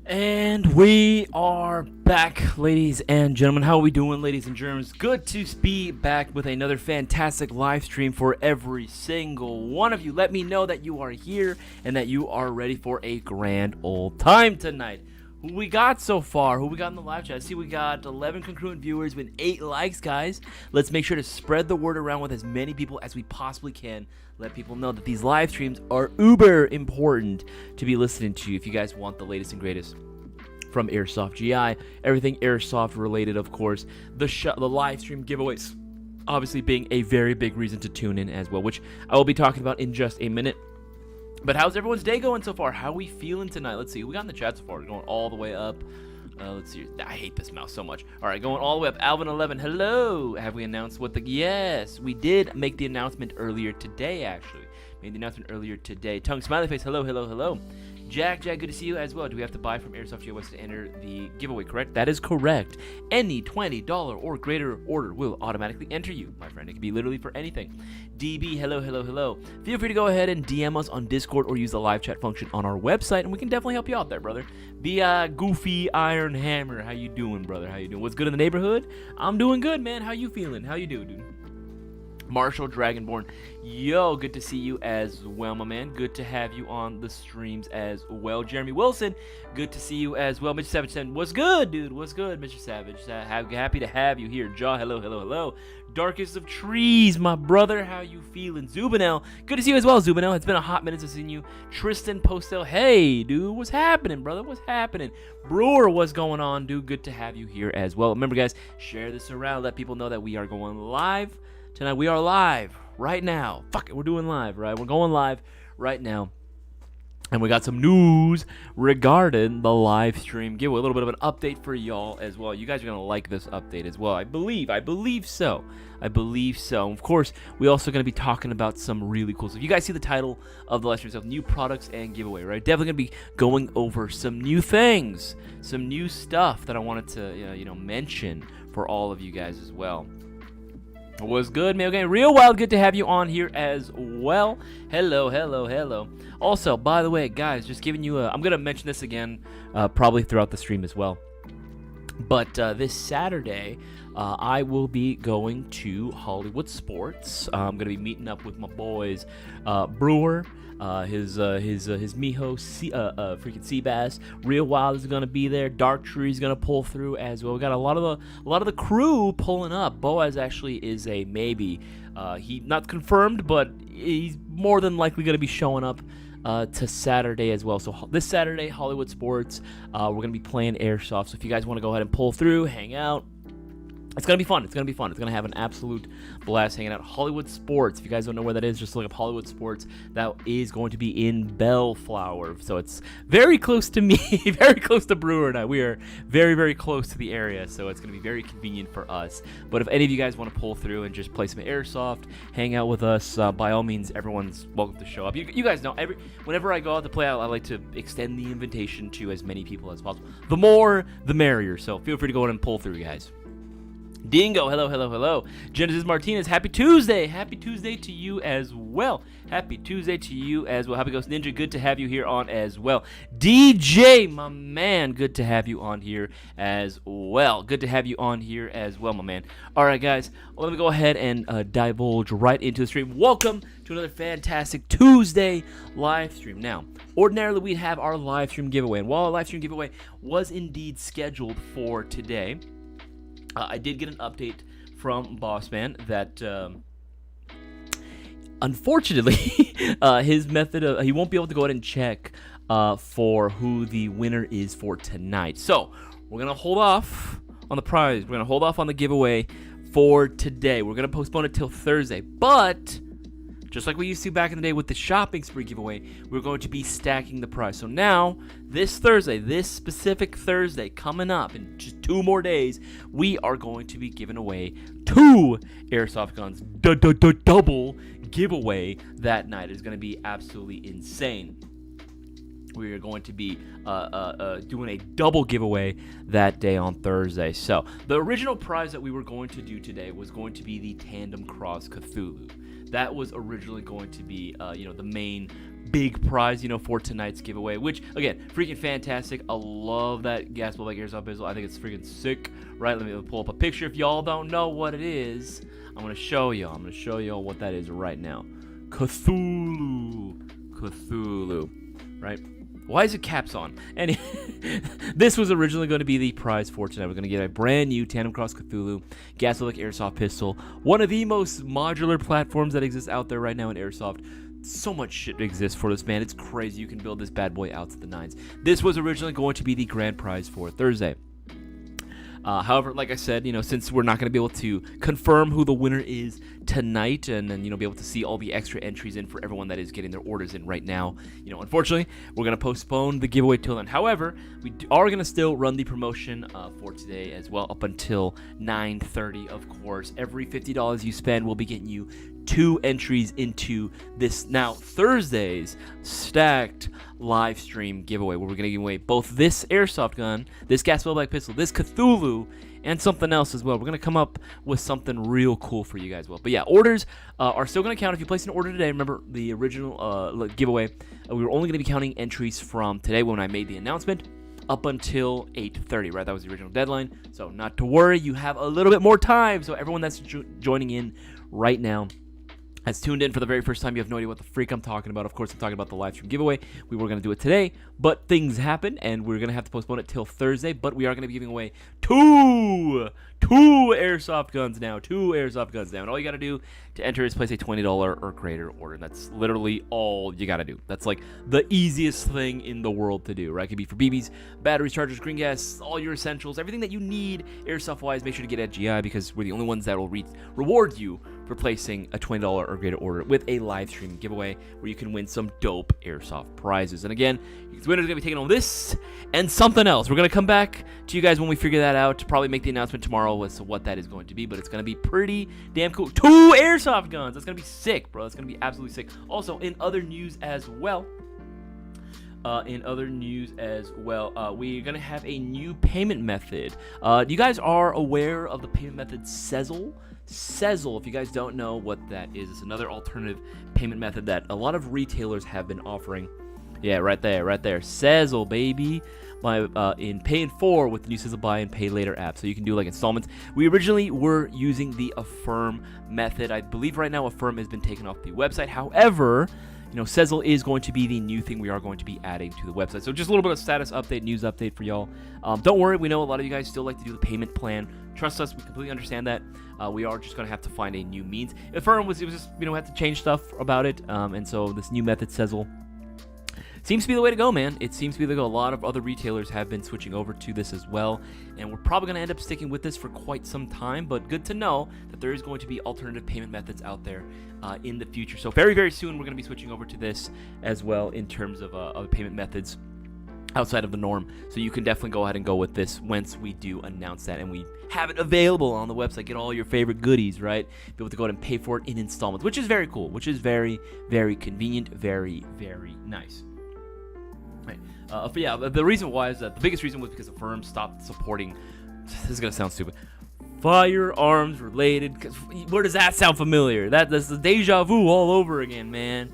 And we are back, ladies and gentlemen. How are we doing, ladies and germs? Good to be back with another fantastic live stream for every single one of you. Let me know that you are here and that you are ready for a grand old time tonight. Who we got so far? Who we got in the live chat? I see we got 11 concurrent viewers with 8 likes, guys. Let's make sure to spread the word around with as many people as we possibly can. Let people know that these live streams are uber important to be listening to if you guys want the latest and greatest from Airsoft GI. Everything Airsoft related, of course. The live stream giveaways obviously being a very big reason to tune in as well, which I will be talking about in just a minute. But how's everyone's day going so far? How are we feeling tonight? Let's see. We got in the chat so far. We're going all the way up. Let's see. I hate this mouse so much. All right, going all the way up. Alvin11, hello. Have we announced what the... Yes, we did make the announcement earlier today, actually. Made the announcement earlier today. Tongue smiley face, hello, hello, hello. Jack, good to see you as well. Do we have to buy from Airsoft GI to enter the giveaway, correct? That is correct. Any $20 or greater order will automatically enter you, my friend. It can be literally for anything. DB, hello, hello, hello. Feel free to go ahead and DM us on Discord or use the live chat function on our website, and we can definitely help you out there, brother. Be Goofy Iron Hammer. How you doing, brother? How you doing? What's good in the neighborhood? I'm doing good, man. How you feeling? How you doing, dude? Marshall Dragonborn, yo, good to see you as well, my man. Good to have you on the streams as well. Jeremy Wilson, good to see you as well. Mr. Savage said, what's good, dude? What's good, Mr. Savage? Happy to have you here. Jaw, hello, hello, hello. Darkest of Trees, my brother, how you feeling? Zubinel, good to see you as well, Zubinel. It's been a hot minute since seeing you. Tristan Postel, hey, dude, what's happening, brother? What's happening? Brewer, what's going on, dude? Good to have you here as well. Remember, guys, share this around. Let people know that we are going live tonight. We are live right now. Fuck it, we're doing live, right? We're going live right now. And we got some news regarding the live stream giveaway. A little bit of an update for y'all as well. You guys are going to like this update as well. I believe so. Of course, we're also going to be talking about some really cool stuff. You guys see the title of the live stream itself, new products and giveaway, right? Definitely going to be going over some new things, some new stuff that I wanted to, mention for all of you guys as well. What's good, man? Okay, real wild, good to have you on here as well. Hello, hello, hello. Also, by the way, guys, just giving you I'm going to mention this again probably throughout the stream as well. But this Saturday, I will be going to Hollywood Sports. I'm going to be meeting up with my boys, Brewer, his Miho, freaking Seabass. Real Wild is gonna be there. Dark Tree's gonna pull through as well. We got a lot of the crew pulling up. Boaz actually is a maybe. He not confirmed, but he's more than likely gonna be showing up to Saturday as well. So this Saturday, Hollywood Sports, we're gonna be playing Airsoft. So if you guys want to go ahead and pull through, hang out. It's going to be fun. It's going to have an absolute blast hanging out. Hollywood Sports. If you guys don't know where that is, just look up Hollywood Sports. That is going to be in Bellflower. So it's very close to me, very close to Brewer and I. We are very, very close to the area. So it's going to be very convenient for us. But if any of you guys want to pull through and just play some Airsoft, hang out with us, by all means, everyone's welcome to show up. You guys know, whenever I go out to play, I like to extend the invitation to as many people as possible. The more, the merrier. So feel free to go in and pull through, guys. Dingo, hello, hello, hello. Genesis Martinez, happy Tuesday. Happy Tuesday to you as well. Happy Tuesday to you as well. Happy Ghost Ninja, good to have you here on as well. DJ, my man, good to have you on here as well. Good to have you on here as well, my man. All right, guys, let me go ahead and divulge right into the stream. Welcome to another fantastic Tuesday live stream. Now, ordinarily, we'd have our live stream giveaway, and while our live stream giveaway was indeed scheduled for today, I did get an update from Bossman that, unfortunately, his method of he won't be able to go ahead and check for who the winner is for tonight. So we're gonna hold off on the prize. We're gonna hold off on the giveaway for today. We're gonna postpone it till Thursday, but just like we used to back in the day with the shopping spree giveaway, we're going to be stacking the prize. So now, this Thursday, this specific Thursday, coming up in just 2 more days, we are going to be giving away 2 Airsoft guns. Double giveaway that night. It's going to be absolutely insane. we are going to be doing a double giveaway that day on Thursday. So the original prize that we were going to do today was going to be the Tandem Cross Cthulhu. That was originally going to be, the main big prize, for tonight's giveaway, which, again, freaking fantastic. I love that gas ball like Airsoft pistol. I think it's freaking sick, right? Let me pull up a picture. If y'all don't know what it is, I'm going to show y'all. I'm going to show y'all what that is right now. Cthulhu, right? Why is it caps on? And this was originally going to be the prize for tonight. We're going to get a brand new Tandem Cross Cthulhu gas-like Airsoft pistol. One of the most modular platforms that exists out there right now in Airsoft. So much shit exists for this, man. It's crazy. You can build this bad boy out to the nines. This was originally going to be the grand prize for Thursday. However, like I said, since we're not going to be able to confirm who the winner is tonight and then, be able to see all the extra entries in for everyone that is getting their orders in right now, unfortunately, we're going to postpone the giveaway till then. However, we are going to still run the promotion for today as well up until 9:30, of course. Every $50 you spend will be getting you 2 entries into this now Thursday's stacked live stream giveaway, where we're going to give away both this airsoft gun, this gas black pistol, this Cthulhu, and something else as well. We're going to come up with something real cool for you guys as well. But yeah, orders are still going to count. If you place an order today, remember the original giveaway, we were only going to be counting entries from today when I made the announcement up until 8:30, right? That was the original deadline. So not to worry, you have a little bit more time. So everyone that's joining in right now has tuned in for the very first time, you have no idea what the freak I'm talking about. Of course, I'm talking about the live stream giveaway. We were going to do it today, but things happened, and we're going to have to postpone it till Thursday. But we are going to be giving away two airsoft guns now. 2 airsoft guns now. And all you got to do to enter is place a $20 or greater order. And that's literally all you got to do. That's like the easiest thing in the world to do, right? It could be for BBs, batteries, chargers, green gas, all your essentials, everything that you need airsoft-wise. Make sure to get at GI because we're the only ones that will reward you for placing a $20 or greater order with a live stream giveaway where you can win some dope airsoft prizes. And again, the winner's going to be taking on this and something else. We're going to come back to you guys when we figure that out, to probably make the announcement tomorrow as to what that is going to be, but it's going to be pretty damn cool. 2 airsoft guns. That's going to be sick, bro. That's going to be absolutely sick. Also, in other news as well, we're going to have a new payment method. You guys are aware of the payment method Sezzle? Sezzle, if you guys don't know what that is, it's another alternative payment method that a lot of retailers have been offering. Yeah, right there. Sezzle, baby. In Pay in 4 with the new Sizzle Buy and Pay Later app. So you can do like installments. We originally were using the Affirm method. I believe right now Affirm has been taken off the website. However, Sezzle is going to be the new thing we are going to be adding to the website. So just a little bit of status update, news update for y'all. Don't worry, we know a lot of you guys still like to do the payment plan. Trust us, we completely understand that. We are just going to have to find a new means. Affirm was just, had to change stuff about it. And so this new method, Sezzle, seems to be the way to go, man. It seems to be the way to go. A lot of other retailers have been switching over to this as well, and we're probably going to end up sticking with this for quite some time, but good to know that there is going to be alternative payment methods out there in the future. So very, very soon, we're going to be switching over to this as well in terms of other payment methods outside of the norm. So you can definitely go ahead and go with this once we do announce that and we have it available on the website. Get all your favorite goodies, right? Be able to go ahead and pay for it in installments, which is very cool, which is very, very convenient, very, very nice. Right. But yeah, the reason why is that the biggest reason was because the firm stopped supporting, this is going to sound stupid, firearms related, where does that sound familiar? That's the deja vu all over again, man.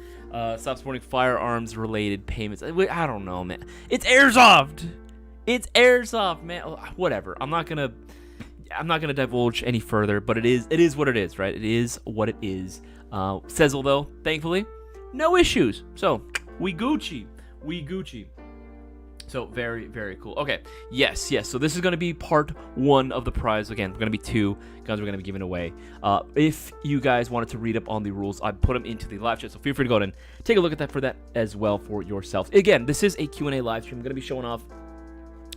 Stop supporting firearms related payments. I don't know, man. It's Airsoft, man. Whatever. I'm not gonna divulge any further, but it is what it is, right? It is what it is. Sezzle though, thankfully, no issues. So we Gucci. So very, very cool. Okay, yes. So this is going to be part 1 of the prize. Again, we're going to be 2 guns we're going to be giving away. If you guys wanted to read up on the rules, I put them into the live chat, so feel free to go ahead and take a look at that as well for yourselves. Again, this is a Q&A live stream. I'm going to be showing off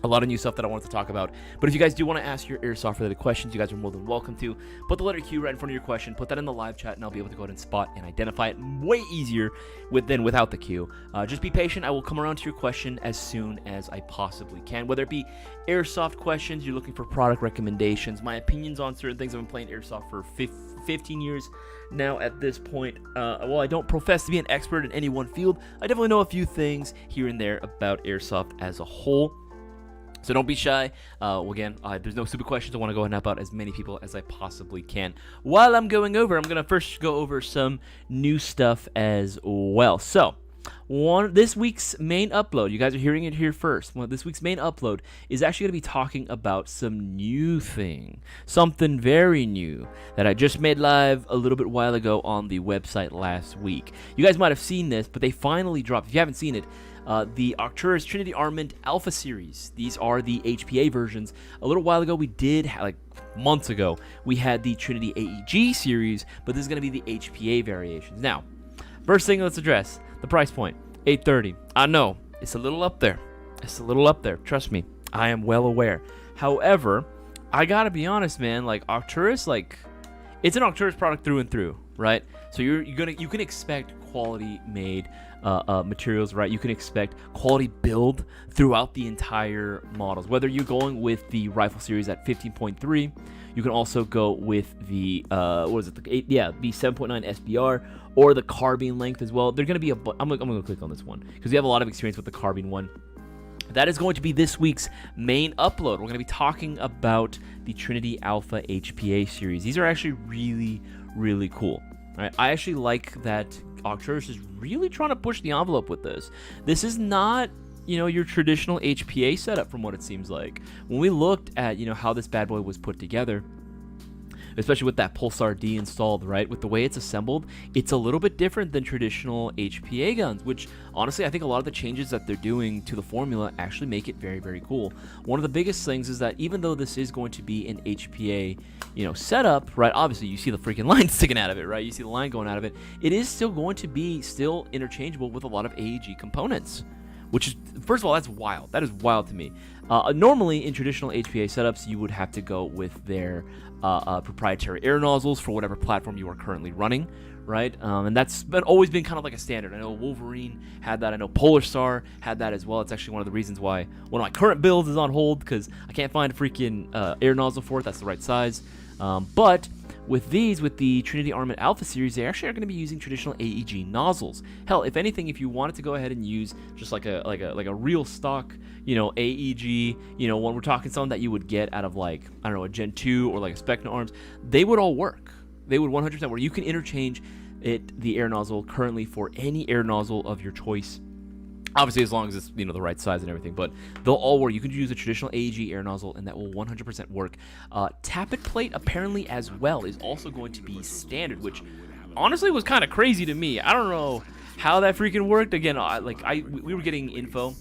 a lot of new stuff that I wanted to talk about. But if you guys do want to ask your airsoft related questions, you guys are more than welcome to. Put the letter Q right in front of your question, put that in the live chat, and I'll be able to go ahead and spot and identify it way easier than without the Q. Just be patient. I will come around to your question as soon as I possibly can. Whether it be airsoft questions, you're looking for product recommendations, my opinions on certain things. I've been playing airsoft for 15 years now at this point. While I don't profess to be an expert in any one field, I definitely know a few things here and there about airsoft as a whole. So don't be shy. Again, there's no stupid questions. I want to go ahead and help out as many people as I possibly can. While I'm going over, I'm going to first go over some new stuff as well. So, this week's main upload, you guys are hearing it here first. This week's main upload is actually going to be talking about some new thing. Something very new that I just made live a little bit while ago on the website last week. You guys might have seen this, but they finally dropped. If you haven't seen it, the Arcturus Trinity Armament Alpha Series. These are the HPA versions. A little while ago, we did, like months ago, we had the Trinity AEG series, but this is going to be the HPA variations. Now, first thing let's address, the price point, $830. I know, it's a little up there. It's a little up there. Trust me, I am well aware. However, I got to be honest, man, like Arcturus, like, it's an Arcturus product through and through, right? So you can expect quality made materials, right? You can expect quality build throughout the entire models. Whether you're going with the rifle series at 15.3, you can also go with the the 7.9 SBR or the carbine length as well. They're going to be I'm going to click on this one because we have a lot of experience with the carbine one. That is going to be this week's main upload. We're going to be talking about the Trinity Alpha HPA series. These are actually really, really cool. Right? I actually like that Arcturus is really trying to push the envelope with this. This is not, your traditional HPA setup from what it seems like. When we looked at, how this bad boy was put together, especially with that Pulsar D installed, right? With the way it's assembled, it's a little bit different than traditional HPA guns, which honestly, I think a lot of the changes that they're doing to the formula actually make it very, very cool. One of the biggest things is that even though this is going to be an HPA, setup, right? Obviously, you see the freaking line sticking out of it, right? You see the line going out of it. It is still going to be interchangeable with a lot of AEG components, which is, first of all, that's wild. That is wild to me. Normally, in traditional HPA setups, you would have to go with their proprietary air nozzles for whatever platform you are currently running, right? And that's always been kind of like a standard. I know Wolverine had that. I know Polar Star had that as well. It's actually one of the reasons why one of my current builds is on hold because I can't find a freaking air nozzle for it that's the right size. But with the Trinity Armament Alpha series, they actually are going to be using traditional AEG nozzles. Hell, if anything, if you wanted to go ahead and use just like a real stock, AEG, when we're talking something that you would get out of like, I don't know, a Gen 2 or like a Specna Arms, they would all work. They would 100% work. You can interchange the air nozzle currently for any air nozzle of your choice. Obviously, as long as it's the right size and everything, but they'll all work. You can use a traditional AEG air nozzle, and that will 100% work. Tappet plate apparently as well is also going to be standard, which honestly was kind of crazy to me. I don't know how that freaking worked. Again, we were getting info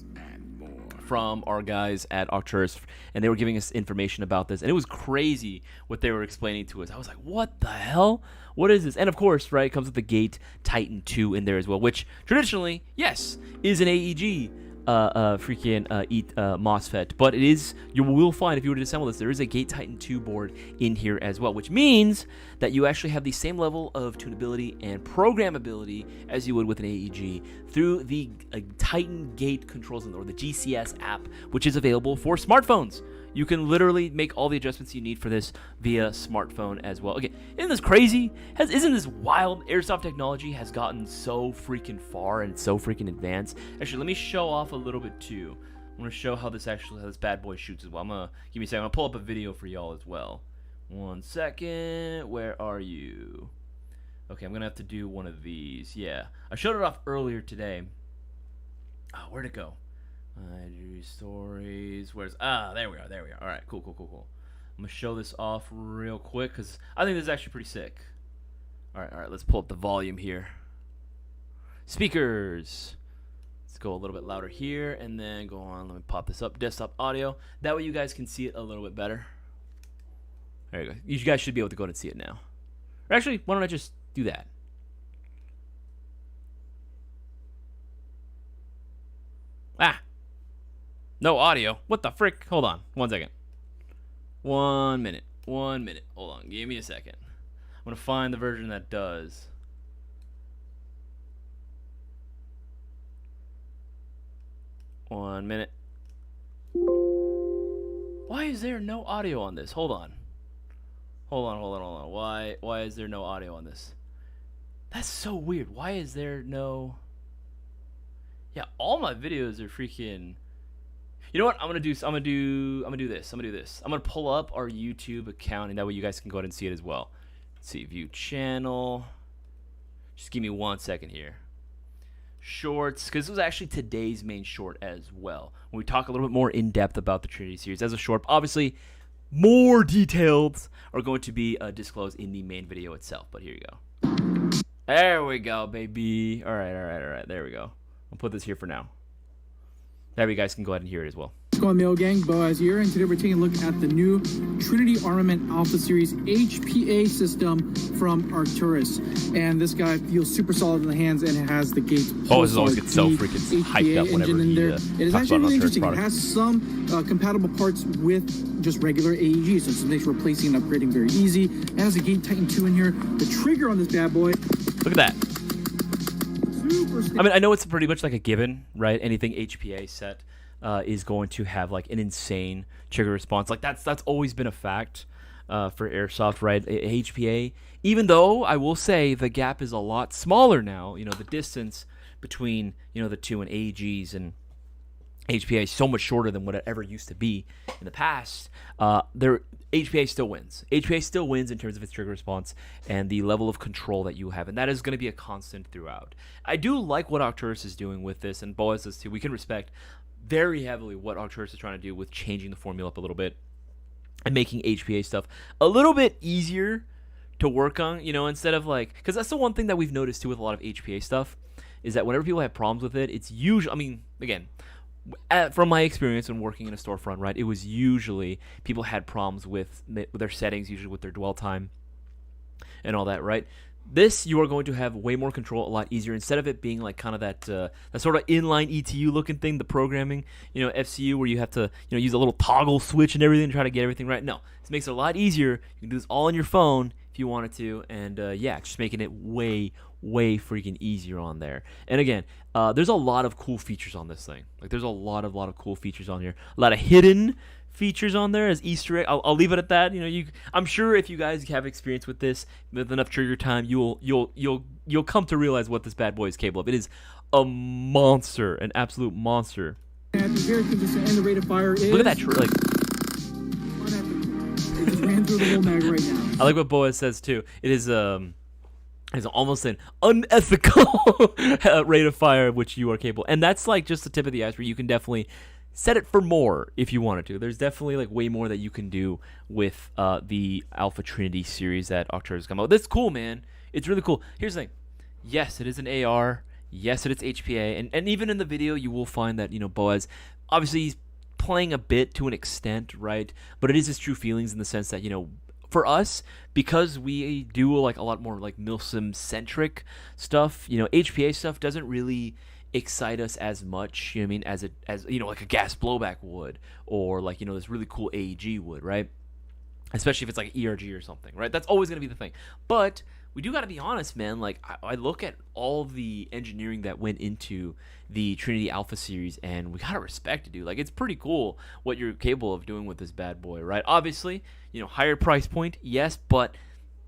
from our guys at Arcturus, and they were giving us information about this, and it was crazy what they were explaining to us. I was like, what the hell? What is this? And of course, right, it comes with the Gate Titan 2 in there as well, which traditionally, yes, is an AEG MOSFET, but it is, you will find if you were to assemble this, there is a Gate Titan 2 board in here as well, which means that you actually have the same level of tunability and programmability as you would with an AEG through the Titan Gate controls or the GCS app, which is available for smartphones. You can literally make all the adjustments you need for this via smartphone as well. Okay, isn't this crazy? Isn't this wild? Airsoft technology has gotten so freaking far and so freaking advanced. Actually, let me show off a little bit too. I'm gonna show how this bad boy shoots as well. Give me a second. I'm gonna pull up a video for y'all as well. 1 second. Where are you? Okay, I'm gonna have to do one of these. Yeah, I showed it off earlier today. Oh, where'd it go? Stories. There we are. All right, cool. I'm gonna show this off real quick because I think this is actually pretty sick. All right. Let's pull up the volume here. Speakers. Let's go a little bit louder here and then go on. Let me pop this up. Desktop audio. That way you guys can see it a little bit better. There you go. You guys should be able to go ahead and see it now. Or actually, why don't I just do that? No audio. What the frick? Hold on. 1 second. 1 minute. 1 minute. Hold on. Give me a second. I'm going to find the version that does. One minute. Why is there no audio on this? Hold on. Hold on. Why is there no audio on this? That's so weird. Why is there no... Yeah, all my videos are freaking... You know what? I'm gonna do this. I'm gonna pull up our YouTube account, and that way you guys can go ahead and see it as well. Let's see, view channel. Just give me 1 second here. Shorts, because this was actually today's main short as well. When we talk a little bit more in depth about the Trinity series as a short, obviously more details are going to be disclosed in the main video itself. But here you go. There we go, baby. All right. There we go. I'll put this here for now. That way you guys can go ahead and hear it as well. What's going on, Mail Gang? Boaz here, and today we're taking a look at the new Trinity Armament Alpha Series HPA system from Arcturus. And this guy feels super solid in the hands, and it has the Gates Boaz always gets so freaking hyped up whenever he it is actually really interesting. It has some compatible parts with just regular AEG, so it makes replacing and upgrading very easy. It has a Gate Titan 2 in here. The trigger on this bad boy. Look at that. I mean, I know it's pretty much like a given, right? Anything HPA set is going to have like an insane trigger response. Like that's always been a fact for Airsoft, right? HPA, even though I will say the gap is a lot smaller now. You know, the distance between, you know, the two and AEGs and HPA is so much shorter than what it ever used to be in the past. HPA still wins. HPA still wins in terms of its trigger response and the level of control that you have, and that is going to be a constant throughout. I do like what Arcturus is doing with this, and Boaz does too. We can respect very heavily what Arcturus is trying to do with changing the formula up a little bit and making HPA stuff a little bit easier to work on, you know, instead of like, because that's the one thing that we've noticed too with a lot of HPA stuff is that whenever people have problems with it, it's usually, I mean, again, from my experience when working in a storefront, right, it was usually people had problems with their settings, usually with their dwell time and all that, right? This, you are going to have way more control, a lot easier, instead of it being like kind of that sort of inline ETU looking thing, the programming, you know, FCU, where you have to, you know, use a little toggle switch and everything to try to get everything right. No, this makes it a lot easier. You can do this all on your phone if you wanted to, and yeah, just making it way freaking easier on there. And again, there's a lot of cool features on this thing. Like, there's a lot of cool features on here. A lot of hidden features on there as Easter egg. I'll leave it at that. You know, I'm sure if you guys have experience with this, with enough trigger time, you'll come to realize what this bad boy is capable of. It is a monster, an absolute monster. And very consistent, and the rate of fire is... Look at that, like... It just ran through the whole mag right now. I like what Boaz says too. It is it's almost an unethical rate of fire of which you are capable, and that's like just the tip of the iceberg. You can definitely set it for more if you wanted to. There's definitely like way more that you can do with the Alpha Trinity series that Arcturus has come out. That's cool, man. It's really cool. Here's the thing. Yes, it is an AR. Yes, it is HPA, and even in the video you will find that, you know, Boaz, obviously he's playing a bit to an extent, right? But it is his true feelings in the sense that, you know, for us, because we do like a lot more like Milsim centric stuff, you know, HPA stuff doesn't really excite us as much, you know what I mean, as you know, like a gas blowback would, or like, you know, this really cool AEG would, right? Especially if it's like ERG or something, right? That's always going to be the thing. But we do got to be honest, man. Like, I look at all the engineering that went into the Trinity Alpha series, and we got to respect it, dude. Like, it's pretty cool what you're capable of doing with this bad boy, right? Obviously, you know, higher price point, yes, but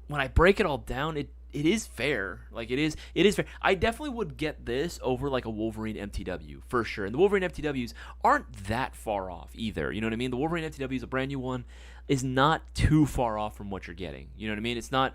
when I break it all down, it is fair. Like, it is fair. I definitely would get this over like a Wolverine MTW for sure. And the Wolverine MTWs aren't that far off either. You know what I mean? The Wolverine MTW is a brand new one, is not too far off from what you're getting. You know what I mean? It's not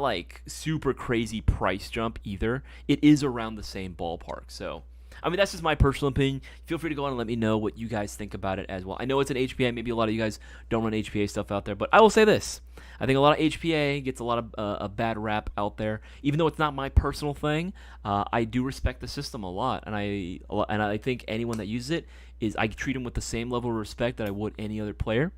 like super crazy price jump either. It is around the same ballpark. So, I mean, that's just my personal opinion. Feel free to go on and let me know what you guys think about it as well. I know it's an HPA. Maybe a lot of you guys don't run HPA stuff out there, but I will say this. I think a lot of HPA gets a lot of a bad rap out there. Even though it's not my personal thing, I do respect the system a lot, and I think anyone that uses it, I treat them with the same level of respect that I would any other player.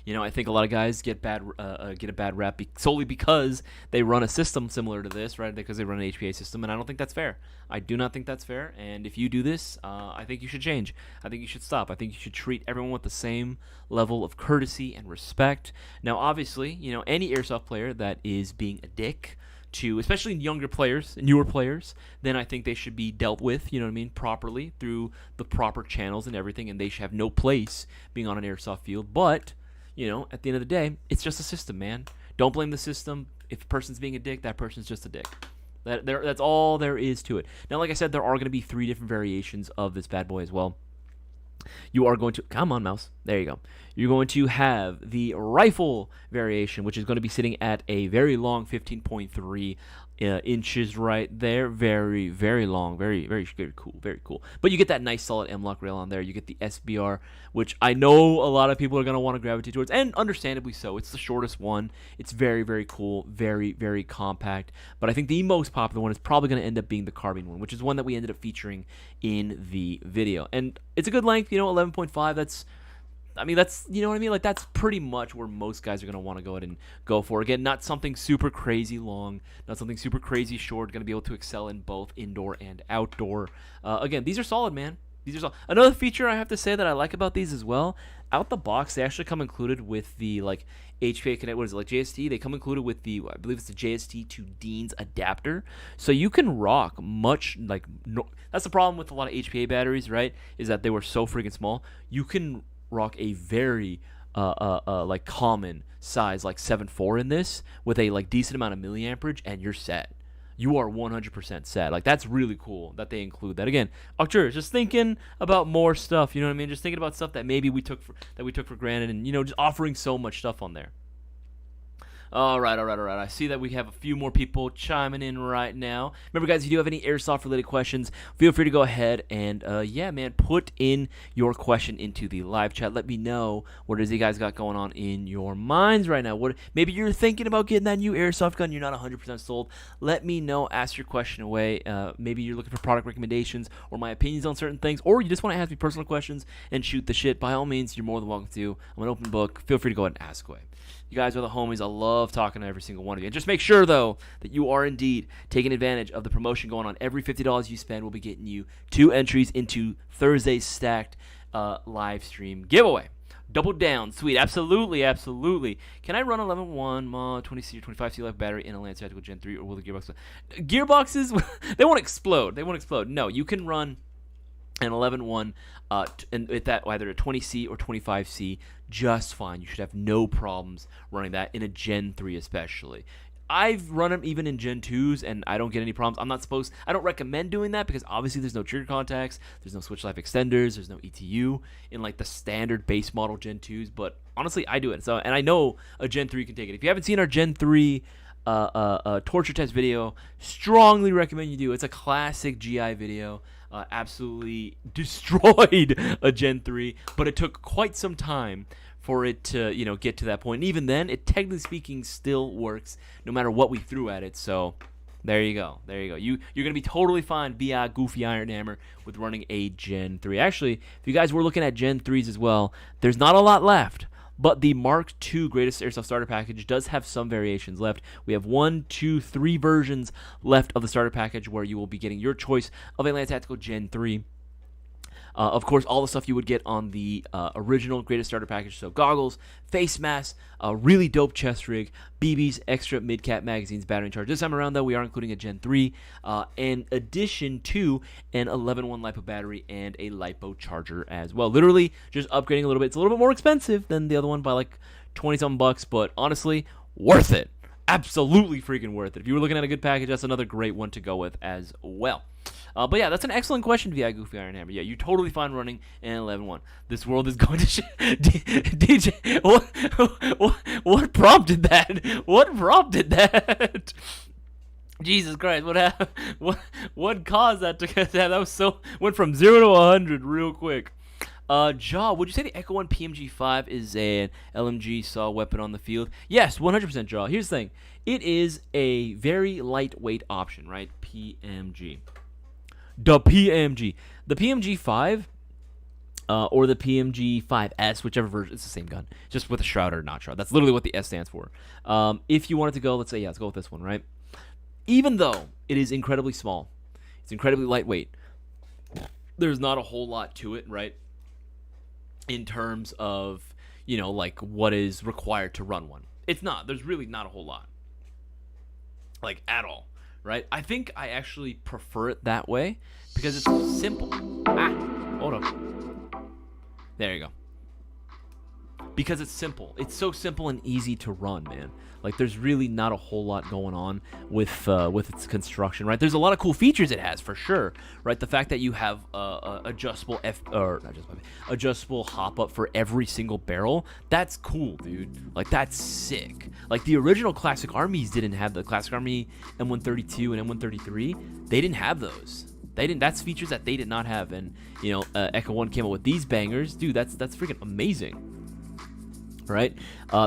You know, I think a lot of guys get a bad rap solely because they run a system similar to this, right? Because they run an HPA system, and I don't think that's fair. I do not think that's fair, and if you do this, I think you should change. I think you should stop. I think you should treat everyone with the same level of courtesy and respect. Now, obviously, you know, any airsoft player that is being a dick to, especially younger players, newer players, then I think they should be dealt with, you know what I mean, properly through the proper channels and everything, and they should have no place being on an airsoft field. But, you know, at the end of the day, it's just a system, man. Don't blame the system. If a person's being a dick, that person's just a dick. That's all there is to it. Now, like I said, there are going to be 3 different variations of this bad boy as well. You are going to, come on, mouse, there you go. You're going to have the rifle variation, which is going to be sitting at a very long 15.3 inches right there. Very, very long, very, very, very cool, very cool. But you get that nice solid M-LOK rail on there. You get the SBR, which I know a lot of people are going to want to gravitate towards, and understandably so. It's the shortest one. It's very, very cool, very, very compact. But I think the most popular one is probably going to end up being the carbine one, which is one that we ended up featuring in the video. And it's a good length, you know, 11.5. That's, I mean, that's, you know what I mean? Like, that's pretty much where most guys are going to want to go ahead and go for. Again, not something super crazy long, not something super crazy short, going to be able to excel in both indoor and outdoor. Again, these are solid, man. These are solid. Another feature I have to say that I like about these as well, out the box, they actually come included with the, like, HPA Connect, what is it, like JST? They come included with the, I believe it's the JST to Dean's adapter. So you can rock much, like, no, that's the problem with a lot of HPA batteries, right, is that they were so freaking small. You can rock a very like common size like 7.4 in this with a like decent amount of milliamperage, and you're set. You are 100% set. Like, that's really cool that they include that. Again, Arcturus, just thinking about more stuff, you know what I mean? Just thinking about stuff that maybe we took for granted, and, you know, just offering so much stuff on there. All right. I see that we have a few more people chiming in right now. Remember, guys, if you do have any airsoft-related questions, feel free to go ahead and, yeah, man, put in your question into the live chat. Let me know what it is you guys got going on in your minds right now. Maybe you're thinking about getting that new airsoft gun. You're not 100% sold. Let me know. Ask your question away. Maybe you're looking for product recommendations or my opinions on certain things, or you just want to ask me personal questions and shoot the shit. By all means, you're more than welcome to. I'm an open book. Feel free to go ahead and ask away. You guys are the homies. I love talking to every single one of you. And just make sure, though, that you are indeed taking advantage of the promotion going on. Every $50 you spend will be getting you 2 entries into Thursday's stacked live stream giveaway. Double down. Sweet. Absolutely. Can I run 11.1 mod 20C or 25C live battery in a Lance Tactical Gen 3, or will the Gearbox... Gearboxes, they won't explode. No, you can run an 11.1 and with that either a 20C or 25C just fine. You should have no problems running that in a Gen 3 especially. I've run them even in Gen 2s, and I don't get any problems. I don't recommend doing that because obviously there's no trigger contacts, there's no switch life extenders, there's no ETU in like the standard base model Gen 2s, but honestly, I do it. So, and I know a Gen 3 can take it. If you haven't seen our Gen 3 torture test video, strongly recommend you do. It's a classic GI video. Absolutely destroyed a Gen 3, but it took quite some time for it to, you know, get to that point. And even then, it technically speaking still works no matter what we threw at it. So there you go. You're gonna be totally fine, B.I. Goofy Iron Hammer, with running a Gen 3. Actually, if you guys were looking at Gen 3s as well, there's not a lot left. But the Mark II Greatest Airsoft Starter Package does have some variations left. We have 1, 2, 3 versions left of the Starter Package where you will be getting your choice of a Lance Tactical Gen 3. Of course, all the stuff you would get on the original Greatest Starter Package, so goggles, face masks, a really dope chest rig, BBs, extra mid-cap magazines, battery charge. This time around, though, we are including a Gen 3 in addition to an 11.1 LiPo battery and a LiPo charger as well. Literally just upgrading a little bit. It's a little bit more expensive than the other one by like 20-something bucks, but honestly, worth it. Absolutely freaking worth it. If you were looking at a good package, that's another great one to go with as well. But yeah, that's an excellent question, VI Goofy Iron Hammer. Yeah, you're totally fine running an 11.1. This world is going to DJ, what prompted that? What prompted that? Jesus Christ, what happened? What caused that to get that? That was so, went from 0 to 100 real quick. Jaw, would you say the Echo1 PMG-5 is an LMG saw weapon on the field? Yes, 100% Jaw. Here's the thing. It is a very lightweight option, right? PMG. The PMG. The PMG-5 or the PMG-5S, whichever version. It's the same gun, just with a shroud or not shroud. That's literally what the S stands for. If you wanted to go, let's say, yeah, let's go with this one, right? Even though it is incredibly small, it's incredibly lightweight, there's not a whole lot to it, right? In terms of, you know, like what is required to run one. It's not. There's really not a whole lot. Like, at all, right? I think I actually prefer it that way because it's simple. Hold up. There you go. Because it's simple. It's so simple and easy to run, man. Like, there's really not a whole lot going on with its construction, right? There's a lot of cool features it has, for sure, right? The fact that you have adjustable adjustable hop up for every single barrel, that's cool, dude. Like, that's sick. Like, the original Classic Armies didn't have the Classic Army M132 and M133. They didn't have those. They didn't. That's features that they did not have, and you know, Echo1 came up with these bangers, dude. That's freaking amazing. Right?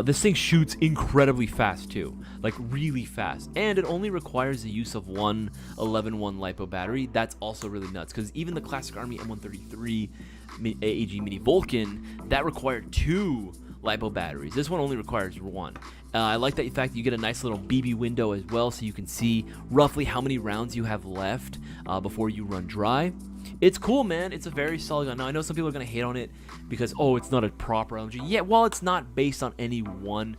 This thing shoots incredibly fast too, like really fast, and it only requires the use of one 11-1 LiPo battery. That's also really nuts because even the Classic Army M133 AEG Mini Vulcan, that required 2 LiPo batteries. This one only requires 1. I like that fact that you get a nice little BB window as well, so you can see roughly how many rounds you have left before you run dry. It's cool, man. It's a very solid gun. Now, I know some people are going to hate on it because, oh, it's not a proper LMG. Yeah, well, it's not based on any one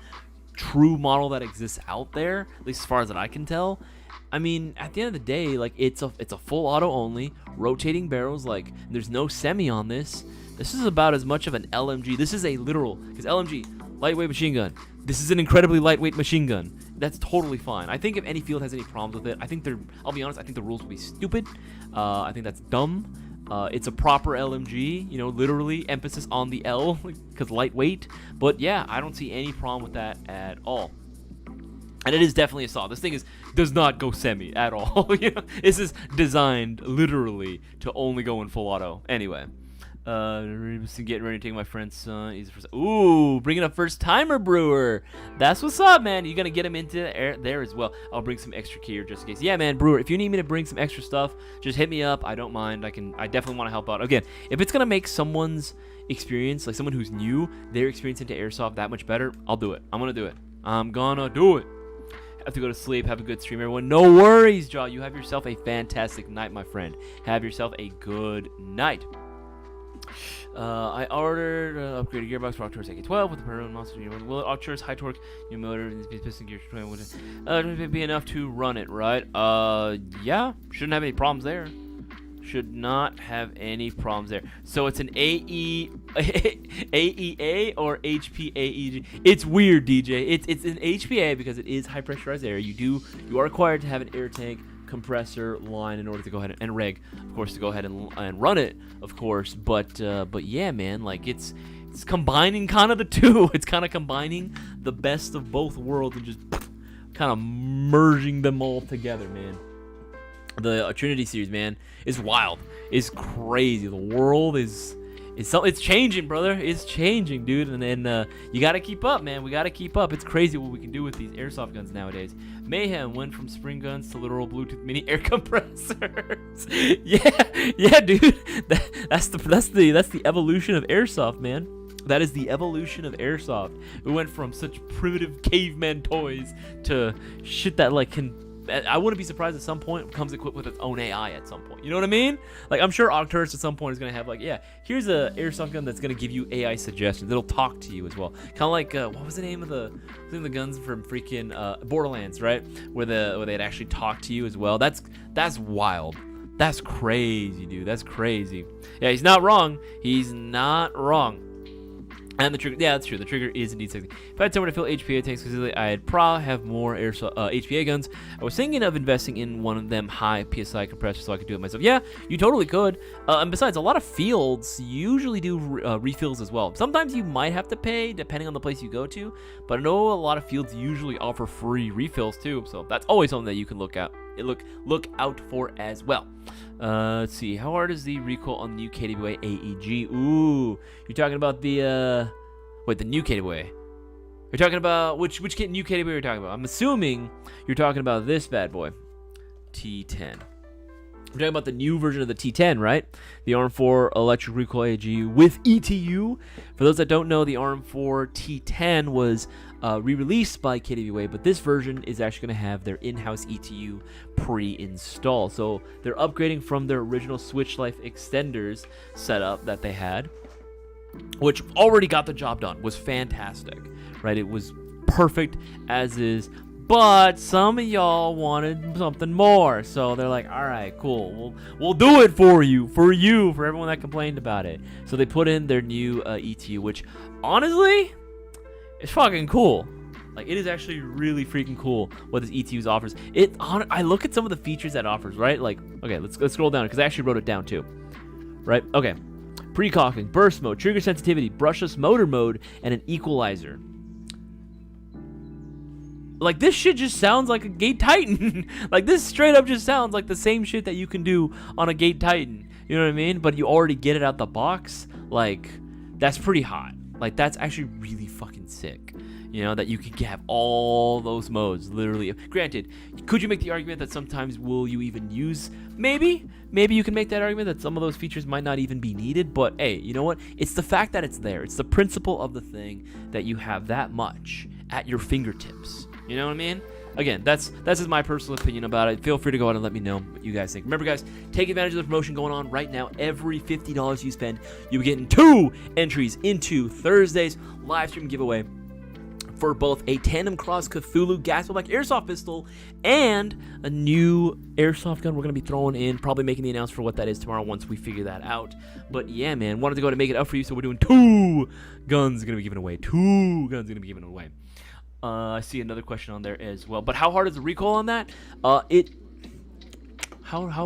true model that exists out there, at least as far as that I can tell. I mean, at the end of the day, like, it's a full auto only, rotating barrels. Like, there's no semi on this. This is about as much of an LMG. This is a literal, because LMG, lightweight machine gun. This is an incredibly lightweight machine gun. That's totally fine. I think if any field has any problems with it, I think I'll be honest, I think the rules will be stupid. I think that's dumb. It's a proper LMG, you know, literally emphasis on the L because lightweight. But yeah, I don't see any problem with that at all. And it is definitely a solid. This thing does not go semi at all. You know, this is designed literally to only go in full auto. Anyway. Getting ready to take my friend's son. He's the first. Ooh, bringing a first timer brewer. That's what's up, man. You're gonna get him into there as well. I'll bring some extra gear just in case. Yeah, man, brewer. If you need me to bring some extra stuff, just hit me up. I don't mind. I definitely want to help out. Again, if it's gonna make someone's experience, like someone who's new, their experience into airsoft that much better, I'll do it. I'm gonna do it. I'm gonna do it. Have to go to sleep. Have a good stream, everyone. No worries, Jaw. You have yourself a fantastic night, my friend. Have yourself a good night. I ordered upgraded gearbox for Arcturus AK-12 with the permanent monster. Will Arcturus high torque new motor piston gear 20 would be enough to run it, right? Yeah, shouldn't have any problems there. Should not have any problems there. So it's an AEA or HPAEG. It's weird, DJ. It's an HPA because it is high pressurized air. You are required to have an air tank, compressor, line in order to go ahead and reg, of course, to go ahead and run it, of course. But yeah, man, like it's combining kind of the two. It's kind of combining the best of both worlds and just kind of merging them all together, man. The Trinity series, man, is wild. It's crazy. The world is it's changing, brother. It's changing, dude. And you gotta keep up, man. We gotta keep up. It's crazy what we can do with these airsoft guns nowadays. Mayhem went from spring guns to literal Bluetooth mini air compressors. yeah, dude. That's the evolution of airsoft, man. That is the evolution of airsoft. We went from such primitive caveman toys to shit that like can. I wouldn't be surprised at some point it comes equipped with its own AI at some point. You know what I mean? Like, I'm sure Arcturus at some point is going to have, like, yeah, here's a airsoft gun that's going to give you AI suggestions. It'll talk to you as well. Kind of like, what was the name of the guns from freaking Borderlands, right? Where they'd actually talk to you as well. That's wild. That's crazy, dude. That's crazy. Yeah, he's not wrong. He's not wrong. And the trigger, yeah, that's true. The trigger is indeed sexy. If I had somewhere to fill HPA tanks specifically, I'd probably have more HPA guns. I was thinking of investing in one of them high PSI compressors so I could do it myself. Yeah, you totally could. And besides, a lot of fields usually do refills as well. Sometimes you might have to pay depending on the place you go to, but I know a lot of fields usually offer free refills too. So that's always something that you can look out for as well. Let's see. How hard is the recoil on the new KWA AEG? Ooh, you're talking about the the new KWA. You're talking about which new KWA you're talking about? I'm assuming you're talking about this bad boy, T10. I'm talking about the new version of the T10, right? The ARM4 electric recoil AG with ETU. For those that don't know, the ARM4 T10 was re-released by KWA, but this version is actually going to have their in-house ETU pre-installed. So they're upgrading from their original Switch Life extenders setup that they had, which already got the job done, was fantastic, right? It was perfect as is. But some of y'all wanted something more, so they're like, all right, cool, we'll do it for everyone that complained about it. So they put in their new ETU, which honestly is fucking cool. Like, it is actually really freaking cool what this ETU offers. I look at some of the features that it offers, right? Like, okay, let's scroll down because I actually wrote it down too, right? Okay, pre-cocking, burst mode, trigger sensitivity, brushless motor mode, and an equalizer. Like, this shit just sounds like a Gate Titan. Like, this straight up just sounds like the same shit that you can do on a Gate Titan. You know what I mean? But you already get it out the box. Like, that's pretty hot. Like, that's actually really fucking sick. You know, that you can have all those modes, literally. Granted, could you make the argument that sometimes will you even use? Maybe you can make that argument that some of those features might not even be needed. But, hey, you know what? It's the fact that it's there. It's the principle of the thing that you have that much at your fingertips. You know what I mean? Again, that's just my personal opinion about it. Feel free to go out and let me know what you guys think. Remember, guys, take advantage of the promotion going on right now. Every $50 you spend, you'll be getting 2 entries into Thursday's live stream giveaway for both a Tandem Cross Cthulhu gas black airsoft pistol and a new airsoft gun we're going to be throwing in, probably making the announcement for what that is tomorrow once we figure that out. But yeah, man, wanted to go ahead and make it up for you, so we're doing 2 guns going to be given away. 2 guns going to be given away. I see another question on there as well. But how hard is the recoil on that? How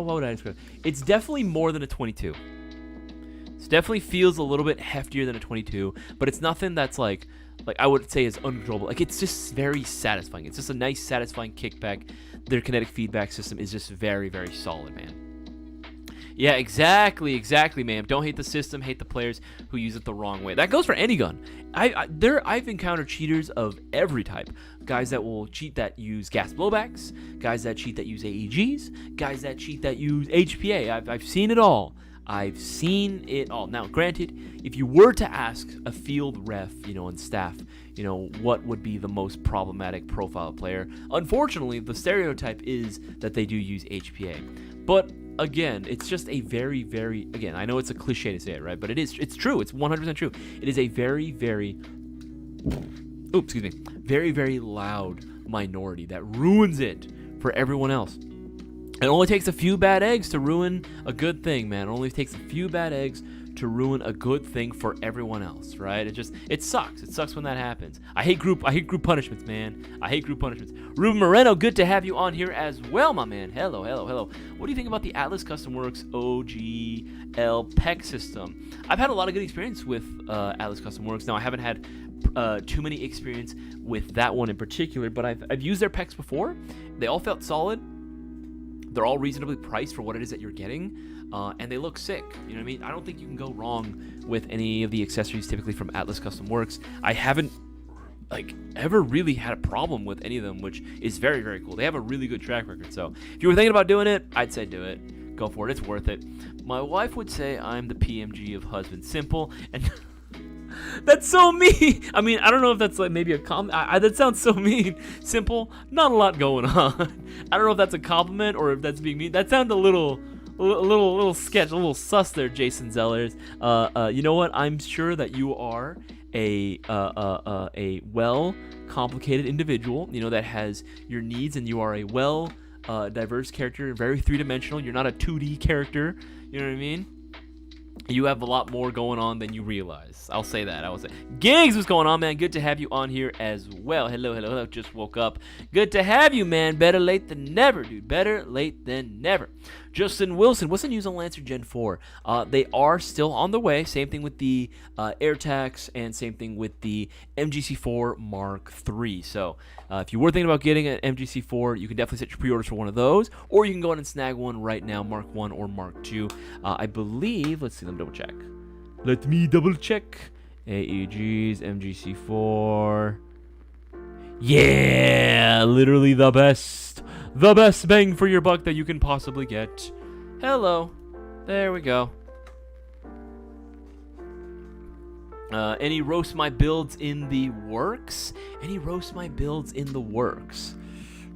would I describe it? It's definitely more than a 22. It definitely feels a little bit heftier than a 22, but it's nothing that's like I would say is uncontrollable. Like, it's just very satisfying. It's just a nice, satisfying kickback. Their kinetic feedback system is just very, very solid, man. Yeah, exactly, man. Don't hate the system, hate the players who use it the wrong way. That goes for any gun. I've encountered cheaters of every type. Guys that will cheat that use gas blowbacks, guys that cheat that use AEGs, guys that cheat that use HPA. I've seen it all. I've seen it all. Now, granted, if you were to ask a field ref, and staff, what would be the most problematic profile player, unfortunately, the stereotype is that they do use HPA. But again, it's just a very, very, again, I know it's a cliche to say it, right? But it's true. It's 100% true. It is a very, very, very, very loud minority that ruins it for everyone else. It only takes a few bad eggs to ruin a good thing, man. It only takes a few bad eggs to ruin a good thing for everyone else, right? It sucks. It sucks when that happens. I hate group punishments, man. I hate group punishments. Ruben Moreno, good to have you on here as well, my man. Hello. What do you think about the Atlas Custom Works OGL PEC system? I've had a lot of good experience with Atlas Custom Works. Now, I haven't had too many experience with that one in particular, but I've used their PECs before. They all felt solid. They're all reasonably priced for what it is that you're getting, and they look sick. You know what I mean? I don't think you can go wrong with any of the accessories typically from Atlas Custom Works. I haven't ever really had a problem with any of them, which is very, very cool. They have a really good track record. So if you were thinking about doing it, I'd say do it. Go for it. It's worth it. My wife would say I'm the PMG of husband. Simple and. That's so mean. I mean, I don't know if that's maybe a compliment. That sounds so mean. Simple, not a lot going on. I don't know if that's a compliment or if that's being mean. That sounded a little sketch, a little sus there, Jason Zellers. You know what? I'm sure that you are a well complicated individual. That has your needs, and you are a well diverse character, very 3-dimensional. You're not a 2D character. You know what I mean? You have a lot more going on than you realize. I'll say that. Gigs, what's going on, man? Good to have you on here as well. Hello. Just woke up. Good to have you, man. Better late than never, dude. Better late than never. Justin Wilson, what's the news on Lancer Gen 4? They are still on the way. Same thing with the AirTax and same thing with the MGC4 Mark III. So if you were thinking about getting an MGC4, you can definitely set your pre-orders for one of those, or you can go ahead and snag one right now, Mark I or Mark II. I believe, let's see, let me double check. Let me double check. AEGs, MGC4. Yeah, literally the best bang for your buck that you can possibly get. Hello. There we go. Any roast my builds in the works? Any roast my builds in the works?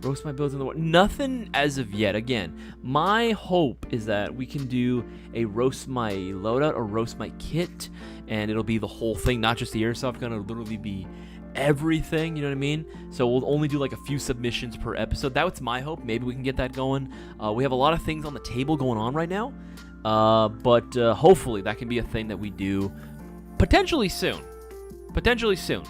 Roast my builds in the works? Nothing as of yet. Again, my hope is that we can do a roast my loadout or roast my kit, and it'll be the whole thing, not just the airsoft gun. It'll literally be everything, you know what I mean? So we'll only do like a few submissions per episode. That's my hope. Maybe we can get that going. We have a lot of things on the table going on right now, but hopefully that can be a thing that we do potentially soon. Potentially soon.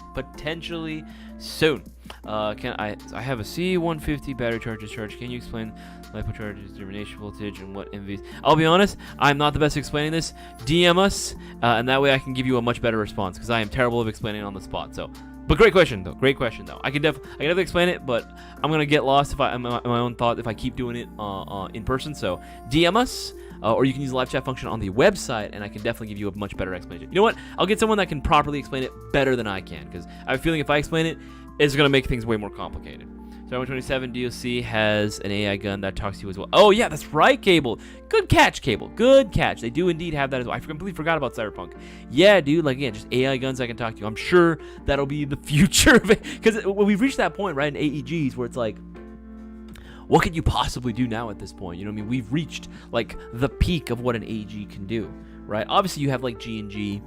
Can I have a C150 battery charge discharge. Can you explain LiPo charges, termination voltage, and what MVs? I'll be honest, I'm not the best at explaining this. DM us, and that way I can give you a much better response, because I am terrible at explaining it on the spot. So, but great question though. I can definitely explain it, but I'm gonna get lost if in my own thought if I keep doing it in person. So DM us. Or you can use the live chat function on the website, and I can definitely give you a much better explanation. You know what? I'll get someone that can properly explain it better than I can, because I have a feeling if I explain it, it's going to make things way more complicated. So 127 DLC has an AI gun that talks to you as well. Oh, yeah, that's right, Cable. Good catch, Cable. Good catch. They do indeed have that as well. I completely forgot about Cyberpunk. Yeah, dude, like, again, just AI guns that can talk to you. I'm sure that'll be the future of it, because we've reached that point, right, in AEGs, where it's like, what could you possibly do now at this point? You know what I mean? We've reached, like, the peak of what an AEG can do, right? Obviously, you have, like, G&G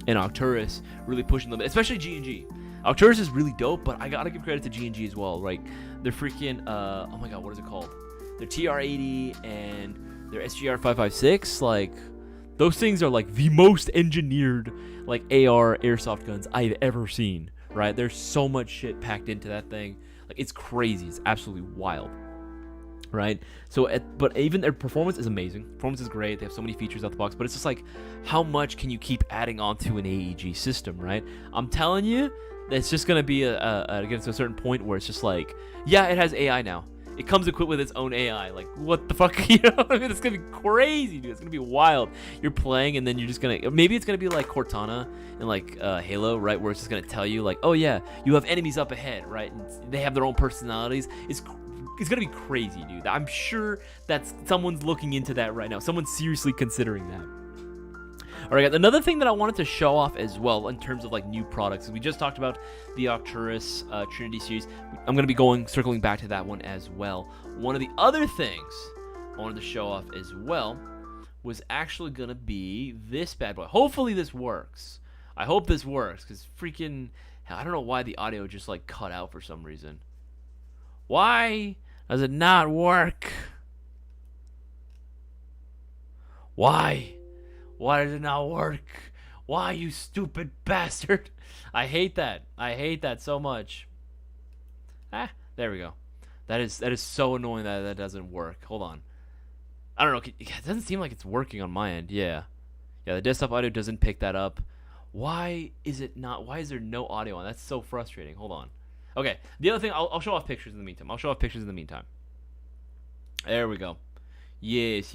and Arcturus really pushing them, especially G&G. Arcturus is really dope, but I gotta give credit to G&G as well. Like, they're freaking, oh my god, what is it called? Their TR-80 and their SGR-556, like, those things are, like, the most engineered, like, AR airsoft guns I've ever seen, right? There's so much shit packed into that thing. Like, it's crazy. It's absolutely wild. Right? So, but even their performance is amazing. Performance is great. They have so many features out the box, but it's just like, how much can you keep adding on to an AEG system, right? I'm telling you, it's just going to be again, to a certain point where it's just like, yeah, it has AI now. It comes equipped with its own AI. Like, what the fuck? You know what I mean? It's going to be crazy, dude. It's going to be wild. You're playing, and then you're just going to, maybe it's going to be like Cortana in like Halo, right? Where it's just going to tell you like, oh yeah, you have enemies up ahead, right? And they have their own personalities. It's gonna be crazy, dude. I'm sure that someone's looking into that right now. Someone's seriously considering that. All right, guys. Another thing that I wanted to show off as well in terms of like new products. We just talked about the Arcturus Trinity series. I'm gonna be circling back to that one as well. One of the other things I wanted to show off as well was actually gonna be this bad boy. Hopefully this works. I hope this works, because freaking, I don't know why the audio just like cut out for some reason. Why does it not work? Why? Why does it not work? Why, you stupid bastard? I hate that. I hate that so much. There we go. That is so annoying that that doesn't work. Hold on. I don't know. It doesn't seem like it's working on my end. Yeah. Yeah, the desktop audio doesn't pick that up. Why is it not? Why is there no audio on? That's so frustrating. Hold on. Okay, the other thing, I'll show off pictures in the meantime. There we go. Yes.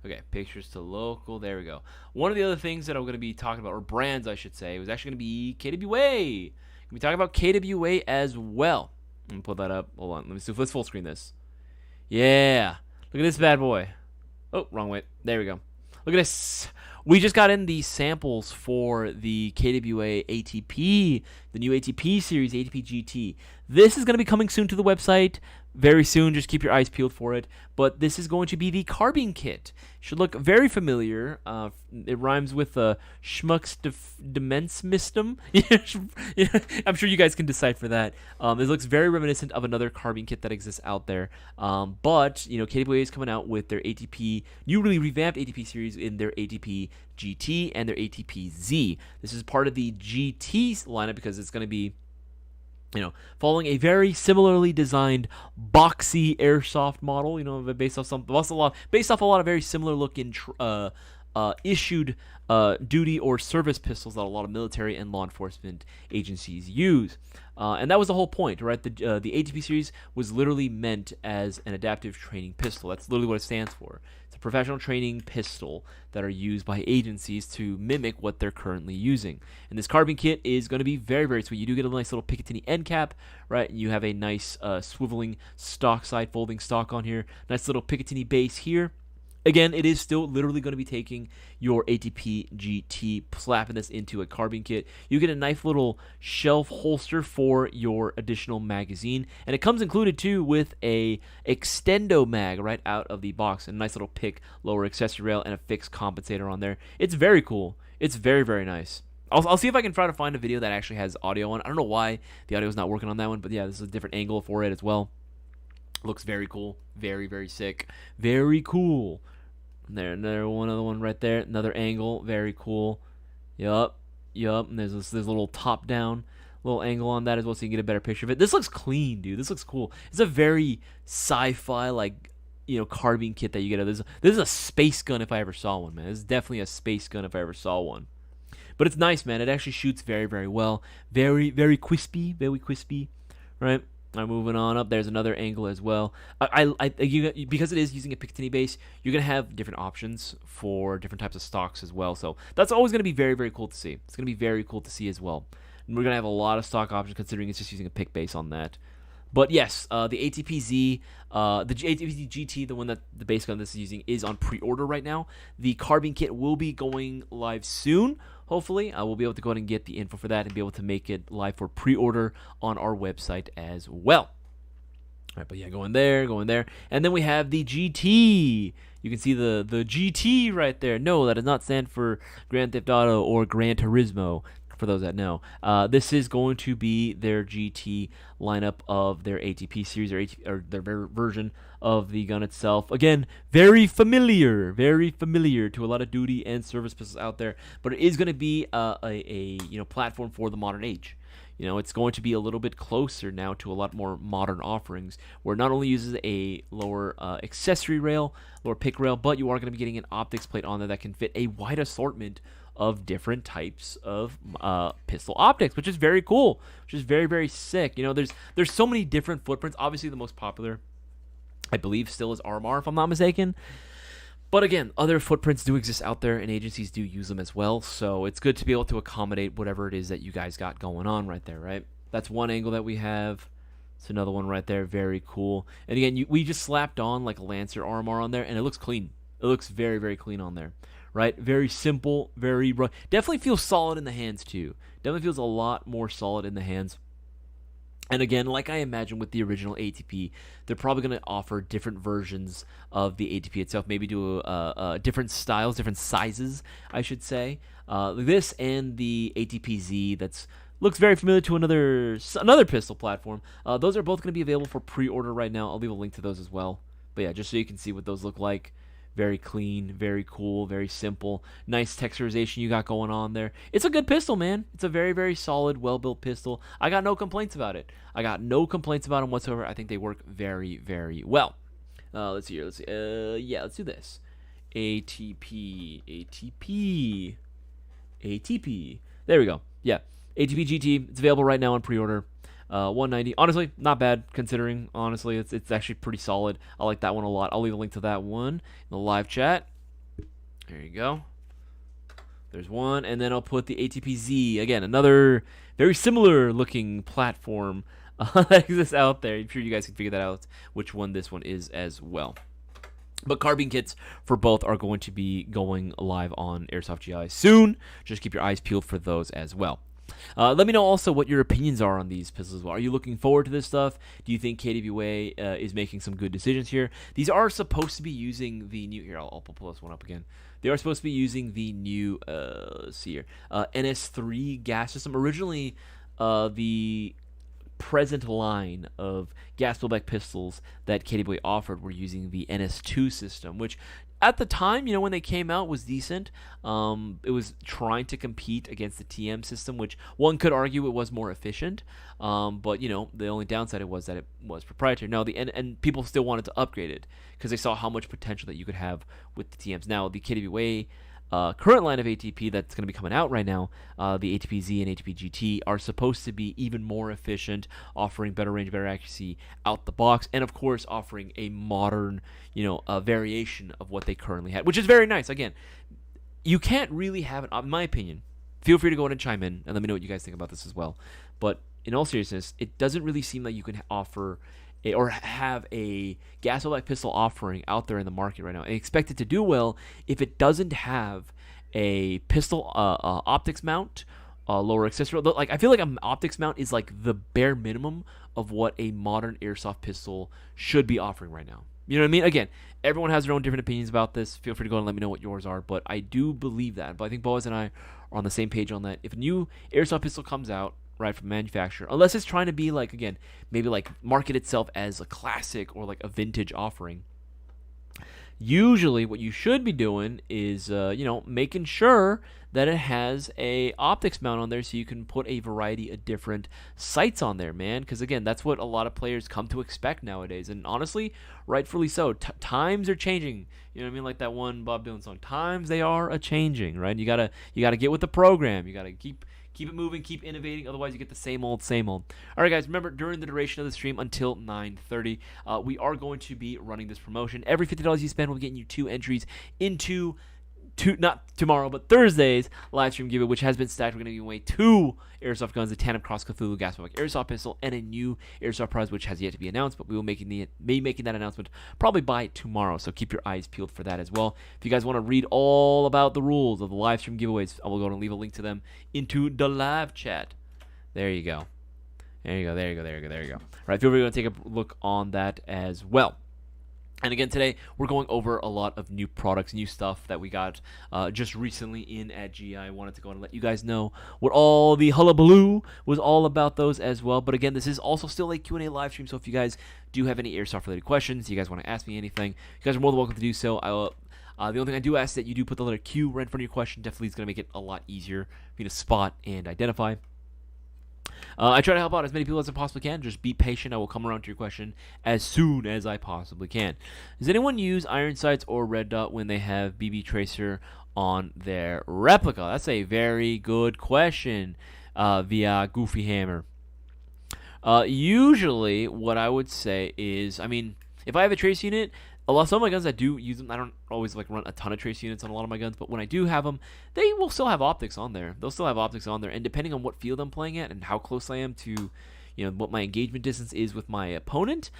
Okay, pictures to local. There we go. One of the other things that I'm going to be talking about, or brands I should say, was actually going to be KWA. We're talking about KWA as well. Let me pull that up. Hold on. Let me see. Let's full screen this. Yeah. Look at this bad boy. Oh, wrong way. There we go. Look at this. We just got in the samples for the KWA ATP, the new ATP series, ATP-GT. This is going to be coming soon to the website. Very soon. Just keep your eyes peeled for it. But this is going to be the carbine kit. Should look very familiar. It rhymes with Schmuck's Demensmistum. I'm sure you guys can decipher that. It looks very reminiscent of another carbine kit that exists out there. But, you know, KWA is coming out with their ATP, newly revamped ATP series in their ATP-GT and their ATP-Z. This is part of the GT lineup because it's going to be, you know, following a very similarly designed boxy airsoft model, you know, based off a lot of very similar looking issued duty or service pistols that a lot of military and law enforcement agencies use. And that was the whole point, right? The ATP series was literally meant as an adaptive training pistol. That's literally what it stands for. It's a professional training pistol that are used by agencies to mimic what they're currently using. And this carbine kit is going to be very, very sweet. You do get a nice little Picatinny end cap, right? And you have a nice swiveling stock side folding stock on here. Nice little Picatinny base here. Again, it is still literally going to be taking your ATP-GT, slapping this into a carbine kit. You get a nice little shelf holster for your additional magazine, and it comes included too with a extendo mag right out of the box, and a nice little pick lower accessory rail and a fixed compensator on there. It's very cool. It's very, very nice. I'll see if I can try to find a video that actually has audio on. I don't know why the audio is not working on that one, but yeah, this is a different angle for it as well. Looks very cool. Very, very sick. Very cool. There, another one right there. Another angle. Very cool. Yup. And there's this little top-down little angle on that as well, so you can get a better picture of it. This looks clean, dude. This looks cool. It's a very sci-fi, like, carbine kit that you get. This is a space gun if I ever saw one, man. This is definitely a space gun if I ever saw one. But it's nice, man. It actually shoots very, very well. Very, very crispy. Very crispy. Right? I'm moving on up. There's another angle as well. Because it is using a Picatinny base, you're going to have different options for different types of stocks as well. So that's always going to be very, very cool to see. It's going to be very cool to see as well. And we're going to have a lot of stock options considering it's just using a pick base on that. But yes, the ATP-Z, the ATP-GT, the one that the base gun this is using, is on pre-order right now. The carbine kit will be going live soon. Hopefully, I will be able to go ahead and get the info for that and be able to make it live for pre-order on our website as well. All right, but yeah, going there. And then we have the GT. You can see the GT right there. No, that does not stand for Grand Theft Auto or Gran Turismo, for those that know. This is going to be their GT lineup of their ATP series, or their version of the gun itself. Again, very familiar to a lot of duty and service pistols out there, but it is going to be a platform for the modern age. It's going to be a little bit closer now to a lot more modern offerings, where it not only uses a lower accessory rail, lower pick rail, but you are going to be getting an optics plate on there that can fit a wide assortment of different types of pistol optics, which is very cool, which is very, very sick. There's so many different footprints. Obviously, the most popular, I believe, still is RMR, if I'm not mistaken. But again, other footprints do exist out there, and agencies do use them as well. So it's good to be able to accommodate whatever it is that you guys got going on right there, right? That's one angle that we have. It's another one right there. Very cool. And again, we just slapped on like a Lancer RMR on there, and it looks clean. It looks very, very clean on there, right? Very simple, very definitely feels solid in the hands too. Definitely feels a lot more solid in the hands. And again, like I imagine with the original ATP, they're probably going to offer different versions of the ATP itself. Maybe do different styles, different sizes, I should say. This and the ATP-Z looks very familiar to another pistol platform. Those are both going to be available for pre-order right now. I'll leave a link to those as well. But yeah, just so you can see what those look like. Very clean, very cool, very simple. Nice texturization you got going on there. It's a good pistol, man. It's a very, very solid, well-built pistol. I got no complaints about it. I got no complaints about them whatsoever. I think they work very, very well. Let's see here. Yeah, let's do this. ATP. There we go. Yeah, ATP-GT. It's available right now on pre-order. 190. Honestly, not bad considering. Honestly, it's actually pretty solid. I like that one a lot. I'll leave a link to that one in the live chat. There you go. There's one, and then I'll put the ATP-Z again. Another very similar looking platform that exists out there. I'm sure you guys can figure that out, which one this one is as well. But carbine kits for both are going to be going live on Airsoft GI soon. Just keep your eyes peeled for those as well. Let me know also what your opinions are on these pistols as well. Are you looking forward to this stuff? Do you think KWA is making some good decisions here? These are supposed to be using the new... Here, I'll pull this one up again. They are supposed to be using the new, let's see here, NS3 gas system. Originally, the present line of gas blowback pistols that KWA offered were using the NS2 system, which... At the time, when they came out, was decent. It was trying to compete against the TM system, which one could argue it was more efficient. But the only downside it was that it was proprietary. Now and people still wanted to upgrade it because they saw how much potential that you could have with the TMs. Now the KWA current line of ATP that's going to be coming out right now, the ATP-Z and ATP-GT, are supposed to be even more efficient, offering better range, better accuracy out the box, and of course offering a modern, variation of what they currently had, which is very nice. Again, you can't really have it, in my opinion. Feel free to go in and chime in and let me know what you guys think about this as well. But in all seriousness, it doesn't really seem like you can offer or have a gas black pistol offering out there in the market right now and expect it to do well if it doesn't have a pistol optics mount, lower accessory. Like, I feel like an optics mount is like the bare minimum of what a modern airsoft pistol should be offering right now. You know what I mean? Again, everyone has their own different opinions about this. Feel free to go and let me know what yours are, but I do believe that. But I think Boaz and I are on the same page on that. If a new airsoft pistol comes out, right, from manufacturer, unless it's trying to be like, again, maybe like market itself as a classic or like a vintage offering, usually what you should be doing is making sure that it has a optics mount on there so you can put a variety of different sights on there, man, because again, that's what a lot of players come to expect nowadays, and honestly, rightfully so. Times are changing. You know what I mean? Like that one Bob Dylan song, times they are a changing, right? You gotta get with the program. You gotta keep it moving, keep innovating, otherwise you get the same old, same old. All right, guys, remember, during the duration of the stream until 9:30, we are going to be running this promotion. Every $50 you spend will be getting you 2 entries into not tomorrow, but Thursday's live stream giveaway, which has been stacked. We're going to give away 2 airsoft guns, a Tandem Cross Cthulhu gas airsoft pistol, and a new airsoft prize, which has yet to be announced, but we will be making that announcement probably by tomorrow, so keep your eyes peeled for that as well. If you guys want to read all about the rules of the live stream giveaways, I will go and leave a link to them into the live chat. There you go. There you go. All right, feel free to take a look on that as well. And again, today, we're going over a lot of new products, new stuff that we got just recently in at GI. I wanted to go and let you guys know what all the hullabaloo was all about those as well. But again, this is also still a Q&A live stream, so if you guys do have any airsoft-related questions, you guys want to ask me anything, you guys are more than welcome to do so. The only thing I do ask is that you do put the letter Q right in front of your question. Definitely is going to make it a lot easier for you to spot and identify. I try to help out as many people as I possibly can. Just be patient. I will come around to your question as soon as I possibly can. Does anyone use iron sights or red dot when they have BB tracer on their replica? That's a very good question, via Goofy Hammer. Usually, what I would say is, if I have a trace unit, some of my guns I do use them. I don't always run a ton of trace units on a lot of my guns, but when I do have them, they will still have optics on there. They'll still have optics on there, and depending on what field I'm playing at and how close I am to, what my engagement distance is with my opponent,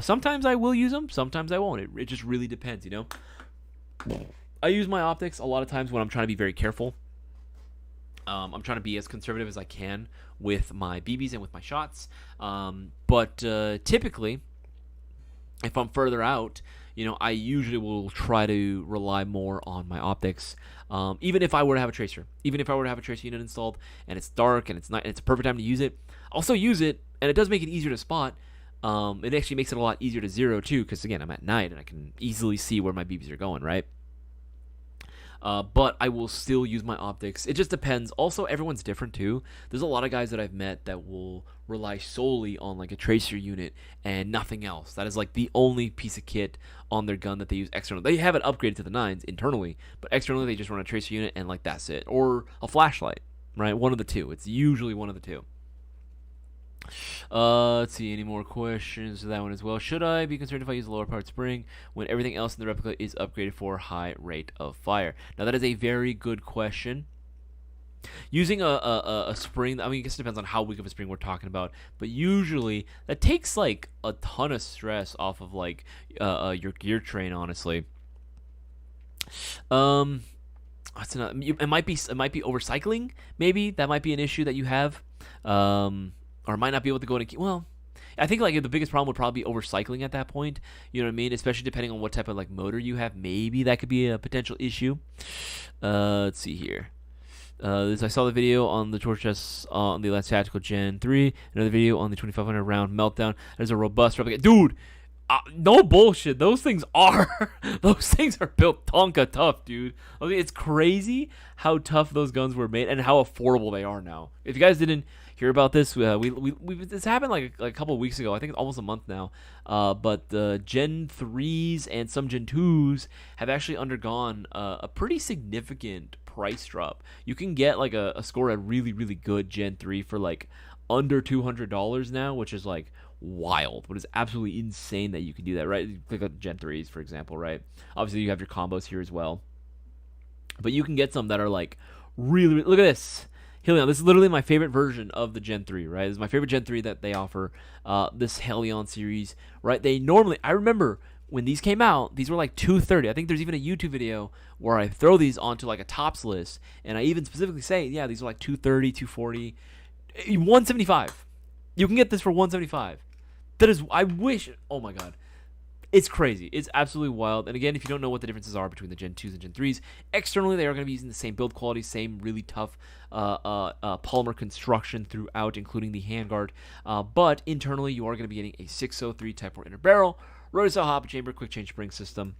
sometimes I will use them, sometimes I won't. It just really depends, I use my optics a lot of times when I'm trying to be very careful. I'm trying to be as conservative as I can with my BBs and with my shots, but typically, if I'm further out, I usually will try to rely more on my optics. Even if I were to have a tracer, unit installed and it's dark and it's a perfect time to use it, I'll still use it, and it does make it easier to spot. It actually makes it a lot easier to zero too, because again, I'm at night and I can easily see where my BBs are going, right? But I will still use my optics. It just depends. Also, everyone's different too. There's a lot of guys that I've met that will rely solely on a tracer unit and nothing else. That is the only piece of kit on their gun that they use externally. They have it upgraded to the 9s internally, but externally they just run a tracer unit and that's it. Or a flashlight, right? One of the two. It's usually one of the two. Let's see, any more questions to that one as well. Should I be concerned if I use a lower powered spring when everything else in the replica is upgraded for high rate of fire? Now that is a very good question. Using a spring, I guess it depends on how weak of a spring we're talking about, but usually that takes a ton of stress off of your gear train, honestly. What's another? It might be overcycling. Maybe that might be an issue that you have. Or might not be able to go in and I think the biggest problem would probably be overcycling at that point. You know what I mean? Especially depending on what type of motor you have. Maybe that could be a potential issue. Let's see here. I saw the video on the torch chest on the last tactical Gen 3. Another video on the 2500 round meltdown. There's a robust replica. Dude, no bullshit. Those things are built tonka tough, dude. It's crazy how tough those guns were made and how affordable they are now. If you guys didn't hear about this. This happened like a couple of weeks ago. I think it's almost a month now. But the Gen 3s and some Gen 2s have actually undergone a pretty significant price drop. You can get like a score at really, really good Gen 3 for like under $200 now, which is like wild, but it's absolutely insane that you can do that, right? You click on Gen 3s, for example, right? Obviously, you have your combos here as well. But you can get some that are like really, really look at this. Helion, this is literally my favorite version of the Gen 3, right? This is my favorite Gen 3 that they offer, this Helion series, right? They normally, I remember when these came out, these were like $230. I think there's even a YouTube video where I throw these onto like a tops list, and I even specifically say, yeah, these are like $230, $240, $175. You can get this for $175. That is, I wish, oh my God. It's crazy. It's absolutely wild. And again, if you don't know what the differences are between the Gen 2s and Gen 3s, externally they are going to be using the same build quality, same really tough polymer construction throughout, including the handguard. But internally, you are going to be getting a 603 Type 4 inner barrel, rotary hop chamber, quick change spring system.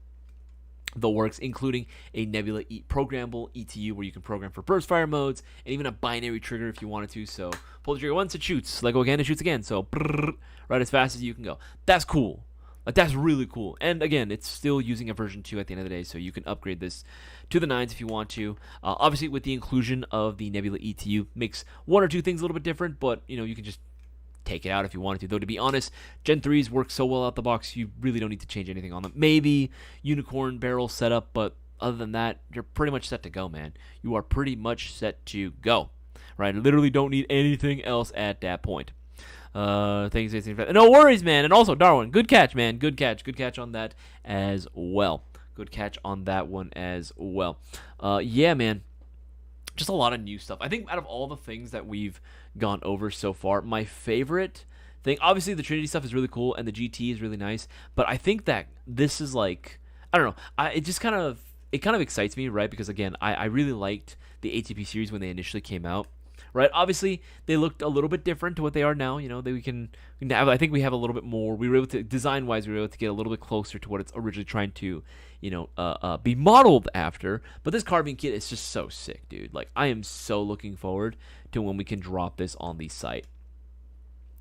The works, including a Nebula programmable ETU where you can program for burst fire modes, and even a binary trigger if you wanted to. So pull the trigger once, it shoots. Let go again, it shoots again. So right as fast as you can go. That's cool. Like, that's really cool. And again, it's still using a version 2 at the end of the day, so you can upgrade this to the 9s if you want to. Obviously, with the inclusion of the Nebula ETU, makes one or two things a little bit different, but you can just take it out if you wanted to. Though, to be honest, Gen 3s work so well out the box, you really don't need to change anything on them. Maybe unicorn barrel setup, but other than that, you're pretty much set to go, man. You are pretty much set to go, right? Literally don't need anything else at that point. Thanks, no worries, man. And also, Darwin, good catch, man. Good catch on that as well. Good catch on that one as well. Yeah, man. Just a lot of new stuff. I think out of all the things that we've gone over so far, my favorite thing, obviously the Trinity stuff is really cool and the GT is really nice, but I think that this is like, I don't know, it kind of excites me, right? Because again, I really liked the ATP series when they initially came out. Right, obviously they looked a little bit different to what they are now. We can have, I think we have a little bit more. We were able to, design-wise, we were able to get a little bit closer to what it's originally trying to, be modeled after. But this carbine kit is just so sick, dude. Like, I am so looking forward to when we can drop this on the site.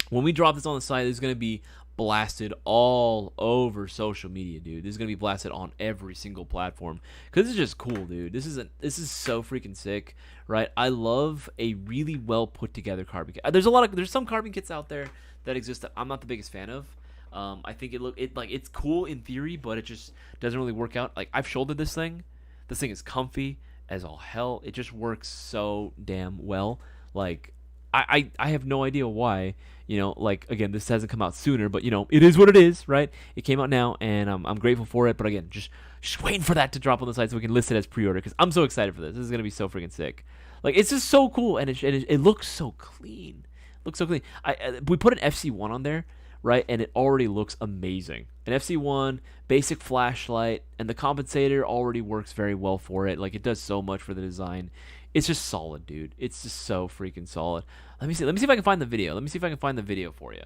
When we drop this on the site, it's going to be blasted all over social media, dude. This is going to be blasted on every single platform because this is just cool, dude. This is so freaking sick, right? I love a really well put together carbine kit. There's some carbine kits out there that exist that I'm not the biggest fan of. I think it's cool in theory, but it just doesn't really work out. Like, I've shouldered this thing. This thing is comfy as all hell. It just works so damn well. Like, I have no idea why, again, this hasn't come out sooner, but, it is what it is, right? It came out now, and I'm grateful for it, but again, just waiting for that to drop on the site so we can list it as pre-order, because I'm so excited for this. This is going to be so freaking sick. Like, it's just so cool, and it looks so clean. We put an FC1 on there, right, and it already looks amazing. An FC1, basic flashlight, and the compensator already works very well for it. Like, it does so much for the design. It's just solid, dude. It's just so freaking solid. Let me see if I can find the video. Let me see if I can find the video for you,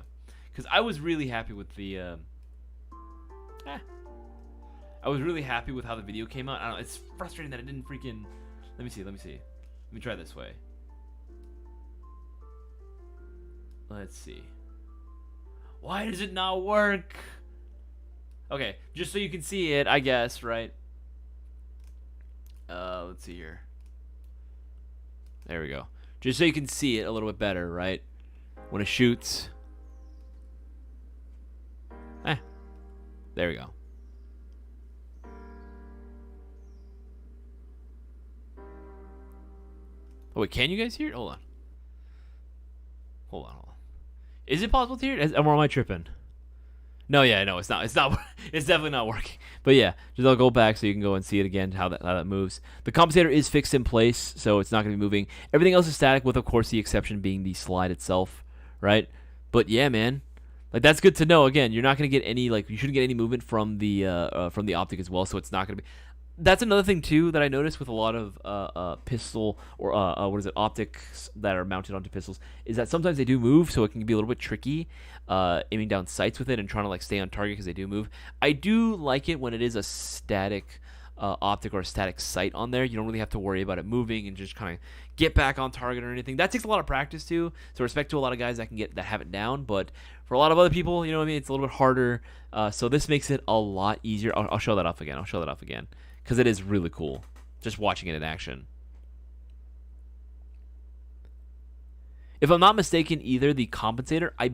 because I was really happy with the. I was really happy with how the video came out. I don't know. It's frustrating that it didn't freaking. Let me see. Let me try this way. Let's see. Why does it not work? Okay, just so you can see it, I guess, right? Let's see here. There we go. Just so you can see it a little bit better, right? When it shoots. There we go. Oh, wait, can you guys hear it? Hold on. Is it possible to hear it? Or am I tripping? No, yeah, no, it's not. It's definitely not working. But yeah, just I'll go back so you can go and see it again, how that moves. The compensator is fixed in place, so it's not going to be moving. Everything else is static, with, of course, the exception being the slide itself, right? But yeah, man, like, that's good to know. Again, you're not going to get any, you shouldn't get any movement from the optic as well, so it's not going to be. That's another thing too that I noticed with a lot of pistol or optics that are mounted onto pistols, is that sometimes they do move, so it can be a little bit tricky aiming down sights with it and trying to stay on target because they do move. I do like it when it is a static optic or a static sight on there. You don't really have to worry about it moving and just kind of get back on target or anything. That takes a lot of practice too. So respect to a lot of guys that have it down, but for a lot of other people, you know what I mean, it's a little bit harder. So this makes it a lot easier. I'll show that off again. Because it is really cool just watching it in action. If I'm not mistaken, either the compensator, I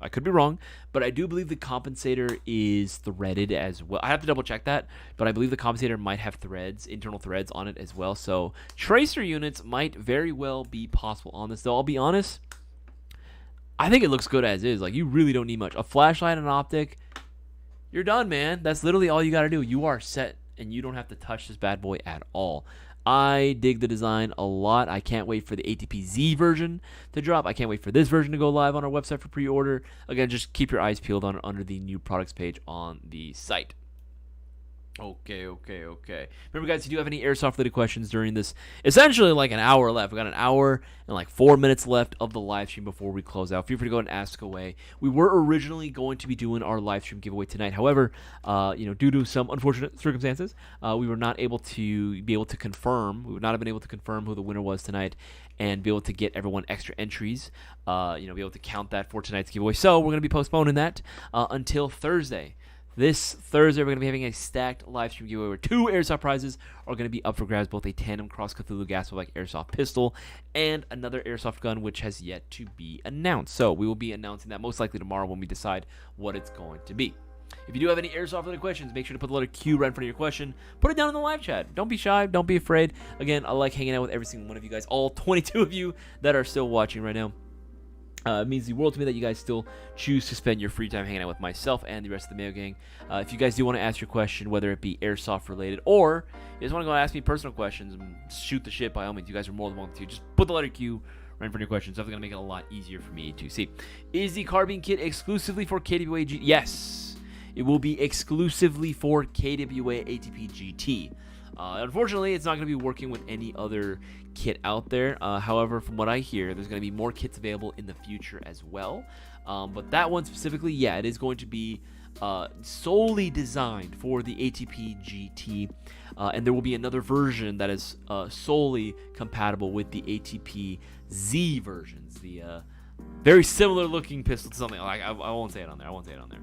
could be wrong, but I do believe the compensator is threaded as well. I have to double check that, but I believe the compensator might have threads, internal threads on it as well. So tracer units might very well be possible on this, though I'll be honest, I think it looks good as is. Like, you really don't need much. A flashlight and an optic, you're done, man. That's literally all you got to do. You are set, and you don't have to touch this bad boy at all. I dig the design a lot. I can't wait for the ATP-Z version to drop. I can't wait for this version to go live on our website for pre-order. Again, just keep your eyes peeled on under the new products page on the site. Okay. Remember, guys, if you do have any airsoft-related questions during this, essentially like an hour left. We got an hour and like 4 minutes left of the live stream before we close out. Feel free to go and ask away. We were originally going to be doing our live stream giveaway tonight. However, due to some unfortunate circumstances, we were not able to confirm. We would not have been able to confirm who the winner was tonight and be able to get everyone extra entries. Be able to count that for tonight's giveaway. So we're going to be postponing that until Thursday. This Thursday, we're going to be having a stacked live stream giveaway where 2 airsoft prizes are going to be up for grabs, both a tandem cross Cthulhu Gaspol airsoft pistol and another airsoft gun, which has yet to be announced. So we will be announcing that most likely tomorrow when we decide what it's going to be. If you do have any airsoft-related questions, make sure to put the letter Q right in front of your question. Put it down in the live chat. Don't be shy. Don't be afraid. Again, I like hanging out with every single one of you guys, all 22 of you that are still watching right now. It means the world to me that you guys still choose to spend your free time hanging out with myself and the rest of the Mayo Gang. If you guys do want to ask your question, whether it be airsoft related or you just want to go ask me personal questions and shoot the shit, by all means, you guys are more than welcome to. Just put the letter Q right in front of your questions. It's definitely going to make it a lot easier for me to see. Is the carbine kit exclusively for KWA GT? Yes, it will be exclusively for KWA ATP-GT. Unfortunately, it's not going to be working with any other kit out there. However, from what I hear, there's going to be more kits available in the future as well. But that one specifically, yeah, it is going to be solely designed for the ATP-GT. And there will be another version that is solely compatible with the ATP-Z versions. The very similar looking pistol to something. I won't say it on there.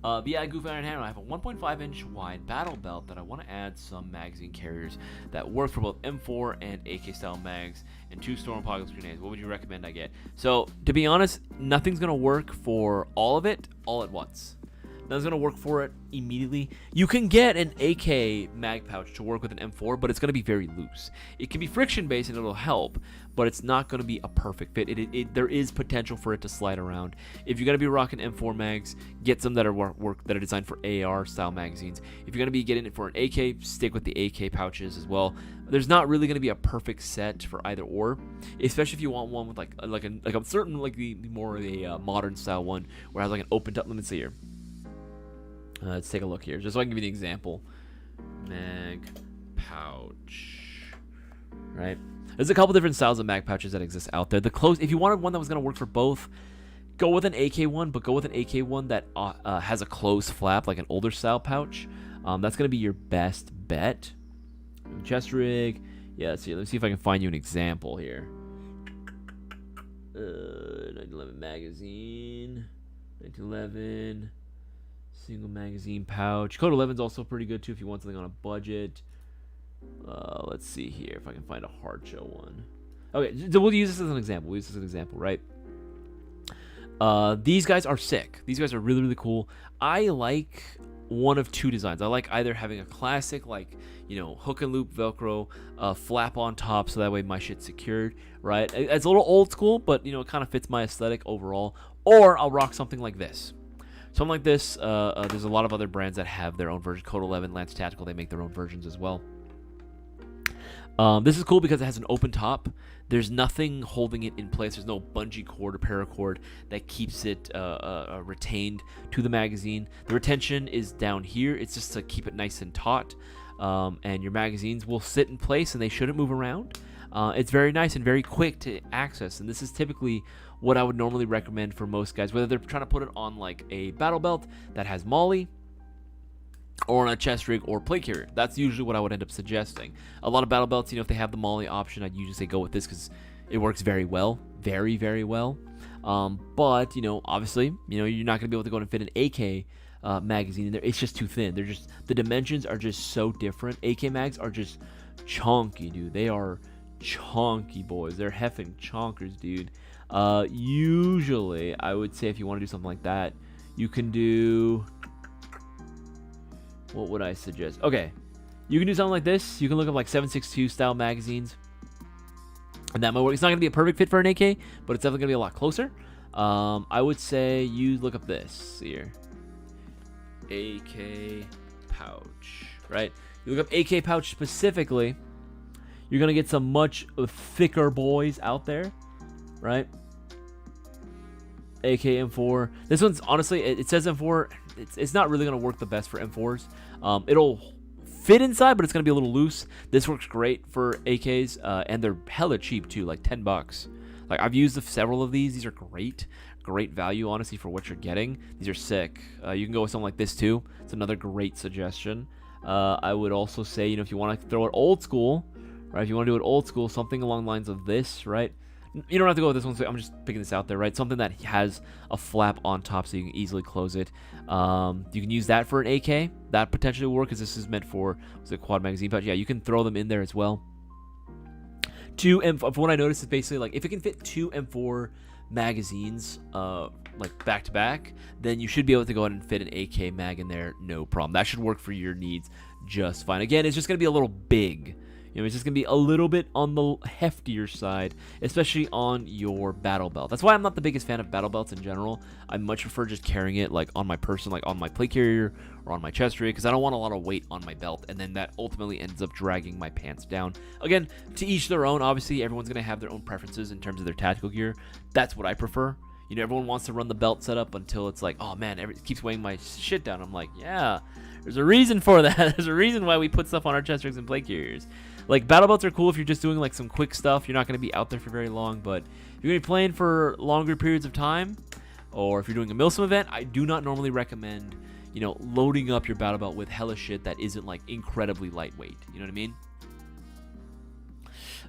But yeah, Goof Iron Hand, I have a 1.5 inch wide battle belt that I want to add some magazine carriers that work for both M4 and AK style mags and 2 Storm Apocalypse grenades. What would you recommend I get? So, to be honest, nothing's going to work for all of it all at once. Nothing's going to work for it immediately. You can get an AK mag pouch to work with an M4, but it's going to be very loose. It can be friction based and it'll help, but it's not going to be a perfect fit. There is potential for it to slide around. If you're going to be rocking M4 mags, get some that are designed for AR style magazines. If you're going to be getting it for an AK, stick with the AK pouches as well. There's not really going to be a perfect set for either or, especially if you want one with like I'm certain like the more of a modern style one where it has like an open top. Let me see here. Let's take a look here, just so I can give you the example. Mag pouch, right? There's a couple different styles of mag pouches that exist out there. If you wanted one that was going to work for both, go with an AK one, but go with an AK one that has a closed flap, like an older style pouch. That's going to be your best bet. Chest rig, yeah. Let's see if I can find you an example here. 1911 magazine, 1911. Single magazine pouch. Code 11 is also pretty good too if you want something on a budget. Let's see here if I can find a hard shell one. Okay, so we'll use this as an example. Right? These guys are sick. These guys are really, really cool. I like one of 2 designs. I like either having a classic, like, hook and loop Velcro flap on top, so that way my shit's secured, right? It's a little old school, but it kind of fits my aesthetic overall. Or I'll rock something like this. Something like this. There's a lot of other brands that have their own version. Code 11, Lance Tactical, they make their own versions as well. This is cool because it has an open top. There's nothing holding it in place. There's no bungee cord or paracord that keeps it retained to the magazine. The retention is down here. It's just to keep it nice and taut. And your magazines will sit in place and they shouldn't move around. It's very nice and very quick to access. And this is typically what I would normally recommend for most guys, whether they're trying to put it on like a battle belt that has MOLLE, or on a chest rig or plate carrier. That's usually what I would end up suggesting. A lot of battle belts, you know, if they have the molly option, I'd usually say go with this because it works very well, very, very well. But, you know, obviously, you know, you're not going to be able to go and fit an AK magazine in there. It's just too thin. They're just, the dimensions are just so different. AK mags are just chunky, dude. They are chunky boys. They're heffing chonkers, dude. Usually, I would say if you want to do something like that, you can do... What would I suggest? Okay, you can do something like this. You can look up like 7.62 style magazines, and that might work. It's not going to be a perfect fit for an AK, but it's definitely going to be a lot closer. I would say you look up this here. AK pouch, right? You look up AK pouch specifically, you're going to get some much thicker boys out there, right? AK M4. This one's honestly, it says M4. It's not really going to work the best for M4s. It'll fit inside, but it's going to be a little loose. This works great for AKs, and they're hella cheap too, like $10. Like, I've used several of these. These are great value, honestly, for what you're getting. These are sick. You can go with something like this too. It's another great suggestion. I would also say, you know, if you want to throw it old school, right? If you want to do it old school, something along the lines of this, right? You don't have to go with this one, so I'm just picking this out there, right? Something that has a flap on top so you can easily close it. You can use that for an AK. That potentially will work because this is meant for a quad magazine pouch. Yeah, you can throw them in there as well. From what I noticed is basically like if it can fit 2 M4 magazines like back to back, then you should be able to go ahead and fit an AK mag in there, no problem. That should work for your needs just fine. Again, it's just going to be a little big. You know, it's just going to be a little bit on the heftier side, especially on your battle belt. That's why I'm not the biggest fan of battle belts in general. I much prefer just carrying it like on my person, like on my plate carrier or on my chest rig, because I don't want a lot of weight on my belt, and then that ultimately ends up dragging my pants down. Again, to each their own. Obviously, everyone's going to have their own preferences in terms of their tactical gear. That's what I prefer. You know, everyone wants to run the belt setup until it's like, oh man, it keeps weighing my shit down. I'm like, yeah, there's a reason for that. There's a reason why we put stuff on our chest rigs and plate carriers. Like, battle belts are cool if you're just doing like some quick stuff. You're not going to be out there for very long, but if you're going to be playing for longer periods of time, or if you're doing a Milsim event, I do not normally recommend, you know, loading up your battle belt with hella shit that isn't like incredibly lightweight. You know what I mean?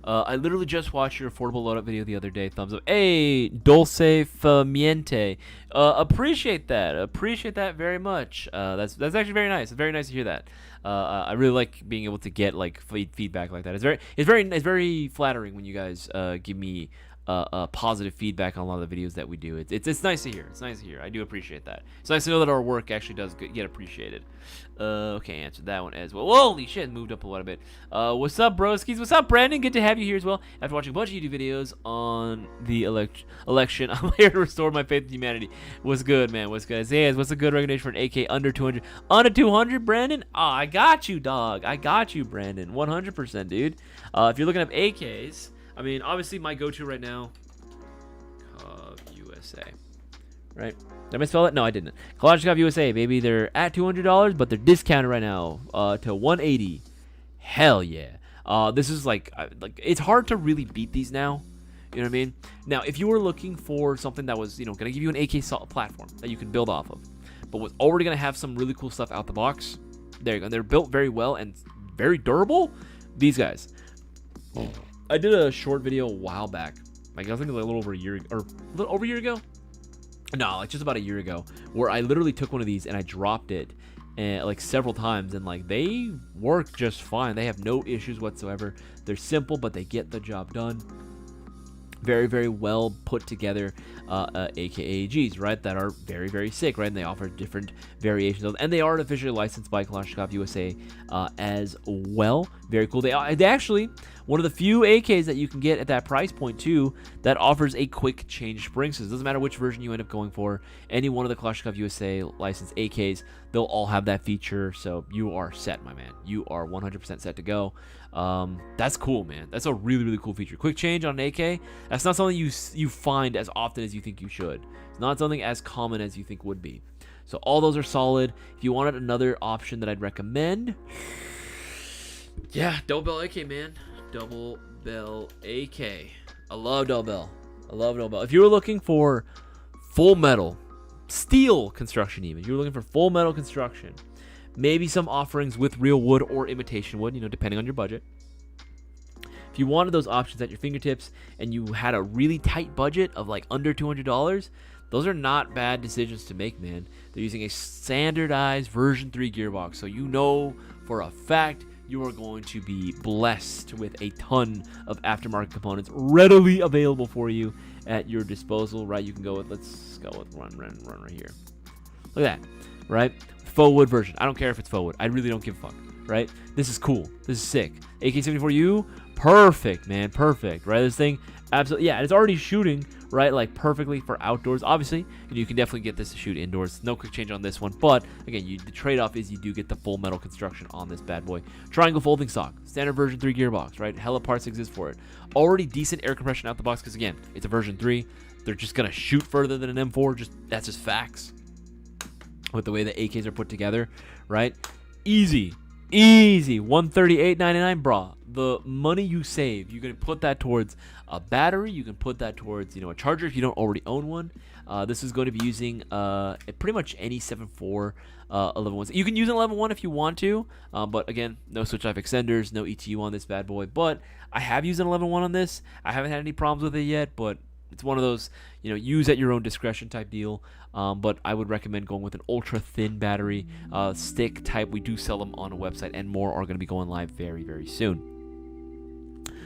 I literally just watched your affordable loadout video the other day. Thumbs up. Hey, Dulce Famiente. Appreciate that. Appreciate that very much. That's actually very nice. It's very nice to hear that. I really like being able to get like feedback like that. It's very flattering when you guys give me positive feedback on a lot of the videos that we do. It's nice to hear. It's nice to hear. I do appreciate that. It's nice to know that our work actually does get appreciated. Okay, answered that one as well. Holy shit, moved up a little bit. What's up, broskies? What's up, Brandon? Good to have you here as well. After watching a bunch of YouTube videos on the election, I'm here to restore my faith in humanity. What's good, man? What's good? Isaias, what's a good recommendation for an AK under 200? Under 200, Brandon? Oh, I got you, dog. I got you, Brandon. 100%, dude. If you're looking up AKs, I mean, obviously my go-to right now, USA, right? Did I misspell it? No, I didn't. Kalashnikov USA, baby. They're at $200, but they're discounted right now to $180. Hell yeah. This is like it's hard to really beat these now. You know what I mean? Now, if you were looking for something that was, you know, going to give you an AK platform that you can build off of, but was already going to have some really cool stuff out the box, there you go. And they're built very well and very durable. These guys. I did a short video a while back. Like, I think it was like a little over a year, or a little over a year ago. No, like just about a year ago, where I literally took one of these and I dropped it, and like several times, and like they work just fine. They have no issues whatsoever. They're simple, but they get the job done. Very, very well put together AKAGs, right? That are very, very sick, right? And they offer different variations of, and they are officially licensed by Kalashnikov USA as well. Very cool. They actually one of the few AKs that you can get at that price point too that offers a quick change spring. So it doesn't matter which version you end up going for. Any one of the Kalashnikov USA licensed AKs, they'll all have that feature. So you are set, my man. You are 100% set to go. That's cool, man. That's a really, really cool feature. Quick change on an AK. That's not something you find as often as you think you should. It's not something as common as you think would be. So all those are solid. If you wanted another option that I'd recommend, yeah, double bell AK, man. Double bell AK. I love double bell. I love double bell. If you were looking for full metal, steel construction, even if you were looking for full metal construction, maybe some offerings with real wood or imitation wood, depending on your budget. If you wanted those options at your fingertips and you had a really tight budget of like under $200, those are not bad decisions to make, man. They're using a standardized version 3 gearbox, so for a fact you are going to be blessed with a ton of aftermarket components readily available for you at your disposal, right? You can go with, let's go with run right here. Look at that, right? Faux wood version. I don't care if it's faux wood. I really don't give a fuck, right? This is cool. This is sick. AK-74U, perfect, man, perfect, right? This thing, absolutely, yeah, it's already shooting, right, like perfectly for outdoors. Obviously, you can definitely get this to shoot indoors. No quick change on this one, but again, the trade-off is you do get the full metal construction on this bad boy. Triangle folding stock, standard version 3 gearbox, right? Hella parts exist for it. Already decent air compression out the box because again, it's a version 3. They're just gonna shoot further than an M4. That's just facts. With the way the AKs are put together, right? Easy, $138.99, brah. The money you save, you can put that towards a battery. You can put that towards, a charger if you don't already own one. This is going to be using pretty much any 7.4 11.1. You can use an 11.1 if you want to, but again, no switch life extenders, no ETU on this bad boy. But I have used an 11.1 on this. I haven't had any problems with it yet, but it's one of those, use at your own discretion type deal. But I would recommend going with an ultra thin battery, stick type. We do sell them on a website, and more are going to be going live very, very soon.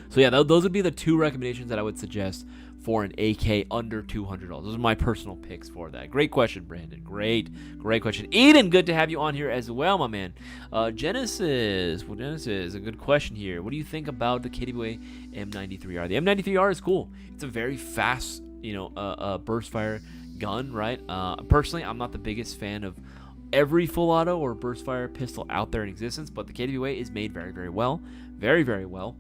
So yeah, those would be the 2 recommendations that I would suggest for an AK under $200. Those are my personal picks for that. Great question, Brandon. Great question. Eden, good to have you on here as well, my man. Genesis, a good question here. What do you think about the KWA M93R? The M93R is cool. It's a very fast, burst fire gun, right? Personally, I'm not the biggest fan of every full auto or burst fire pistol out there in existence, but the KWA is made very, very well. Very, very well.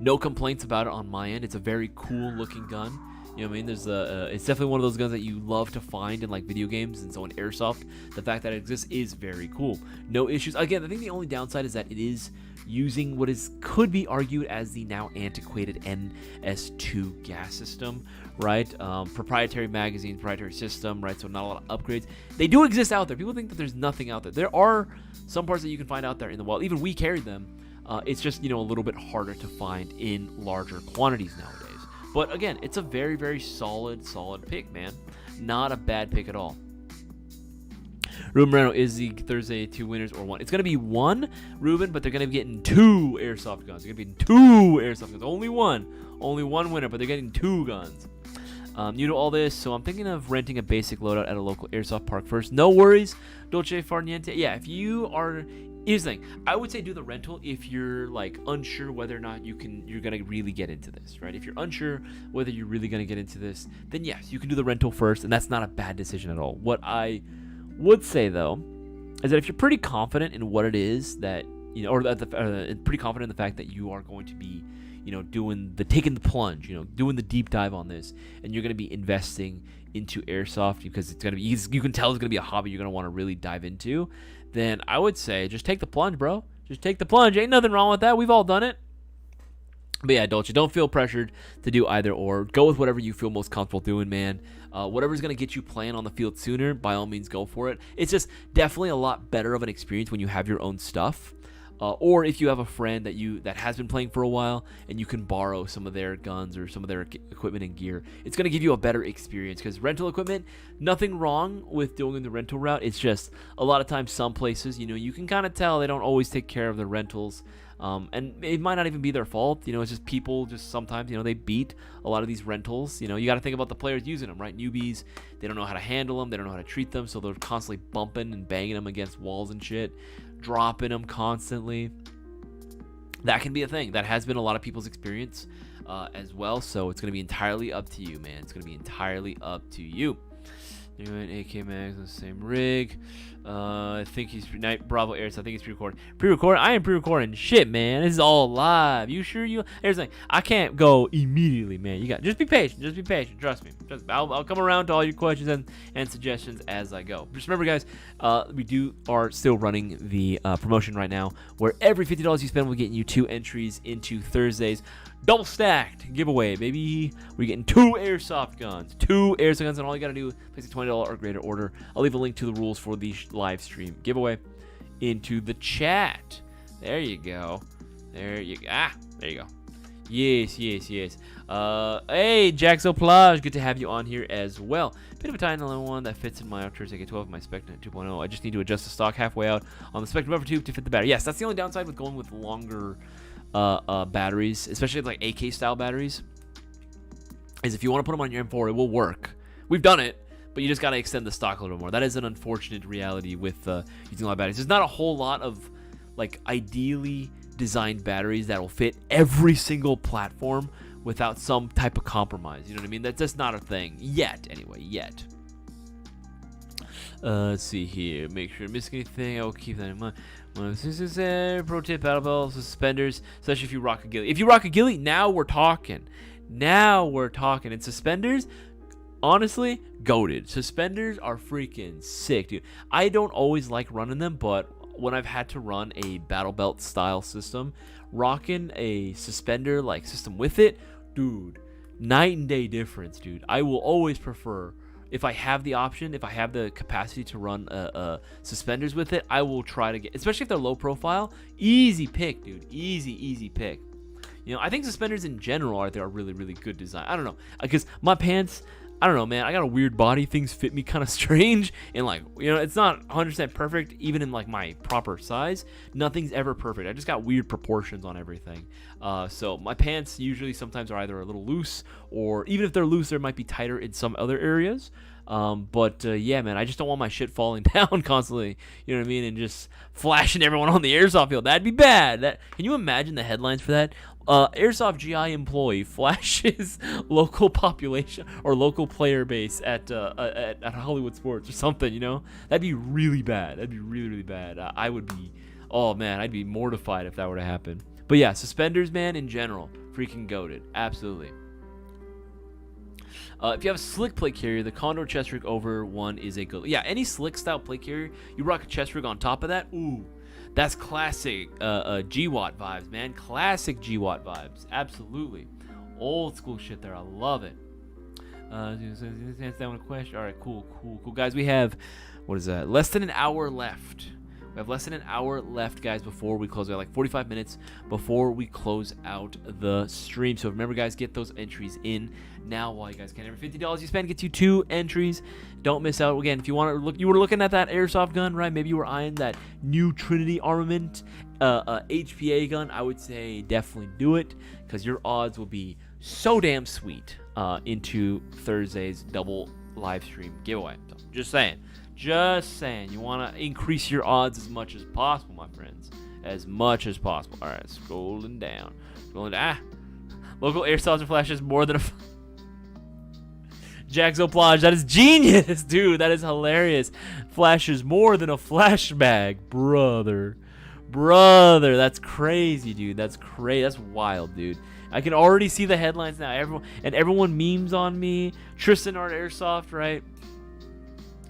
No complaints about it on my end. It's a very cool looking gun. You know what I mean? There's it's definitely one of those guns that you love to find in like video games, and so in Airsoft, the fact that it exists is very cool. No issues. Again, I think the only downside is that it is using what could be argued as the now antiquated NS2 gas system, right? Proprietary magazine, proprietary system, right? So not a lot of upgrades. They do exist out there. People think that there's nothing out there. There are some parts that you can find out there in the wild. Even we carried them. It's just, a little bit harder to find in larger quantities nowadays. But again, it's a very, very solid pick, man. Not a bad pick at all. Ruben Moreno, is the Thursday 2 winners or 1? It's going to be 1, Ruben, but they're going to be getting 2 airsoft guns. They're going to be getting 2 airsoft guns. Only one winner, but they're getting 2 guns. New to all this, so I'm thinking of renting a basic loadout at a local airsoft park first. No worries, Dolce Far Niente. Yeah, if you are... Here's the thing. I would say do the rental if you're like unsure whether or not you're gonna really get into this, right? If you're unsure whether you're really gonna get into this, then yes, you can do the rental first, and that's not a bad decision at all. What I would say though is that if you're pretty confident in what it is that or pretty confident in the fact that you are going to be, taking the plunge, doing the deep dive on this, and you're gonna be investing into airsoft because it's gonna be, you can tell it's gonna be a hobby you're gonna want to really dive into, then I would say just take the plunge, bro. Just take the plunge. Ain't nothing wrong with that. We've all done it. But yeah, Dolce, don't feel pressured to do either or. Go with whatever you feel most comfortable doing, man. Whatever's going to get you playing on the field sooner, by all means, go for it. It's just definitely a lot better of an experience when you have your own stuff. Or if you have a friend that has been playing for a while and you can borrow some of their guns or some of their equipment and gear, it's going to give you a better experience. Because rental equipment, nothing wrong with doing the rental route. It's just a lot of times some places, you can kind of tell they don't always take care of their rentals. And it might not even be their fault. It's just people just sometimes, they beat a lot of these rentals. You got to think about the players using them, right? Newbies, they don't know how to handle them. They don't know how to treat them. So they're constantly bumping and banging them against walls and shit, dropping them constantly. That can be a thing. That has been a lot of people's experience as well. So it's going to be entirely up to you, man. It's going to be entirely up to you. Doing AK Mags on the same rig. I think he's Bravo Airs. I think he's pre-recording. Pre-recording? I am pre-recording. Shit, man. This is all live. You sure you? Here's the thing. I can't go immediately, man. Just be patient. Just be patient. Trust me. I'll come around to all your questions and suggestions as I go. Just remember, guys, we are still running the promotion right now, where every $50 you spend will get you 2 entries into Thursday's double stacked giveaway, baby. We're getting 2 airsoft guns. 2 airsoft guns, and all you gotta do is place a $20 or greater order. I'll leave a link to the rules for the live stream giveaway into the chat. There you go. There you go. Yes. Hey, Jaxo Plage, good to have you on here as well. Bit of a tiny little one that fits in my Arcturus AK-12, my Spectre 2.0. I just need to adjust the stock halfway out on the Spectre buffer tube to fit the battery. Yes, that's the only downside with going with longer batteries, especially like AK style batteries, is if you want to put them on your M4, it will work. We've done it, but you just got to extend the stock a little more. That is an unfortunate reality with using a lot of batteries. There's not a whole lot of like ideally designed batteries that will fit every single platform without some type of compromise. You know what I mean? That's just not a thing yet. Anyway, yet. Let's see here. Make sure I miss anything. I will keep that in mind. This is a pro tip: battle belt suspenders, especially if you rock a ghillie. If you rock a ghillie, now we're talking. And suspenders, honestly, goated. Suspenders are freaking sick, dude. I don't always like running them, but when I've had to run a battle belt style system, rocking a suspender like system with it, dude, night and day difference, dude. I will always prefer, if I have the option, if I have the capacity to run suspenders with it, I will try to get, especially if they're low profile, easy pick, dude. Easy pick. You know, I think suspenders in general are really, really good design. I don't know, because my pants, I don't know, man. I got a weird body. Things fit me kind of strange. And, like, you know, it's not 100% perfect, even in, like, my proper size. Nothing's ever perfect. I just got weird proportions on everything. So my pants usually sometimes are either a little loose, or even if they're loose, they might be tighter in some other areas. Yeah, man, I just don't want my shit falling down constantly. You know what I mean? And just flashing everyone on the airsoft field. That'd be bad. Can you imagine the headlines for that? Airsoft GI employee flashes local population or local player base at Hollywood Sports or something, you know? That'd be really bad. That'd be really, really bad. Oh man, I'd be mortified if that were to happen. But yeah, suspenders, man, in general, freaking goated. Absolutely. If you have a slick plate carrier, the Condor chest rig over one is a good. Yeah, any slick style plate carrier, you rock a chest rig on top of that. Ooh. That's classic GWatt vibes, man. Classic GWatt vibes. Absolutely. Old school shit there. I love it. Answer that one question. All right, cool. Guys, we have, what is that? Less than an hour left. We have less than an hour left, guys, before we close. We have like 45 minutes before we close out the stream. So remember, guys, get those entries in now while you guys can. Every $50 you spend gets you 2 entries. Don't miss out. Again, if you want to look, you were looking at that airsoft gun, right? Maybe you were eyeing that new Trinity armament HPA gun. I would say definitely do it, because your odds will be so damn sweet into Thursday's double live stream giveaway. So, just saying. You want to increase your odds as much as possible, my friends. As much as possible. All right, scrolling down. Local airsoft flashes more than a... Jaxo Plage, that is genius, dude. That is hilarious. Flashes more than a flashbang, brother. That's crazy, dude. That's crazy. That's wild, dude. I can already see the headlines now. Everyone memes on me. Tristan Art Airsoft, right?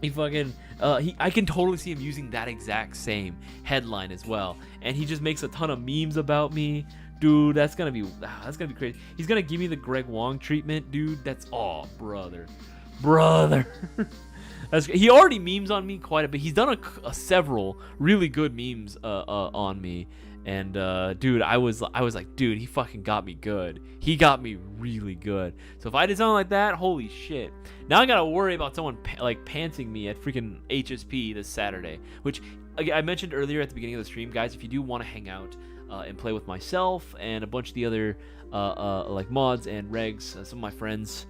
He fucking, I can totally see him using that exact same headline as well, and he just makes a ton of memes about me, dude. That's gonna be crazy. He's gonna give me the Greg Wong treatment, dude. That's brother. He already memes on me quite a bit. He's done several really good memes on me. And dude, I was like, dude, he fucking got me good. He got me really good. So if I did something like that, holy shit. Now I gotta worry about someone pantsing me at freaking HSP this Saturday. Which I mentioned earlier at the beginning of the stream, guys. If you do want to hang out and play with myself and a bunch of the other like mods and regs, some of my friends,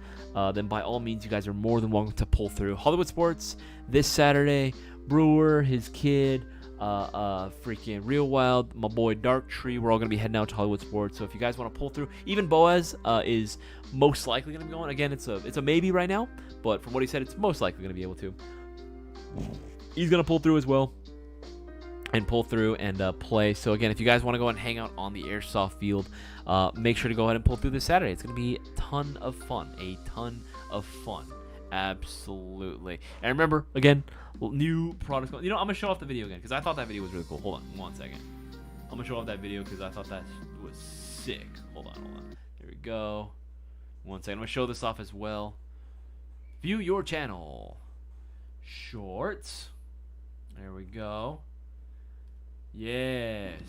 then by all means, you guys are more than welcome to pull through Hollywood Sports this Saturday. Brewer, his kid, freaking Real Wild, my boy Dark Tree, we're all gonna be heading out to Hollywood Sports. So if you guys want to pull through, even Boaz is most likely gonna be going. Again, it's a maybe right now, but from what he said, it's most likely gonna be able to. He's gonna pull through as well, and play. So again, if you guys want to go and hang out on the airsoft field, make sure to go ahead and pull through this Saturday. It's gonna be a ton of fun. Absolutely. And remember, again, new products. You know, I'm gonna show off the video again because I thought that video was really cool. Hold on 1 second. I'm gonna show off that video because I thought that was sick. Hold on. go. One second. I'm going to show this off as well. View your channel. Shorts. There we go. Yes.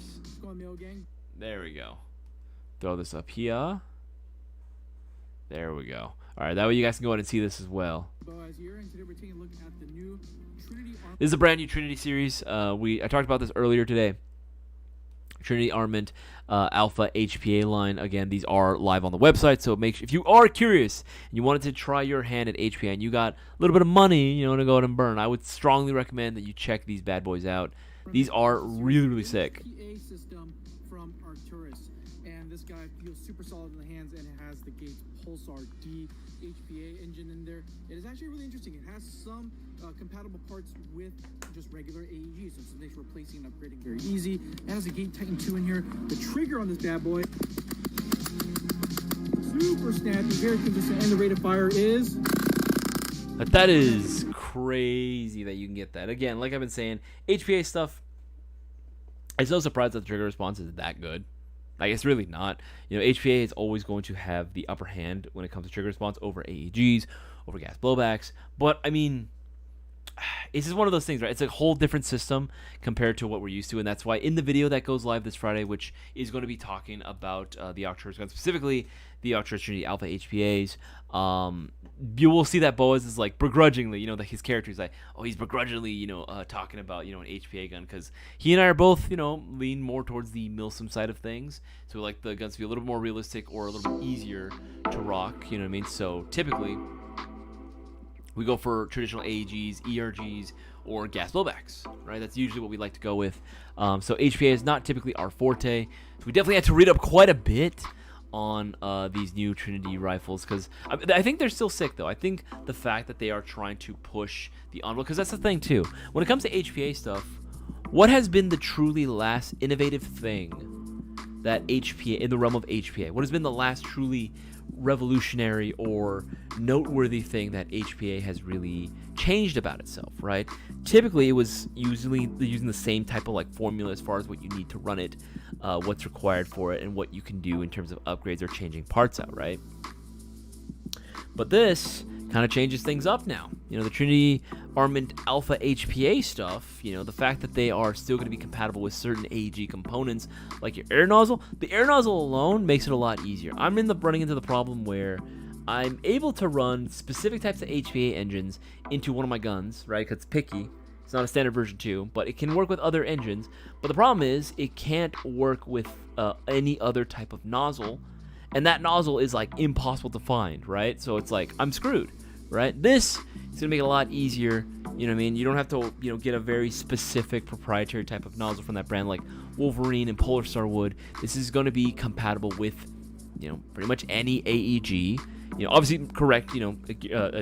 There we go. Throw this up here. There we go. All right, that way you guys can go ahead and see this as well. This is a brand new Trinity series. I talked about this earlier today. Trinity Armament Alpha HPA line. Again, these are live on the website, so if you are curious and you wanted to try your hand at HPA and you got a little bit of money, you know, to go ahead and burn, I would strongly recommend that you check these bad boys out. These are really, really sick. HPA system from Arcturus, and this guy feels super solid in the hands, and it has the Gates Pulsar D HPA engine in there. It is actually really interesting. It has some compatible parts with just regular AEG, so it makes replacing and upgrading very easy. It has a Gate Titan 2 in here. The trigger on this bad boy, super snappy, very consistent, and the rate of fire is... But that is crazy that you can get that. Again, like I've been saying, HPA stuff, I'm so surprised that the trigger response is that good. Like, it's really not. You know, HPA is always going to have the upper hand when it comes to trigger response over AEGs, over gas blowbacks. But, I mean, it's just one of those things, right? It's a whole different system compared to what we're used to, and that's why in the video that goes live this Friday, which is going to be talking about the Arcturus gun, specifically the Arcturus Trinity Alpha HPAs, you will see that Boaz is like begrudgingly, you know, that his character is like, oh, he's begrudgingly, you know, talking about, you know, an HPA gun, because he and I are both, you know, lean more towards the Milsim side of things, so we like the guns to be a little more realistic or a little bit easier to rock, you know what I mean? So typically we go for traditional AEGs, ERGs, or gas blowbacks, right? That's usually what we like to go with. So HPA is not typically our forte. So we definitely had to read up quite a bit on these new Trinity rifles, because I think they're still sick, though. I think the fact that they are trying to push the envelope, because that's the thing, too. When it comes to HPA stuff, what has been the truly last innovative thing that HPA, in the realm of HPA, what has been the last truly revolutionary or noteworthy thing that HPA has really changed about itself, right? Typically, it was usually using the same type of like formula as far as what you need to run it, what's required for it, and what you can do in terms of upgrades or changing parts out, right? But this kind of changes things up now. You know, the Trinity Armament Alpha HPA stuff, you know, the fact that they are still going to be compatible with certain AEG components like your air nozzle. The air nozzle alone makes it a lot easier. I'm running into the problem where I'm able to run specific types of HPA engines into one of my guns, right? Because it's picky. It's not a standard version 2, but it can work with other engines. But the problem is it can't work with any other type of nozzle. And that nozzle is like impossible to find, right? So it's like, I'm screwed, right? This is gonna make it a lot easier, you know what I mean? You don't have to, you know, get a very specific proprietary type of nozzle from that brand like Wolverine and Polar Star would. This is gonna be compatible with, you know, pretty much any AEG. You know, obviously correct, you know,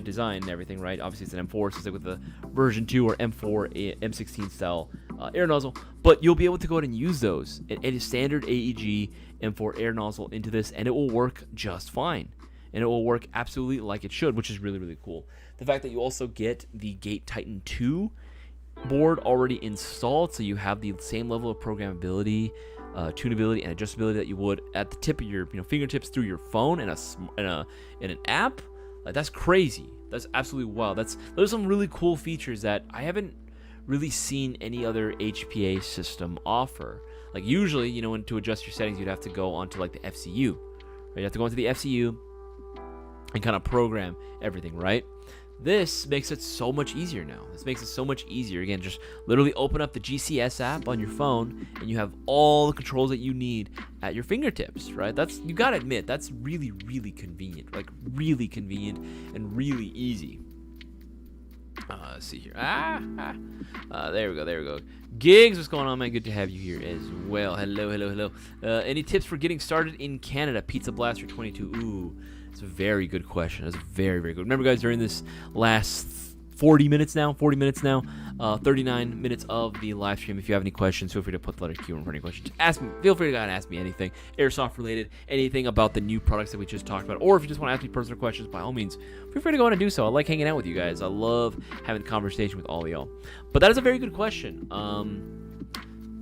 design and everything, right? Obviously it's an M4, so it's like with the version 2 or M4, M16 style air nozzle. But you'll be able to go ahead and use those, a standard AEG M4 air nozzle into this, and it will work just fine. And it will work absolutely like it should, which is really, really cool. The fact that you also get the Gate Titan 2 board already installed, so you have the same level of programmability, tunability, and adjustability that you would at the tip of your, you know, fingertips through your phone and an app. Like, that's crazy. That's absolutely wild. Those are some really cool features that I haven't really seen any other HPA system offer. Like, usually, you know, to adjust your settings, you'd have to go onto like the FCU. Right? You have to go into the FCU and kind of program everything, right? This makes it so much easier now. This makes it so much easier. Again, just literally open up the GCS app on your phone, and you have all the controls that you need at your fingertips, right? You gotta admit, that's really, really convenient. Like, really convenient and really easy. Let's see here. There we go. Gigs, what's going on, man? Good to have you here as well. Hello. Any tips for getting started in Canada? Pizza Blaster 22. Ooh. It's a very good question. It's very, very good. Remember, guys, during this last 40 minutes now, 39 minutes of the live stream, if you have any questions, feel free to put the letter Q in for any questions. Feel free to ask me anything, airsoft related, anything about the new products that we just talked about, or if you just want to ask me personal questions, by all means, feel free to go on and do so. I like hanging out with you guys. I love having a conversation with all of y'all. But that is a very good question.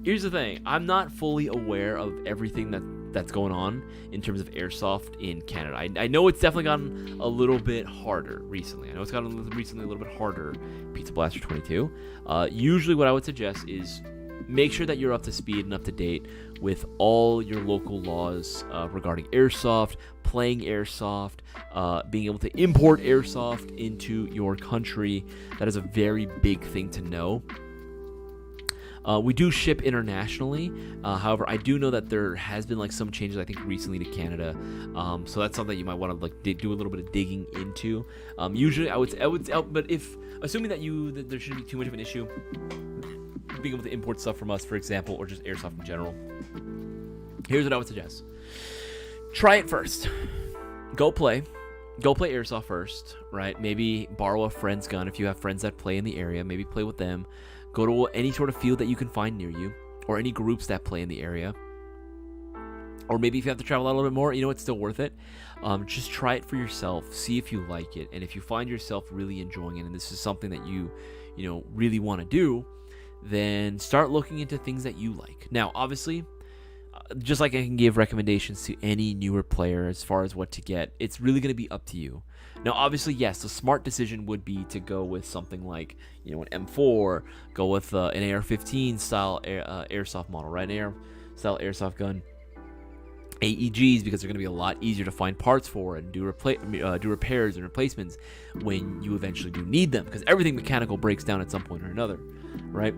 Here's the thing. I'm not fully aware of everything that that's going on in terms of airsoft in Canada. I know it's definitely gotten a little bit harder recently. I know it's gotten recently a little bit harder, Pizza Blaster 22. Usually what I would suggest is make sure that you're up to speed and up to date with all your local laws regarding airsoft, playing airsoft, being able to import airsoft into your country. That is a very big thing to know. We do ship internationally. However, I do know that there has been like some changes, I think, recently to Canada. So that's something you might want to like do a little bit of digging into. Usually, I would, but if assuming that there shouldn't be too much of an issue, being able to import stuff from us, for example, or just airsoft in general, here's what I would suggest. Try it first. Go play airsoft first, right? Maybe borrow a friend's gun if you have friends that play in the area. Maybe play with them. Go to any sort of field that you can find near you, or any groups that play in the area. Or maybe if you have to travel out a little bit more, it's still worth it. Just try it for yourself. See if you like it. And if you find yourself really enjoying it, and this is something that you really want to do, then start looking into things that you like. Now, obviously, just like I can give recommendations to any newer player as far as what to get, it's really going to be up to you. Now, obviously, yes, the smart decision would be to go with something like, an M4, go with an AR-15 style airsoft model, right? An AR style airsoft gun. AEGs, because they're going to be a lot easier to find parts for and do repairs and replacements when you eventually do need them, because everything mechanical breaks down at some point or another, right?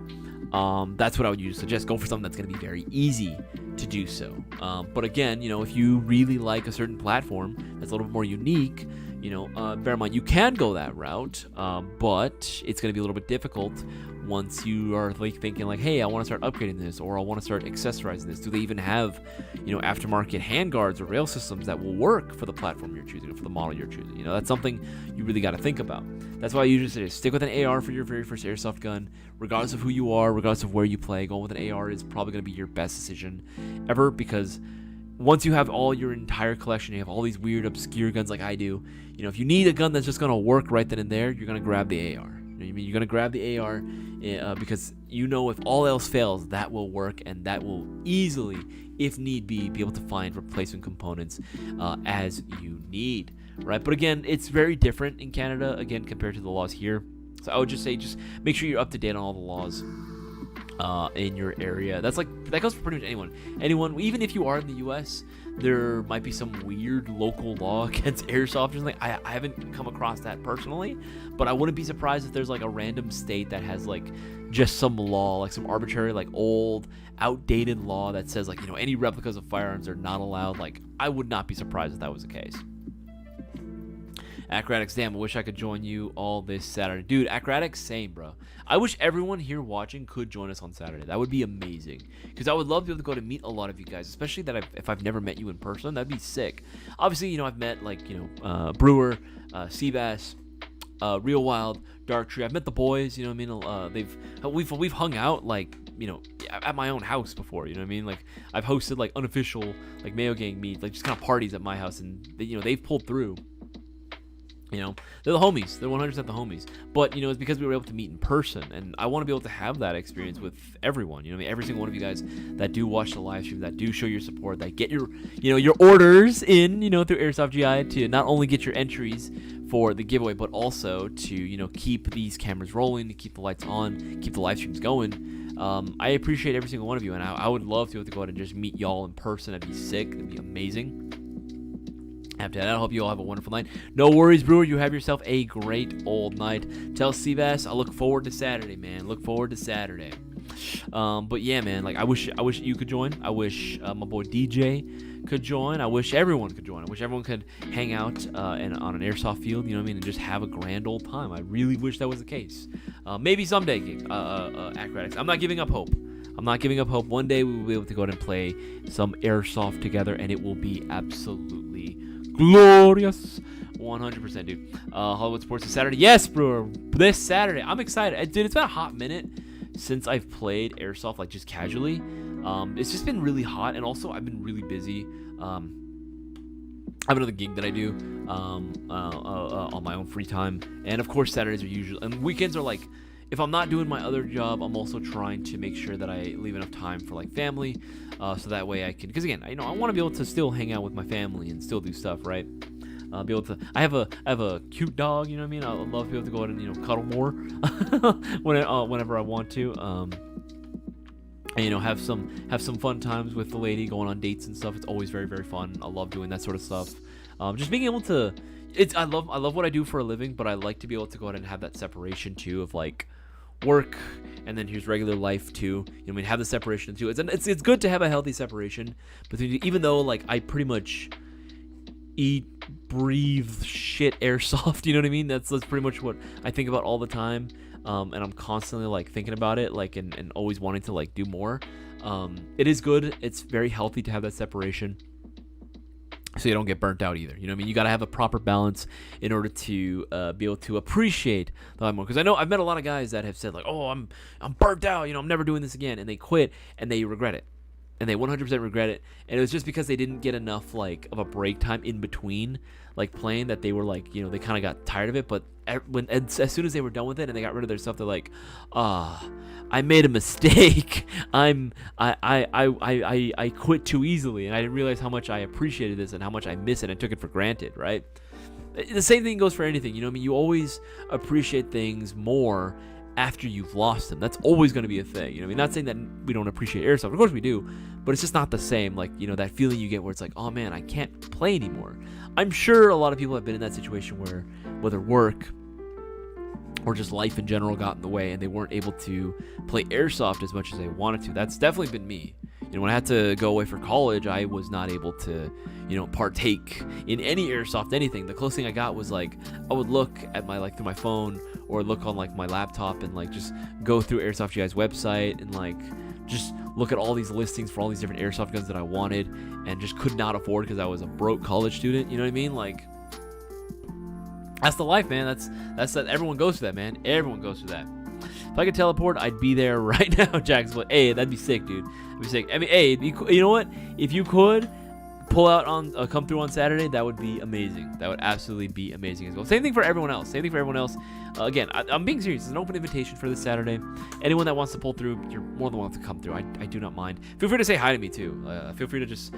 That's what I would usually suggest. Go for something that's going to be very easy to do so. But again, if you really like a certain platform that's a little bit more unique, bear in mind you can go that route, but it's going to be a little bit difficult once you are thinking hey, I want to start upgrading this, or I want to start accessorizing this. Do they even have aftermarket handguards or rail systems that will work for the platform you're choosing, or for the model you're choosing? That's something you really got to think about. That's why I usually say stick with an AR for your very first airsoft gun, regardless of who you are, regardless of where you play. Going with an AR is probably going to be your best decision ever, because once you have all your entire collection, you have all these weird obscure guns like I do, if you need a gun that's just going to work right then and there, you're going to grab the AR. You're going to grab the AR because if all else fails, that will work, and that will easily, if need be able to find replacement components as you need, right? But again, it's very different in Canada, again, compared to the laws here. So I would just say, just make sure you're up to date on all the laws in your area. That goes for pretty much anyone. Even if you are in the U.S., there might be some weird local law against airsoft or something. I haven't come across that personally, but I wouldn't be surprised if there's a random state that has just some law, some arbitrary, old, outdated law that says any replicas of firearms are not allowed. I would not be surprised if that was the case. Acrobatics, damn, I wish I could join you all this Saturday. Dude, Acrobatics, same, bro. I wish everyone here watching could join us on Saturday. That would be amazing, because I would love to be able to go to meet a lot of you guys, especially if I've never met you in person. That'd be sick. Obviously, I've met Brewer, Seabass, Real Wild, Dark Tree. I've met the boys. You know what I mean? We've hung out at my own house before. You know what I mean? I've hosted unofficial Mayo Gang meets, just kind of parties at my house, and they've pulled through. They're the homies. They're 100% the homies. But, it's because we were able to meet in person. And I want to be able to have that experience with everyone. Every single one of you guys that do watch the live stream, that do show your support, that get your orders in, through Airsoft GI, to not only get your entries for the giveaway, but also to, keep these cameras rolling, to keep the lights on, keep the live streams going. I appreciate every single one of you. And I would love to be able to go out and just meet y'all in person. That'd be sick. That'd be amazing. After that, I hope you all have a wonderful night. No worries, Brewer. You have yourself a great old night. Tell Seabass I look forward to Saturday, man. Look forward to Saturday. But yeah, man. I wish you could join. I wish my boy DJ could join. I wish everyone could join. I wish everyone could hang out on an airsoft field. You know what I mean? And just have a grand old time. I really wish that was the case. Maybe someday, Acrobatics. I'm not giving up hope. One day we will be able to go out and play some airsoft together, and it will be absolutely glorious. 100%, dude. Hollywood Sports this Saturday. Yes, bro. This Saturday. I'm excited. Dude, it's been a hot minute since I've played airsoft, just casually. It's just been really hot, and also I've been really busy. I have another gig that I do on my own free time, and of course Saturdays are usually, and weekends are if I'm not doing my other job, I'm also trying to make sure that I leave enough time for like family, so that way I can, because again, I want to be able to still hang out with my family and still do stuff, right? Be able to. I have a cute dog, you know what I mean. I love to be able to go out and cuddle more whenever I want to. And have some fun times with the lady, going on dates and stuff. It's always very, very fun. I love doing that sort of stuff. Just being able to. I love what I do for a living, but I like to be able to go out and have that separation too of like work and then here's regular life too. Have the separation too. It's good to have a healthy separation between, even though like I pretty much eat, breathe shit airsoft, you know what I mean? That's pretty much what I think about all the time, and I'm constantly like thinking about it, like and always wanting to like do more. It is good. It's very healthy to have that separation, so you don't get burnt out either. You know what I mean? You got to have a proper balance in order to be able to appreciate the life more. Because I know I've met a lot of guys that have said like, oh, I'm burnt out. I'm never doing this again, and they quit and they regret it. And they 100% regret it, and it was just because they didn't get enough like of a break time in between like playing, that they were like, they kind of got tired of it. But as soon as they were done with it and they got rid of their stuff, they're like, I made a mistake. I quit too easily, and I didn't realize how much I appreciated this and how much I miss it. I took it for granted, right? The same thing goes for anything. You always appreciate things more after you've lost them. That's always going to be a thing. Not saying that we don't appreciate airsoft. Of course we do, but it's just not the same. Like, that feeling you get where it's like, oh man, I can't play anymore. I'm sure a lot of people have been in that situation where whether work or just life in general got in the way and they weren't able to play airsoft as much as they wanted to. That's definitely been me. When I had to go away for college, I was not able to, partake in any airsoft, anything. The closest thing I got was like, I would look at my, like, through my phone or look on like my laptop and like just go through Airsoft GI's website and like just look at all these listings for all these different airsoft guns that I wanted and just could not afford because I was a broke college student. You know what I mean? Like, that's the life, man. That's that. Everyone goes through that, man. Everyone goes through that. If I could teleport, I'd be there right now, Jacksonville. Hey, that'd be sick, dude. That'd be sick. I mean, hey, you know what? If you could pull out on come through on Saturday, that would be amazing. That would absolutely be amazing as well. Same thing for everyone else. Again, I'm being serious. It's an open invitation for this Saturday. Anyone that wants to pull through, you're more than welcome to come through. I do not mind. Feel free to say hi to me too. Feel free to just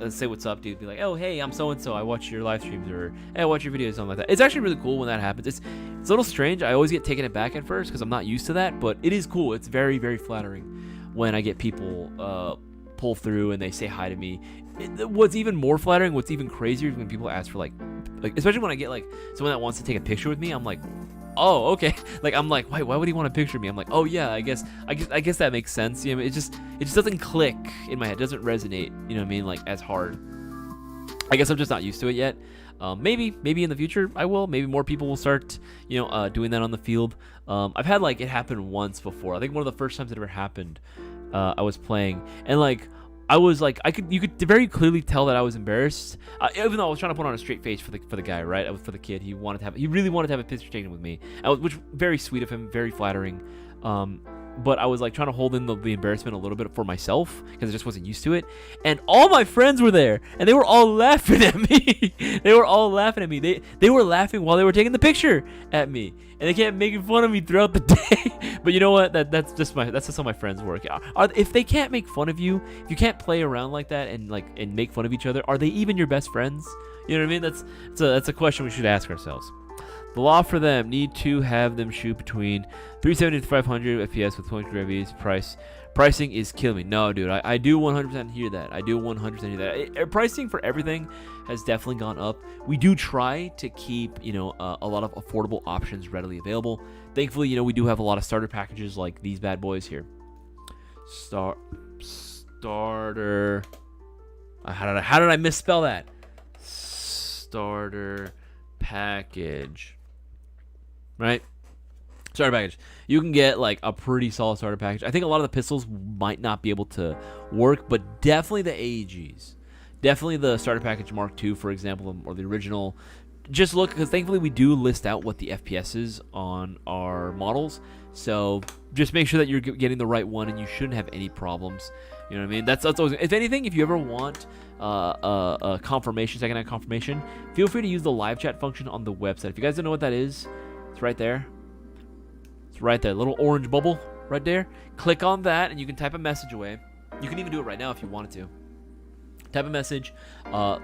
say what's up, dude. Be like, oh, hey, I'm so and so. I watch your live streams, or hey, I watch your videos, something like that. It's actually really cool when that happens. It's a little strange. I always get taken aback at first because I'm not used to that, but it is cool. It's very, very flattering when I get people pull through and they say hi to me. What's even more flattering, what's even crazier, is when people ask for like especially when I get like someone that wants to take a picture with me. I'm like, oh, okay. Like, I'm like, why would he want to picture me? I'm like, oh yeah, I guess that makes sense. It just doesn't click in my head. It doesn't resonate, you know what I mean, like as hard. I guess I'm just not used to it yet. Maybe in the future I will. Maybe more people will start, doing that on the field. I've had like it happen once before. I think one of the first times it ever happened, I was playing and like I was like, you could very clearly tell that I was embarrassed, even though I was trying to put on a straight face for the guy, right? For the kid, he really wanted to have a picture taken with me, which very sweet of him, very flattering. But I was like trying to hold in the embarrassment a little bit for myself because I just wasn't used to it. And all my friends were there, and they were all laughing at me. They were They were laughing while they were taking the picture at me, and they kept making fun of me throughout the day. But you know what? That's just how my friends work. If they can't make fun of you, if you can't play around like that and make fun of each other, are they even your best friends? You know what I mean? That's a question we should ask ourselves. The law for them: need to have them shoot between 370 to 500 FPS with 20 gravities. Pricing is killing me. No, dude, I do 100% hear that. I do 100% hear that. Pricing for everything has definitely gone up. We do try to keep, a lot of affordable options readily available. Thankfully, we do have a lot of starter packages like these bad boys here. Starter. How did I misspell that? Starter package. Right? Starter package. You can get like a pretty solid starter package. I think a lot of the pistols might not be able to work, but definitely the AEGs. Definitely the starter package Mark II, for example, or the original. Just look, because thankfully we do list out what the FPS is on our models. So just make sure that you're getting the right one, and you shouldn't have any problems. You know what I mean? That's always, if anything, if you ever want a confirmation, second-hand confirmation, feel free to use the live chat function on the website. If you guys don't know what that is, it's right there. It's right there, little orange bubble right there. Click on that, and you can type a message away. You can even do it right now if you wanted to. Type a message,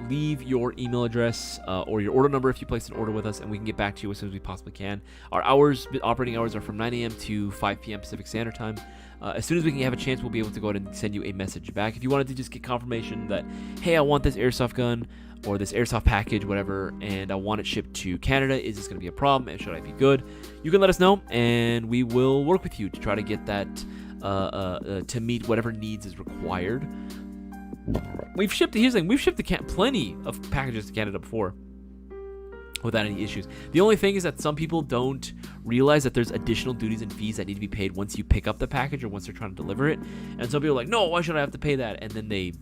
leave your email address or your order number if you placed an order with us, and we can get back to you as soon as we possibly can. Our operating hours are from 9 a.m. to 5 p.m. Pacific Standard Time. As soon as we can have a chance, we'll be able to go ahead and send you a message back. If you wanted to just get confirmation that, hey, I want this airsoft gun or this airsoft package, whatever, and I want it shipped to Canada, is this going to be a problem, and should I be good? You can let us know, and we will work with you to try to get that to meet whatever needs is required. We've shipped plenty of packages to Canada before without any issues. The only thing is that some people don't realize that there's additional duties and fees that need to be paid once you pick up the package or once they're trying to deliver it. And some people are like, no, why should I have to pay that? And then they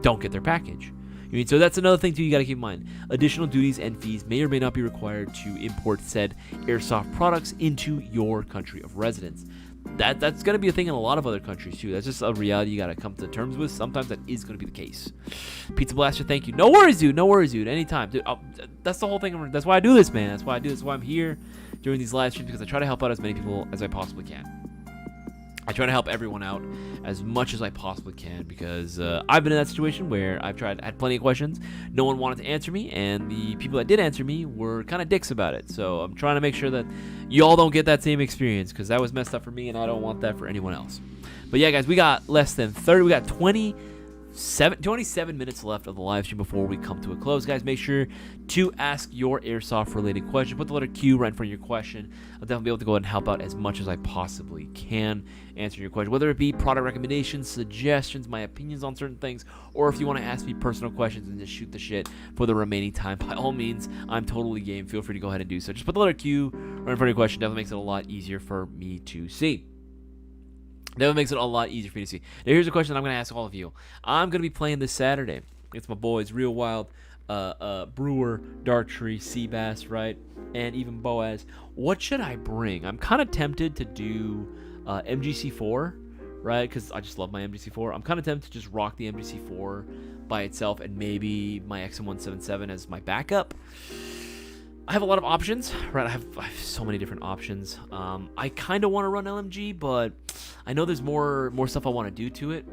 don't get their package. I mean, so that's another thing too you got to keep in mind. Additional duties and fees may or may not be required to import said airsoft products into your country of residence. That's going to be a thing in a lot of other countries too. That's just a reality you got to come to terms with. Sometimes that is going to be the case. Pizza Blaster, thank you. No worries, dude. No worries, dude. Anytime, dude. That's the whole thing. That's why I do this, man. That's why I do this. That's why I'm here during these live streams, because I try to help out as many people as I possibly can. I try to help everyone out as much as I possibly can, because I've been in that situation where I've had plenty of questions. No one wanted to answer me, and the people that did answer me were kind of dicks about it. So I'm trying to make sure that y'all don't get that same experience, because that was messed up for me, and I don't want that for anyone else. But yeah, guys, we got less than 30. We got 27 minutes left of the live stream before we come to a close. Guys, make sure to ask your airsoft related question. Put the letter Q right in front of your question. I'll definitely be able to go ahead and help out as much as I possibly can answer your question, whether it be product recommendations, suggestions, my opinions on certain things, or if you want to ask me personal questions and just shoot the shit for the remaining time, by all means, I'm totally game. Feel free to go ahead and do so. Just put the letter Q right in front of your question. Definitely makes it a lot easier for me to see. That makes it a lot easier for you to see. Now, here's a question I'm going to ask all of you. I'm going to be playing this Saturday. It's my boys, Real Wild, Brewer, Darktree, Seabass, right? And even Boaz. What should I bring? I'm kind of tempted to do MGC4, right? Because I just love my MGC4. I'm kind of tempted to just rock the MGC4 by itself and maybe my XM177 as my backup. I have a lot of options, right? I have so many different options. I kind of want to run LMG, but I know there's more stuff I want to do to it.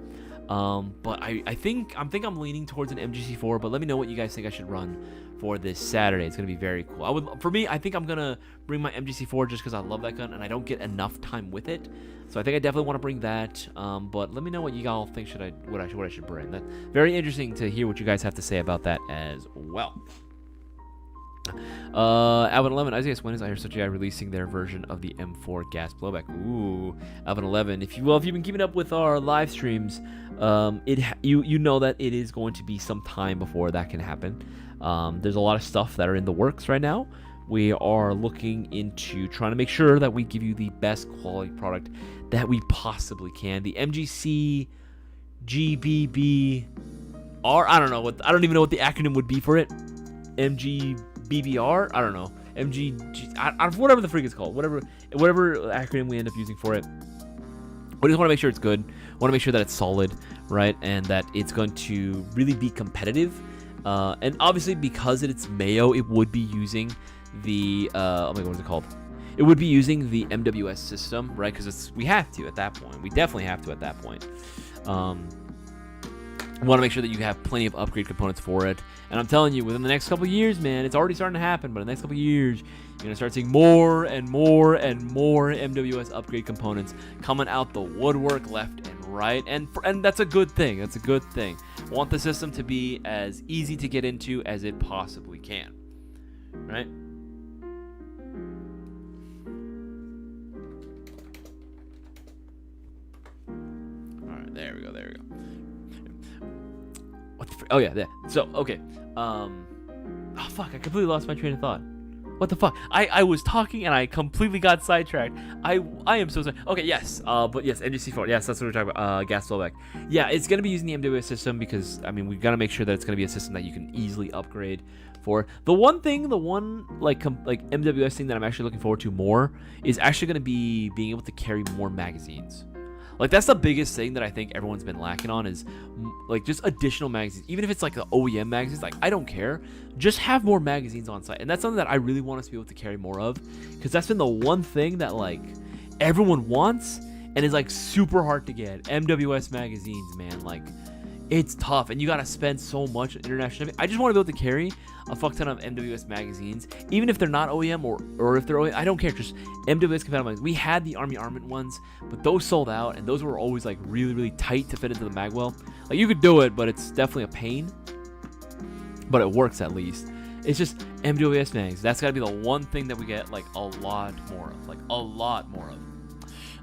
But I think I'm leaning towards an MGC4. But let me know what you guys think I should run for this Saturday. It's gonna be very cool. I think I'm gonna bring my MGC4 just because I love that gun and I don't get enough time with it. So I think I definitely want to bring that. But let me know what you all think what I should bring. That's very interesting to hear what you guys have to say about that as well. Alvin 11, Isaias, when is Airsoft GI releasing their version of the M4 gas blowback? Ooh, Alvin 11. If you've been keeping up with our live streams, you know that it is going to be some time before that can happen. There's a lot of stuff that are in the works right now. We are looking into trying to make sure that we give you the best quality product that we possibly can. The MGC GBBR, I don't even know what the acronym would be for it. MGBBR, I don't know. Whatever the freak it's called, whatever acronym we end up using for it. We just want to make sure it's good. Want to make sure that it's solid, right, and that it's going to really be competitive. And obviously, because it's Mayo, it would be using the what is it called? It would be using the MWS system, right? Because we have to at that point. We definitely have to at that point. We want to make sure that you have plenty of upgrade components for it. And I'm telling you, within the next couple of years, man, it's already starting to happen, but in the next couple of years, you're going to start seeing more and more and more MWS upgrade components coming out the woodwork left and right. And that's a good thing. That's a good thing. Want the system to be as easy to get into as it possibly can. Right? All right, there we go. Oh yeah, there. So okay. Oh fuck! I completely lost my train of thought. What the fuck? I was talking and I completely got sidetracked. I am so sorry. Okay, yes. But yes, MGC4. Yes, that's what we're talking about. Gas flowback. Yeah, it's gonna be using the MWS system because I mean we've got to make sure that it's gonna be a system that you can easily upgrade for. The one like MWS thing that I'm actually looking forward to more is actually gonna be being able to carry more magazines. Like, that's the biggest thing that I think everyone's been lacking on is, like, just additional magazines. Even if it's, like, the OEM magazines, like, I don't care. Just have more magazines on site. And that's something that I really want us to be able to carry more of. Because that's been the one thing that, like, everyone wants and is like super hard to get. MWS magazines, man, like it's tough, and you gotta spend so much international. I just want to be able to carry a fuck ton of MWS magazines, even if they're not OEM or if they're OEM. I don't care, just MWS compatible magazines. We had the Army Armament ones, but those sold out, and those were always like really, really tight to fit into the magwell. Like you could do it, but it's definitely a pain. But it works at least. It's just MWS mags. That's gotta be the one thing that we get like a lot more of, like a lot more of.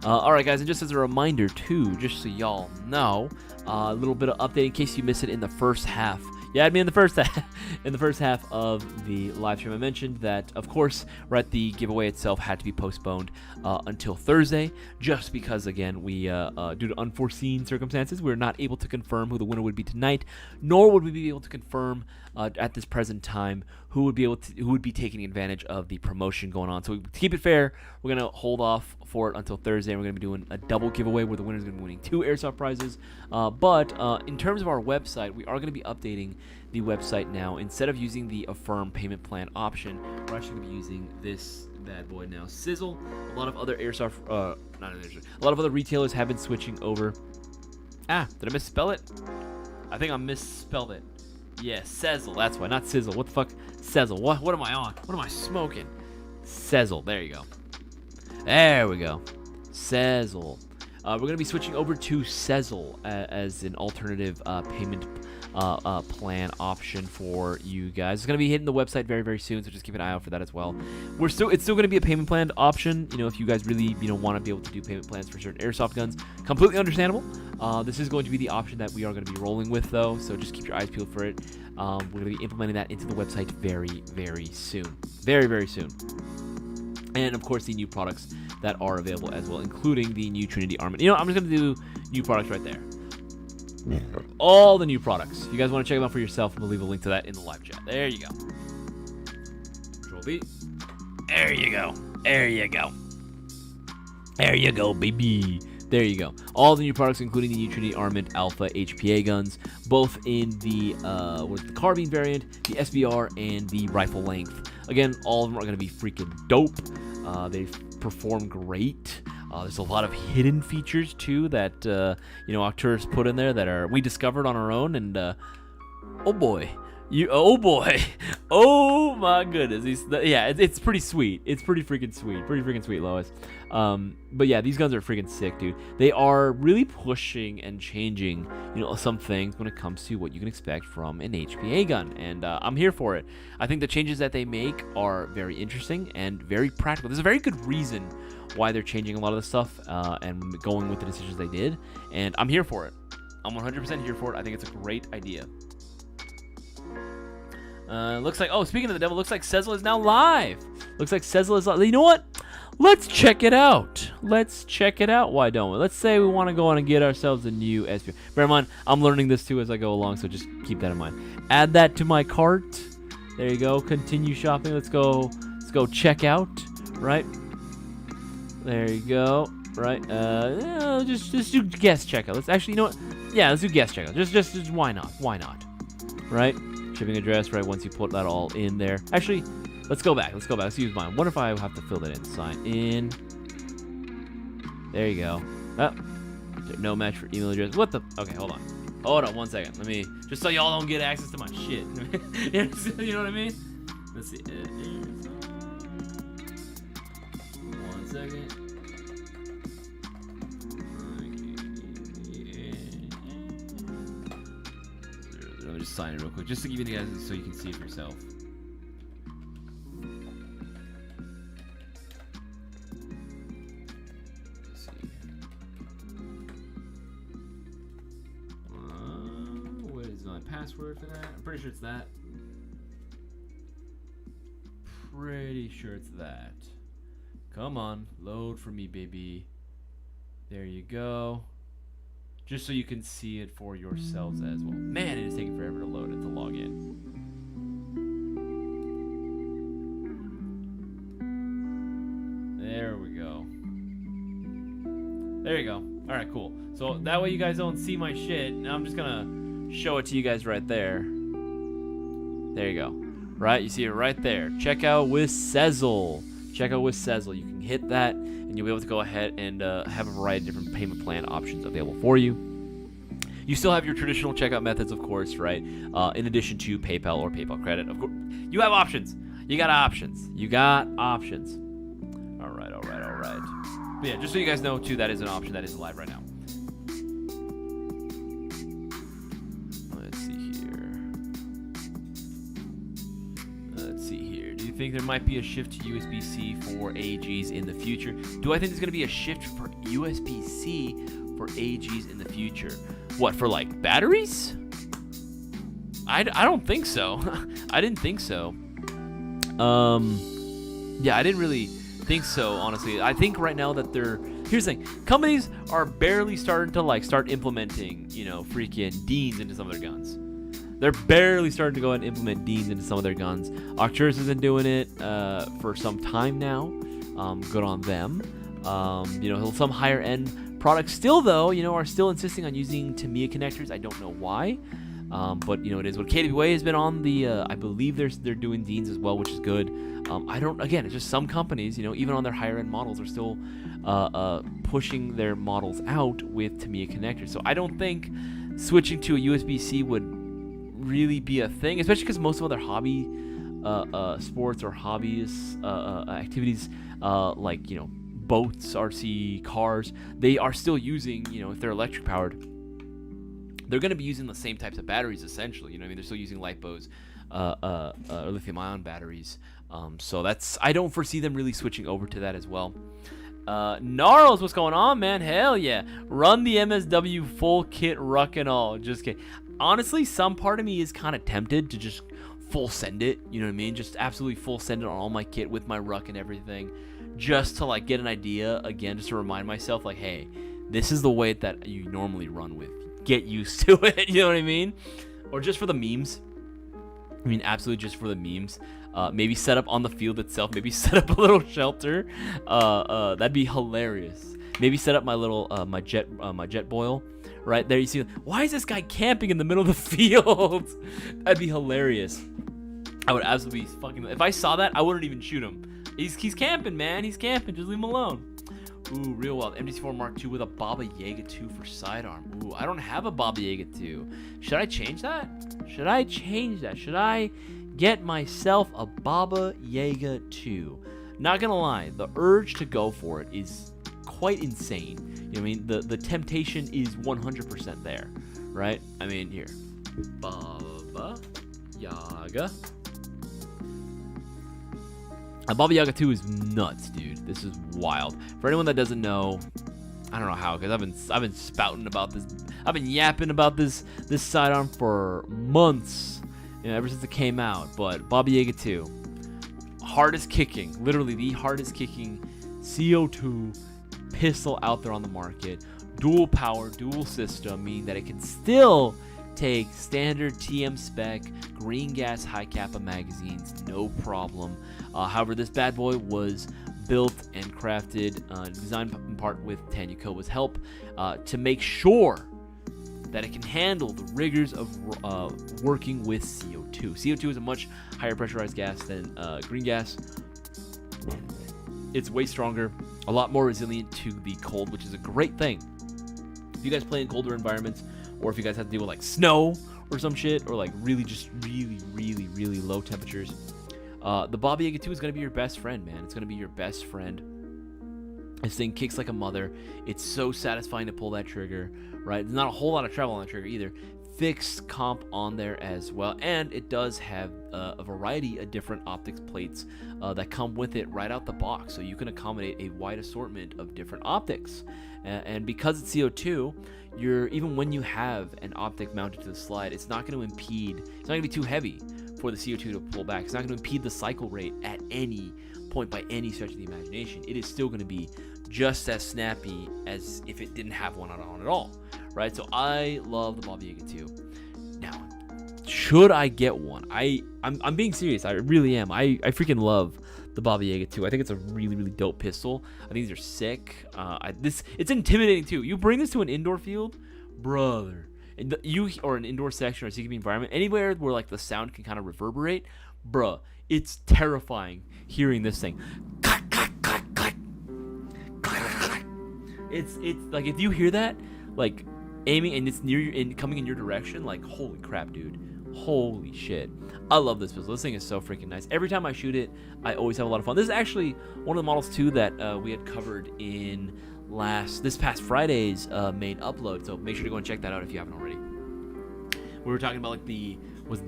All right, guys, and just as a reminder too, just so y'all know, a little bit of update in case you missed it in the first half. You had me in the first half. In the first half of the live stream, I mentioned that, of course, right, the giveaway itself had to be postponed until Thursday, just because, again, we, due to unforeseen circumstances, we're not able to confirm who the winner would be tonight, nor would we be able to confirm at this present time who would be taking advantage of the promotion going on. So to keep it fair, we're gonna hold off for it until Thursday, and we're gonna be doing a double giveaway where the winner's gonna be winning 2 airsoft prizes. But in terms of our website, we are gonna be updating the website now. Instead of using the Affirm payment plan option, we're actually gonna be using this bad boy now, Sizzle. A lot of other airsoft, a lot of other retailers have been switching over. Did I misspell it? I think I misspelled it. Yeah, Sizzle. That's why, not Sizzle. What the fuck? Sizzle. What am I on? What am I smoking? Sizzle. There you go. There we go. Sizzle. We're going to be switching over to Sizzle as an alternative payment plan option for you guys. It's going to be hitting the website very, very soon, so just keep an eye out for that as well. It's still going to be a payment plan option. You know, if you guys really, want to be able to do payment plans for certain airsoft guns, completely understandable. This is going to be the option that we are going to be rolling with, though, so just keep your eyes peeled for it. We're going to be implementing that into the website very, very soon. Very, very soon. And, of course, the new products that are available as well, including the new Trinity armament. I'm just going to do new products right there. All the new products. If you guys want to check them out for yourself, we'll leave a link to that in the live chat. There you go. Control V. There you go. There you go. There you go, baby. There you go. All the new products, including the new Trinity Armament Alpha HPA guns, both in the carbine variant, the SBR, and the rifle length. Again, all of them are going to be freaking dope. They perform great. There's a lot of hidden features too that Arcturus put in there that we discovered on our own, and oh boy, oh my goodness, it's pretty sweet. It's pretty freaking sweet, Lois. But yeah, these guns are freaking sick, dude. They are really pushing and changing, some things when it comes to what you can expect from an HPA gun, and I'm here for it. I think the changes that they make are very interesting and very practical. There's a very good reason why they're changing a lot of the stuff and going with the decisions they did, and I'm here for it. I'm 100% here for it. I think it's a great idea. Looks like, speaking of the devil, looks like Sizzle is now live. You know what? Let's check it out. Why don't we? Let's say we want to go on and get ourselves a new SPR. Bear in mind, I'm learning this too as I go along, so just keep that in mind. Add that to my cart. There you go. Continue shopping. Let's go check out. Right. There you go. Right. Just do guest checkout. Let's actually, you know what? Yeah, let's do guest checkout. Just why not? Right. Shipping address, right, once you put that all in there. Actually, let's go back. Let's use mine. What if I have to fill that in? Sign in. There you go. No match for email address. What the? Okay, hold on 1 second. Let me, just so y'all don't get access to my shit. You know what I mean? Let's see. 1 second. Let me just sign it real quick, just to give you guys so you can see it for yourself. Let's see. What is my password for that? I'm pretty sure it's that. Come on, load for me, baby. There you go. Just so you can see it for yourselves as well. Man, it is taking forever to load and to log in. There we go. There you go. All right, cool. So that way you guys don't see my shit. Now I'm just gonna show it to you guys right there. There you go. Right, you see it right there. Check out with Sizzle. Checkout with Sezzle. You can hit that, and you'll be able to go ahead and have a variety of different payment plan options available for you. You still have your traditional checkout methods, of course, right? In addition to PayPal or PayPal credit. Of course, you have options. You got options. You got options. All right. But yeah, just so you guys know, too, that is an option that is live right now. Let's see here. Do you think there might be a shift to USB-C for AGs in the future? Do I think there's going to be a shift for USB-C for AGs in the future? What, for like batteries? I don't think so. I didn't think so. Yeah, I didn't really think so, honestly. I think right now that here's the thing, companies are barely starting to start implementing, freaking Deans into some of their guns. They're barely starting to go and implement Deans into some of their guns. Arcturus has been doing it for some time now. Good on them. Some higher end products still, though, are still insisting on using Tamiya connectors. I don't know why. But it is what KWA has been on the. I believe they're doing Deans as well, which is good. It's just some companies, even on their higher end models, are still pushing their models out with Tamiya connectors. So I don't think switching to a USB-C would really be a thing, especially because most of other hobby sports or hobbies activities, like boats, RC, cars, they are still using, if they're electric powered, they're going to be using the same types of batteries, essentially. They're still using LiPos, lithium-ion batteries. So I don't foresee them really switching over to that as well. Gnarls, what's going on, man? Hell yeah. Run the MSW full kit, ruck and all. Just kidding. Honestly, some part of me is kind of tempted to just full send it. You know what I mean? Just absolutely full send it on all my kit with my ruck and everything. Just to get an idea, again, just to remind myself, hey, this is the weight that you normally run with. Get used to it, you know what I mean? Or just for the memes. Absolutely just for the memes. Maybe set up on the field itself. Maybe set up a little shelter. That'd be hilarious. Maybe set up my little my jet boil right there. You see, why is this guy camping in the middle of the field? That'd be hilarious. I would absolutely if I saw that, I wouldn't even shoot him. He's camping, man. He's camping. Just leave him alone. Ooh, real wild. MDC4 Mark II with a Baba Yaga 2 for sidearm. Ooh, I don't have a Baba Yaga 2. Should I change that? Should I get myself a Baba Yaga 2? Not gonna lie, the urge to go for it is quite insane. You know what I mean? The temptation is 100% there, right? Here. Baba Yaga. A Baba Yaga 2 is nuts, dude. This is wild. For anyone that doesn't know, I don't know how, because I've been spouting about this. I've been yapping about this sidearm for months, ever since it came out. But Baba Yaga 2, hardest kicking, literally the hardest kicking CO2 pistol out there on the market. Dual power, dual system, meaning that it can still take standard TM spec green gas high kappa magazines, no problem. However, this bad boy was built and crafted, designed in part with Tanya Koba's help, to make sure that it can handle the rigors of working with CO2. CO2 is a much higher pressurized gas than green gas. It's way stronger, a lot more resilient to the cold, which is a great thing. If you guys play in colder environments, or if you guys have to deal with snow or some shit, or really low temperatures, the Baba Yaga 2 is going to be your best friend, man. It's going to be your best friend. This thing kicks like a mother. It's so satisfying to pull that trigger, right? There's not a whole lot of travel on the trigger either. Fixed comp on there as well, and it does have a variety of different optics plates that come with it right out the box, so you can accommodate a wide assortment of different optics. And because it's CO2, even when you have an optic mounted to the slide, it's not going to impede. It's not going to be too heavy for the CO2 to pull back. It's not going to impede the cycle rate at any point by any stretch of the imagination. It is still going to be just as snappy as if it didn't have one on at all, right? So I love the Baba Yaga 2. Now, should I get one? I'm being serious. I really am. I freaking love the Baba Yaga 2. I think it's a really dope pistol. I think these are sick. It's intimidating too. You bring this to an indoor field, brother, or an indoor section or a CQB environment, anywhere where the sound can kind of reverberate, bruh, it's terrifying hearing this thing. It's like, if you hear that, like, aiming and it's near you and coming in your direction, like, holy crap, dude. Holy shit. I love this pistol. This thing is so freaking nice. Every time I shoot it, I always have a lot of fun. This is actually one of the models too that we had covered in this past Friday's main upload. So make sure to go and check that out if you haven't already. We were talking about like the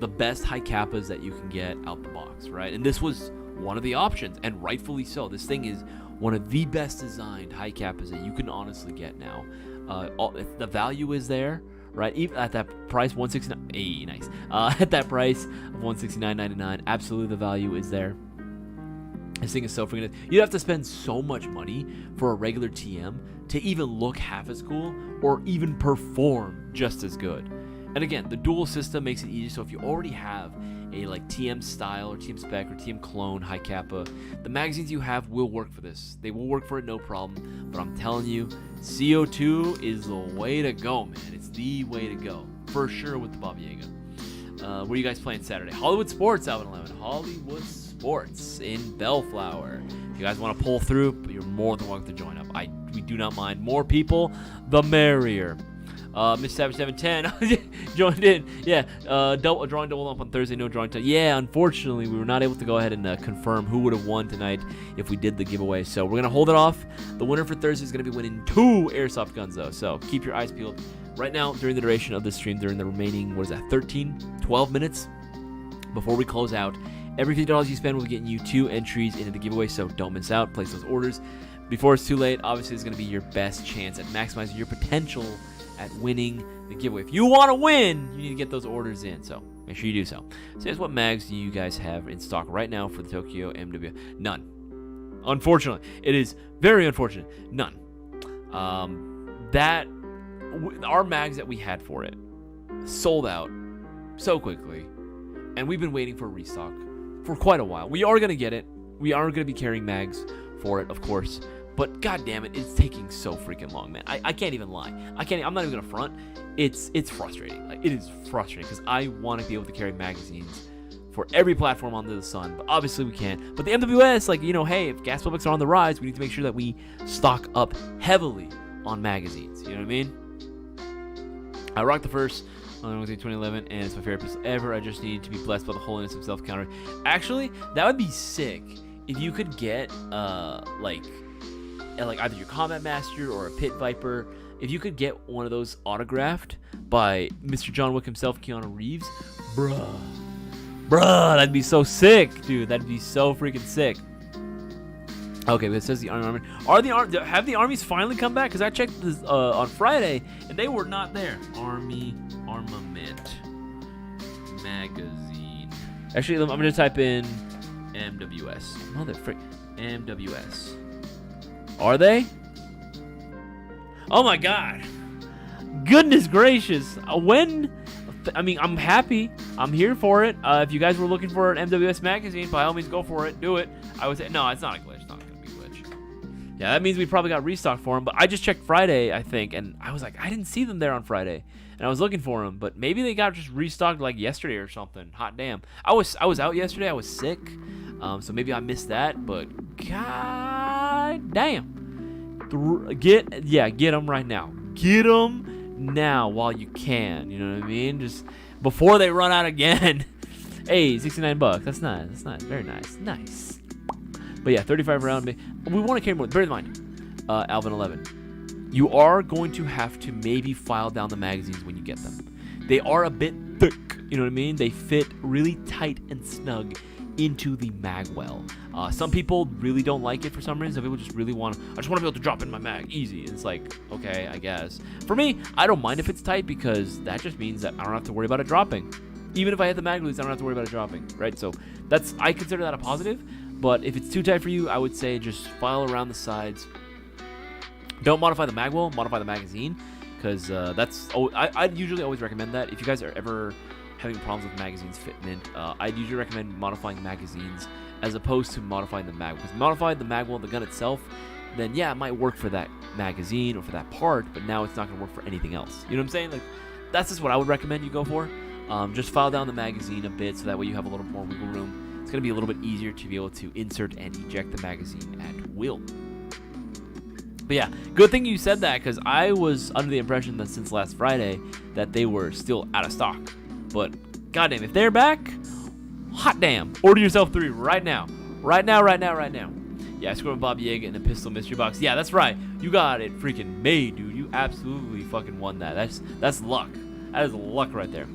best high kappas that you can get out the box, right? And this was one of the options, and rightfully so. This thing is one of the best designed high kappas that you can honestly get now. The value is there. Right, even at that price, $169. Hey, nice. At that price of $169.99, absolutely the value is there. This thing is so freaking. You'd have to spend so much money for a regular TM to even look half as cool or even perform just as good. And again, the dual system makes it easy. So if you already have a like TM style or TM spec or TM clone high kappa, the magazines you have will work for this. They will work for it, no problem. But I'm telling you, CO2 is the way to go, man. It's the way to go for sure with the Baba Yaga. Where are you guys playing Saturday? Hollywood Sports, Alvin 11. Hollywood Sports in Bellflower. If you guys want to pull through, you're more than welcome to join up. We do not mind. More people, the merrier. Miss Savage 710 joined in. Yeah, drawing double up on Thursday, no drawing time. Yeah, unfortunately, we were not able to go ahead and confirm who would have won tonight if we did the giveaway. So we're going to hold it off. The winner for Thursday is going to be winning 2 Airsoft guns, though. So keep your eyes peeled. Right now, during the duration of this stream, during the remaining, 12 minutes before we close out, every $50 you spend will be getting you 2 entries into the giveaway. So don't miss out. Place those orders before it's too late. Obviously, it's going to be your best chance at maximizing your potential at winning the giveaway. If you want to win, you need to get those orders in, so make sure you do so. So here's what mags do you guys have in stock right now for the Tokyo MW? None. Unfortunately. It is very unfortunate. None. Our mags that we had for it sold out so quickly, and we've been waiting for a restock for quite a while. We are going to get it. We are going to be carrying mags for it, of course. But god damn it, it's taking so freaking long, man. I can't even lie. I'm not even gonna front. It's frustrating. Like, it is frustrating because I want to be able to carry magazines for every platform under the sun, but obviously we can't. But the MWS, like, you know, hey, if gas publics are on the rise, we need to make sure that we stock up heavily on magazines. You know what I mean? I rocked the first on 2011, and it's my favorite pistol ever. I just need to be blessed by the holiness of self-counter. Actually, that would be sick if you could get like either your Combat Master or a Pit Viper, if you could get one of those autographed by Mr. John Wick himself, Keanu Reeves, bruh, that'd be so sick, dude. That'd be so freaking sick. Okay, but it says the Army. Have the armies finally come back? Because I checked this on Friday, and they were not there. Army Armament Magazine. Actually, I'm going to type in MWS. MWS. Are they? Oh my god. Goodness gracious. I'm happy. I'm here for it. If you guys were looking for an MWS magazine, by all means go for it. Do it. I would say, no, it's not a glitch. It's not going to be a glitch. Yeah, that means we probably got restock for them. But I just checked Friday, I think, and I was like, I didn't see them there on Friday. And I was looking for them, but maybe they got just restocked like yesterday or something. Hot damn. I was out yesterday. I was sick. So maybe I missed that, but god damn. Get them right now. Get them now while you can. You know what I mean? Just before they run out again. Hey, $69. That's nice. Very nice. Nice. But yeah, 35 round. We want to carry more. Bear in mind, Alvin 11. You are going to have to maybe file down the magazines when you get them. They are a bit thick. You know what I mean? They fit really tight and snug into the magwell. Some people really don't like it for some reason. Some people just really I just want to be able to drop in my mag easy. It's like, okay, I guess. For me, I don't mind if it's tight because that just means that I don't have to worry about it dropping. Even if I hit the mag loose, I don't have to worry about it dropping, right? So I consider that a positive. But if it's too tight for you, I would say just file around the sides. Don't modify the magwell, modify the magazine, because I'd usually always recommend that. If you guys are ever having problems with magazines fitting in, I'd usually recommend modifying magazines as opposed to modifying the mag. Because modifying the magwell, the gun itself, then yeah, it might work for that magazine or for that part, but now it's not going to work for anything else. You know what I'm saying? Like, that's just what I would recommend you go for. Just file down the magazine a bit so that way you have a little more wiggle room. It's going to be a little bit easier to be able to insert and eject the magazine at will. But yeah, good thing you said that, because I was under the impression that since last Friday that they were still out of stock. But goddamn, if they're back, hot damn, order yourself 3 right now. Right now. Yeah, I scored with Bob Yaga in a pistol mystery box. Yeah, that's right. You got it freaking made, dude. You absolutely fucking won that. That's luck. That is luck right there.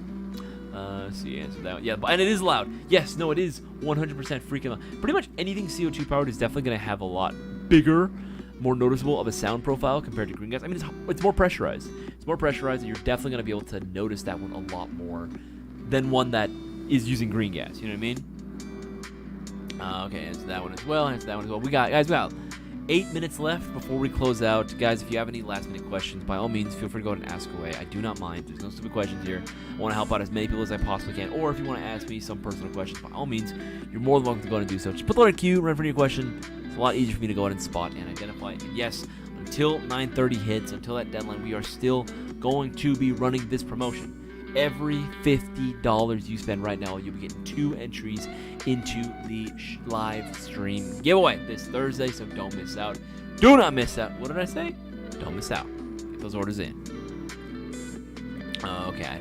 Let's see, answer that one. Yeah, and it is loud. Yes, no, it is 100% freaking loud. Pretty much anything CO2 powered is definitely going to have a lot bigger, more noticeable of a sound profile compared to green gas. I mean, it's more pressurized. It's more pressurized, and you're definitely going to be able to notice that one a lot more than one that is using green gas. You know what I mean? Okay, answer that one as well. We got 8 minutes left before we close out. Guys, if you have any last-minute questions, by all means, feel free to go ahead and ask away. I do not mind. There's no stupid questions here. I want to help out as many people as I possibly can. Or if you want to ask me some personal questions, by all means, you're more than welcome to go ahead and do so. Just put the letter Q, run for your question. It's a lot easier for me to go ahead and spot and identify. And yes, until 9:30 hits, until that deadline, we are still going to be running this promotion. Every $50 you spend right now, you'll be getting 2 entries into the live stream giveaway this Thursday, so don't miss out. Do not miss out. What did I say? Don't miss out. Get those orders in. Okay, I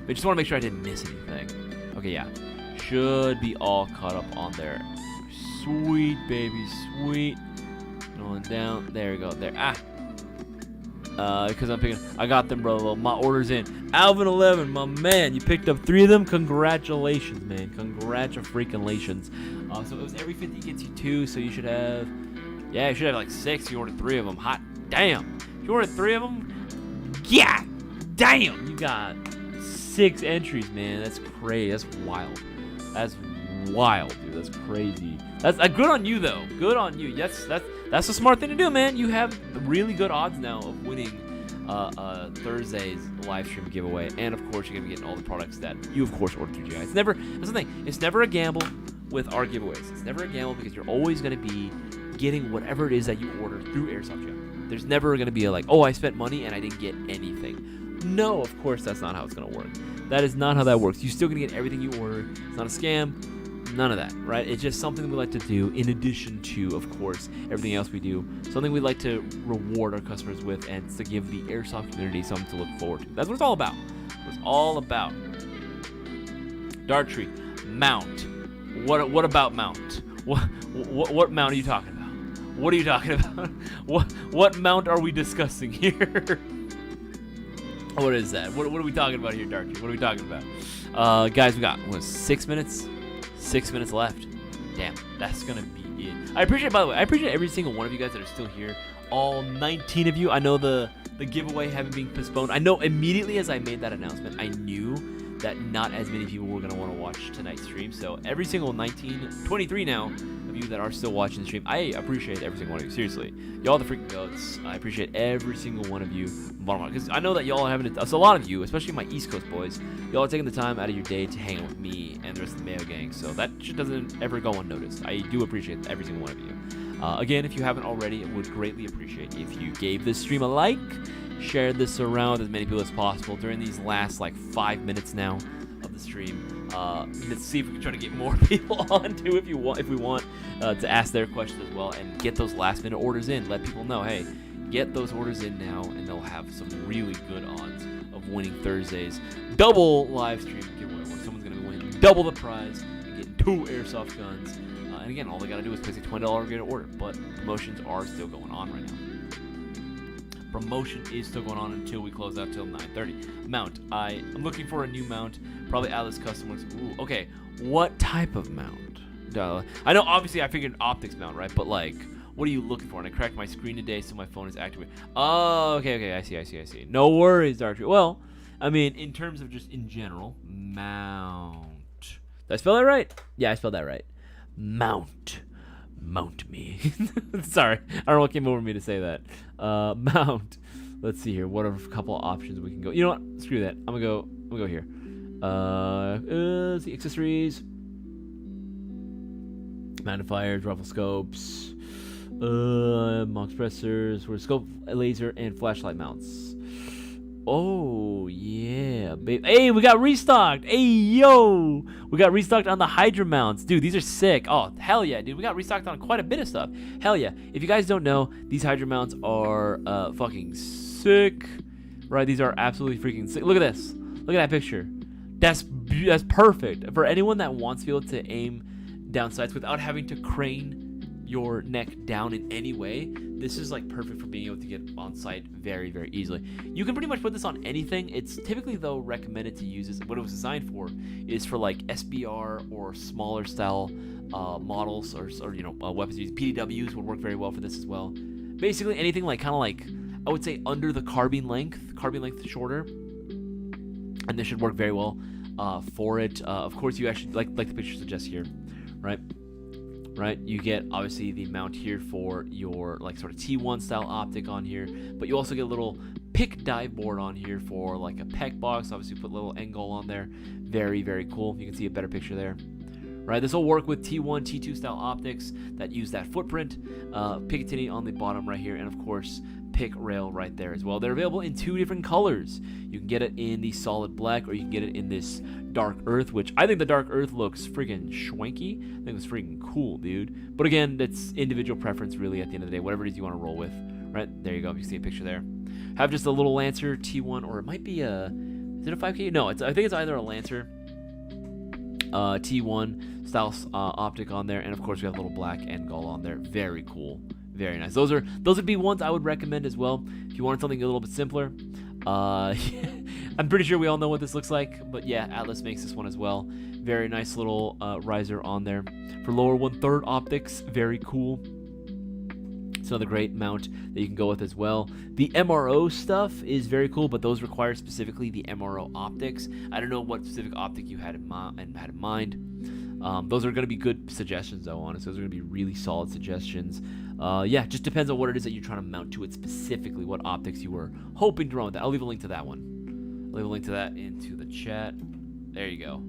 just want to make sure I didn't miss anything. Okay, yeah. Should be all caught up on there. Sweet, baby, sweet. Going down. There we go. There. Because I got them, bro. My order's in. Alvin 11, my man, you picked up 3 of them. Congratulations, man. Congratulations. So it was every 50 gets you 2, so you should have, like 6. You ordered 3 of them. Hot damn. You ordered 3 of them? Yeah, damn. You got 6 entries, man. That's crazy. That's wild. That's wild, dude. That's crazy. That's good on you, though. Good on you. Yes, that's a smart thing to do, man. You have really good odds now of winning Thursday's live stream giveaway, and of course you're gonna be getting all the products that you of course ordered through GI. That's the thing. It's never a gamble with our giveaways. It's never a gamble because you're always gonna be getting whatever it is that you order through Airsoft GI. There's never gonna be oh, I spent money and I didn't get anything. No, of course that's not how it's gonna work. That is not how that works. You're still gonna get everything you order. It's not a scam. None of that, right? It's just something we like to do in addition to, of course, everything else we do. Something we like to reward our customers with, and to give the Airsoft community something to look forward to. That's what it's all about. It's all about. Dartry, mount. What about mount? What mount are you talking about? What are you talking about? What mount are we discussing here? What is that? What are we talking about here, Dartry? What are we talking about? Guys, we got 6 minutes. 6 minutes left. Damn, that's gonna be it. By the way, I appreciate every single one of you guys that are still here. All 19 of you. I know the giveaway having been postponed. I know immediately as I made that announcement, I knew that not as many people were gonna want to watch tonight's stream. So every single 23 now of you that are still watching the stream, I appreciate every single one of you. Seriously, y'all the freaking goats. I appreciate every single one of you. Bottom line, because I know that y'all are having a lot of you, especially my East Coast boys, y'all are taking the time out of your day to hang out with me and the rest of the Mayo gang. So that shit doesn't ever go unnoticed. I do appreciate every single one of you. Again, if you haven't already, I would greatly appreciate if you gave this stream a like, shared this around with as many people as possible during these last 5 minutes now of the stream. Let's see if we can try to get more people on too if we want to ask their questions as well, and get those last minute orders in. Let people know, hey, get those orders in now, and they'll have some really good odds of winning Thursday's double live stream giveaway, where someone's going to be winning double the prize and getting 2 Airsoft guns. And again, all they got to do is place a $20 greater order, but promotions are still going on right now. Promotion is still going on until we close out till 9:30. Mount. I'm looking for a new mount. Probably Atlas Custom ones. Ooh, okay. What type of mount? I know, obviously, I figured optics mount, right? But what are you looking for? And I cracked my screen today, so my phone is activated. Oh, okay. I see. No worries, Dartry. Well, I mean, in terms of just in general, mount. Did I spell that right? Yeah, I spelled that right. Mount me. Sorry, I don't know what came over me to say that. Mount. Let's see here. What are a couple of options we can go? You know what? Screw that. I'm gonna go here. Let's see, accessories, magnifiers, ruffle scopes, mock pressors, scope, laser, and flashlight mounts. Oh, yeah, babe. Hey, we got restocked. Hey, yo. We got restocked on the Hydra mounts. Dude, these are sick. Oh, hell yeah, dude. We got restocked on quite a bit of stuff. Hell yeah. If you guys don't know, these Hydra mounts are fucking sick. Right? These are absolutely freaking sick. Look at this. Look at that picture. That's perfect. For anyone that wants to be able to aim down sights without having to crane your neck down in any way, this is like perfect for being able to get on sight very, very easily. You can pretty much put this on anything. It's typically, though, recommended to use this. What it was designed for is for like SBR or smaller style models or you know, weapons. PDWs would work very well for this as well. Basically anything like kind of like, I would say, under the carbine length shorter, and this should work very well for it. Of course, you actually like the picture suggests here, right? Right, you get obviously the mount here for your like sort of T1 style optic on here, but you also get a little pick dive board on here for like a pec box. Obviously, put a little end goal on there. Very, very cool. You can see a better picture there. Right, this will work with T1, T2 style optics that use that footprint. Picatinny on the bottom right here, and of course, pick rail right there as well. They're available in 2 different colors. You can get it in the solid black, or you can get it in this dark earth, which I think the dark earth looks freaking schwanky. I think it's freaking cool, dude. But again, that's individual preference, really. At the end of the day, whatever it is you want to roll with. Right there, you go. You see a picture there. Have just a little Lancer T1, or it might be a. Is it a 5K? No, I think it's either a Lancer T1 style optic on there, and of course we have a little black end gall on there. Very cool, very nice. Those would be ones I would recommend as well if you wanted something a little bit simpler. I'm pretty sure we all know what this looks like, but yeah, Atlas makes this one as well. Very nice little riser on there for lower 1/3 optics. Very cool. It's another great mount that you can go with as well. The MRO stuff is very cool, but those require specifically the MRO optics. I don't know what specific optic you had in mind. Those are going to be good suggestions, though, honestly. Those are going to be really solid suggestions. Yeah, just depends on what it is that you're trying to mount to it specifically, what optics you were hoping to run with that. I'll leave a link to that one. I'll leave a link to that into the chat. There you go.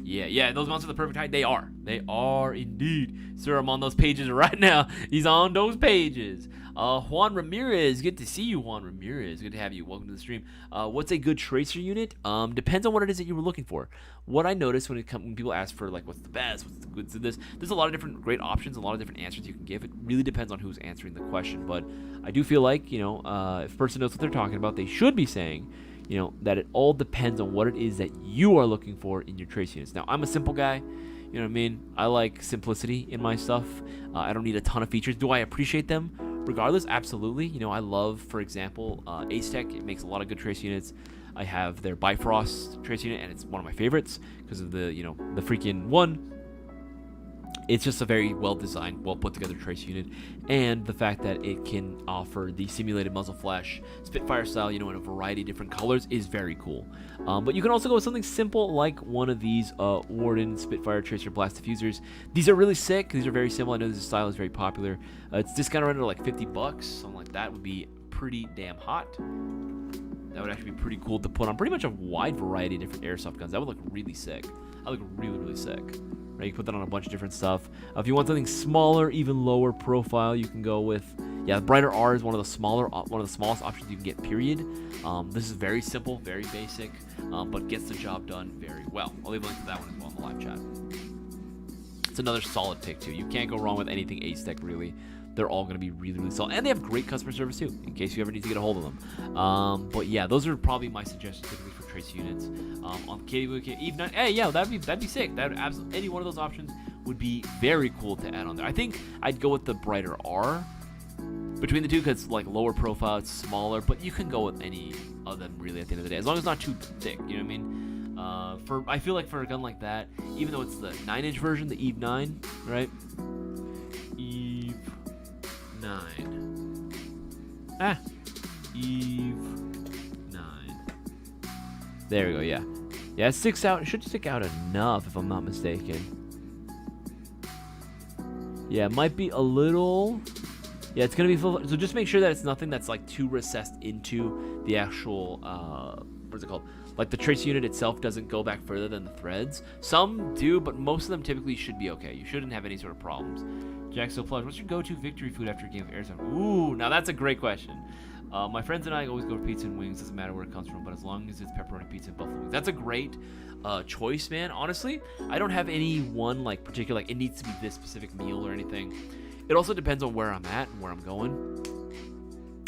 Yeah, those mounts are the perfect height. They are indeed. Sir, I'm on those pages right now. He's on those pages. Juan Ramirez, good to see you, Juan Ramirez. Good to have you. Welcome to the stream. What's a good tracer unit? Depends on what it is that you were looking for. What I noticed when people ask for like what's the best, what's the good to this, there's a lot of different great options, a lot of different answers you can give. It really depends on who's answering the question, but I do feel like, you know, if a person knows what they're talking about, they should be saying, you know, that it all depends on what it is that you are looking for in your trace units. Now, I'm a simple guy. You know what I mean? I like simplicity in my stuff. I don't need a ton of features. Do I appreciate them? Regardless, absolutely. You know, I love, for example, Ace Tech. It makes a lot of good trace units. I have their Bifrost trace unit, and it's one of my favorites because of the, you know, the freaking one. It's just a very well-designed, well-put-together trace unit, and the fact that it can offer the simulated muzzle flash Spitfire style, you know, in a variety of different colors is very cool. But you can also go with something simple like one of these Warden Spitfire Tracer Blast Diffusers. These are really sick. These are very simple. I know this style is very popular. It's discounted around like $50, something like that would be pretty damn hot. That would actually be pretty cool to put on pretty much a wide variety of different airsoft guns. That would look really sick. That would look really, really sick. Right, you can put that on a bunch of different stuff. If you want something smaller, even lower profile, you can go with, yeah, Brighter R is one of the smallest options you can get, period. This is very simple, very basic, but gets the job done very well. I'll leave a link to that one as well in the live chat. It's another solid pick, too. You can't go wrong with anything Ace Tech, really. They're all going to be really, really solid. And they have great customer service, too, in case you ever need to get a hold of them. But, yeah, those are probably my suggestions typically for trace units. On KWK Eve 9, hey, yeah, that'd be sick. That would absolutely, any one of those options would be very cool to add on there. I think I'd go with the Brighter R between the two because, like, lower profile, it's smaller. But you can go with any of them, really, at the end of the day. As long as it's not too thick, you know what I mean? I feel like for a gun like that, even though it's the 9-inch version, the Eve 9, right? Eve 9. Eve 9. There we go, yeah. Yeah, it sticks out. It should stick out enough, if I'm not mistaken. Yeah, it might be a little... Yeah, it's going to be full... So just make sure that it's nothing that's, like, too recessed into the actual... what's it called? Like, the trace unit itself doesn't go back further than the threads. Some do, but most of them typically should be okay. You shouldn't have any sort of problems. Jack So Plug, what's your go-to victory food after a game of Airsoft? Ooh, now that's a great question. My friends and I always go for pizza and wings. Doesn't matter where it comes from, but as long as it's pepperoni pizza and buffalo wings, that's a great choice, man. Honestly, I don't have any one like particular like it needs to be this specific meal or anything. It also depends on where I'm at and where I'm going.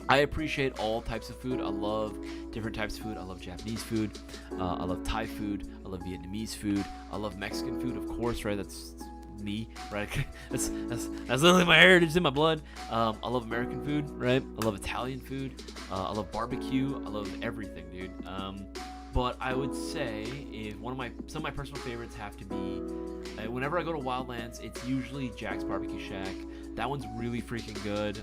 I appreciate all types of food. I love different types of food. I love Japanese food. I love Thai food. I love Vietnamese food. I love Mexican food, of course, right? That's me, right? that's literally my heritage, in my blood. I love American food, right? I love Italian food. I love barbecue. I love everything, dude. But I would say if some of my personal favorites have to be whenever I go to Wildlands, it's usually Jack's Barbecue Shack. That one's really freaking good.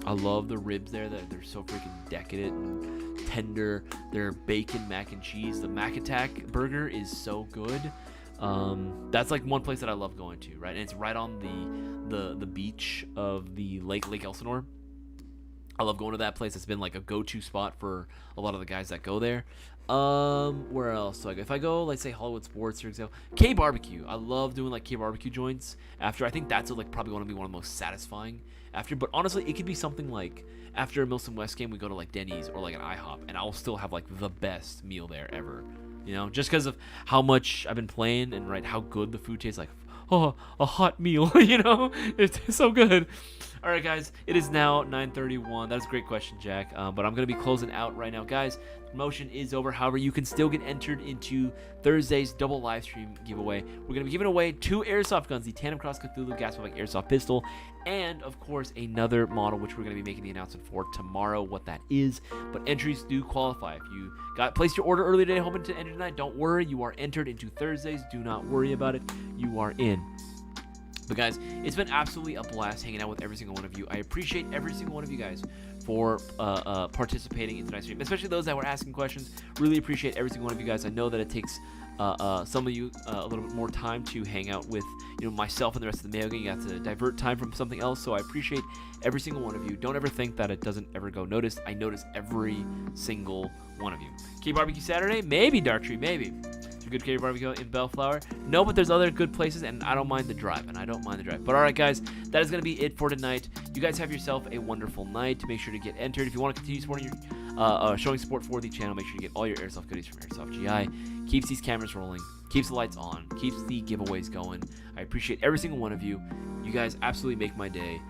I love the ribs there. They're so freaking decadent and tender. Their bacon mac and cheese. The Mac Attack burger is so good. That's like one place that I love going to, right? And it's right on the beach of the Lake Elsinore. I love going to that place. It's been like a go-to spot for a lot of the guys that go there. Where else? So like if I go, let's say Hollywood Sports, for example, K Barbecue. I love doing like K Barbecue joints after. I think that's like probably going to be one of the most satisfying after. But honestly, it could be something like after a Milson West game, we go to like Denny's or like an IHOP, and I'll still have like the best meal there ever. You know, just because of how much I've been playing and right how good the food tastes. Like, oh, a hot meal. You know, it's so good. All right, guys, it is now 9:31. That's a great question, Jack. But I'm going to be closing out right now. Guys, promotion is over. However, you can still get entered into Thursday's double live stream giveaway. We're going to be giving away 2 airsoft guns, the Tandem Cross Cthulhu gas like airsoft pistol, and, of course, another model, which we're going to be making the announcement for tomorrow, what that is. But entries do qualify. If you placed your order early today, hoping to enter tonight, don't worry. You are entered into Thursdays. Do not worry about it. You are in. But guys, it's been absolutely a blast hanging out with every single one of you. I appreciate every single one of you guys for participating in tonight's stream, especially those that were asking questions. Really appreciate every single one of you guys. I know that it takes some of you a little bit more time to hang out with myself and the rest of the mail gang. You have to divert time from something else, so I appreciate every single one of you. Don't ever think that it doesn't ever go noticed. I notice every single one of you. K Barbecue Saturday? Maybe, Darktree, maybe. Good K Barbecue in Bellflower? No, but there's other good places, and I don't mind the drive, But all right, guys, that is going to be it for tonight. You guys have yourself a wonderful night. Make sure to get entered. If you want to continue supporting showing support for the channel, make sure to get all your airsoft goodies from Airsoft GI. Keeps these cameras rolling, keeps the lights on, keeps the giveaways going. I appreciate every single one of you. You guys absolutely make my day.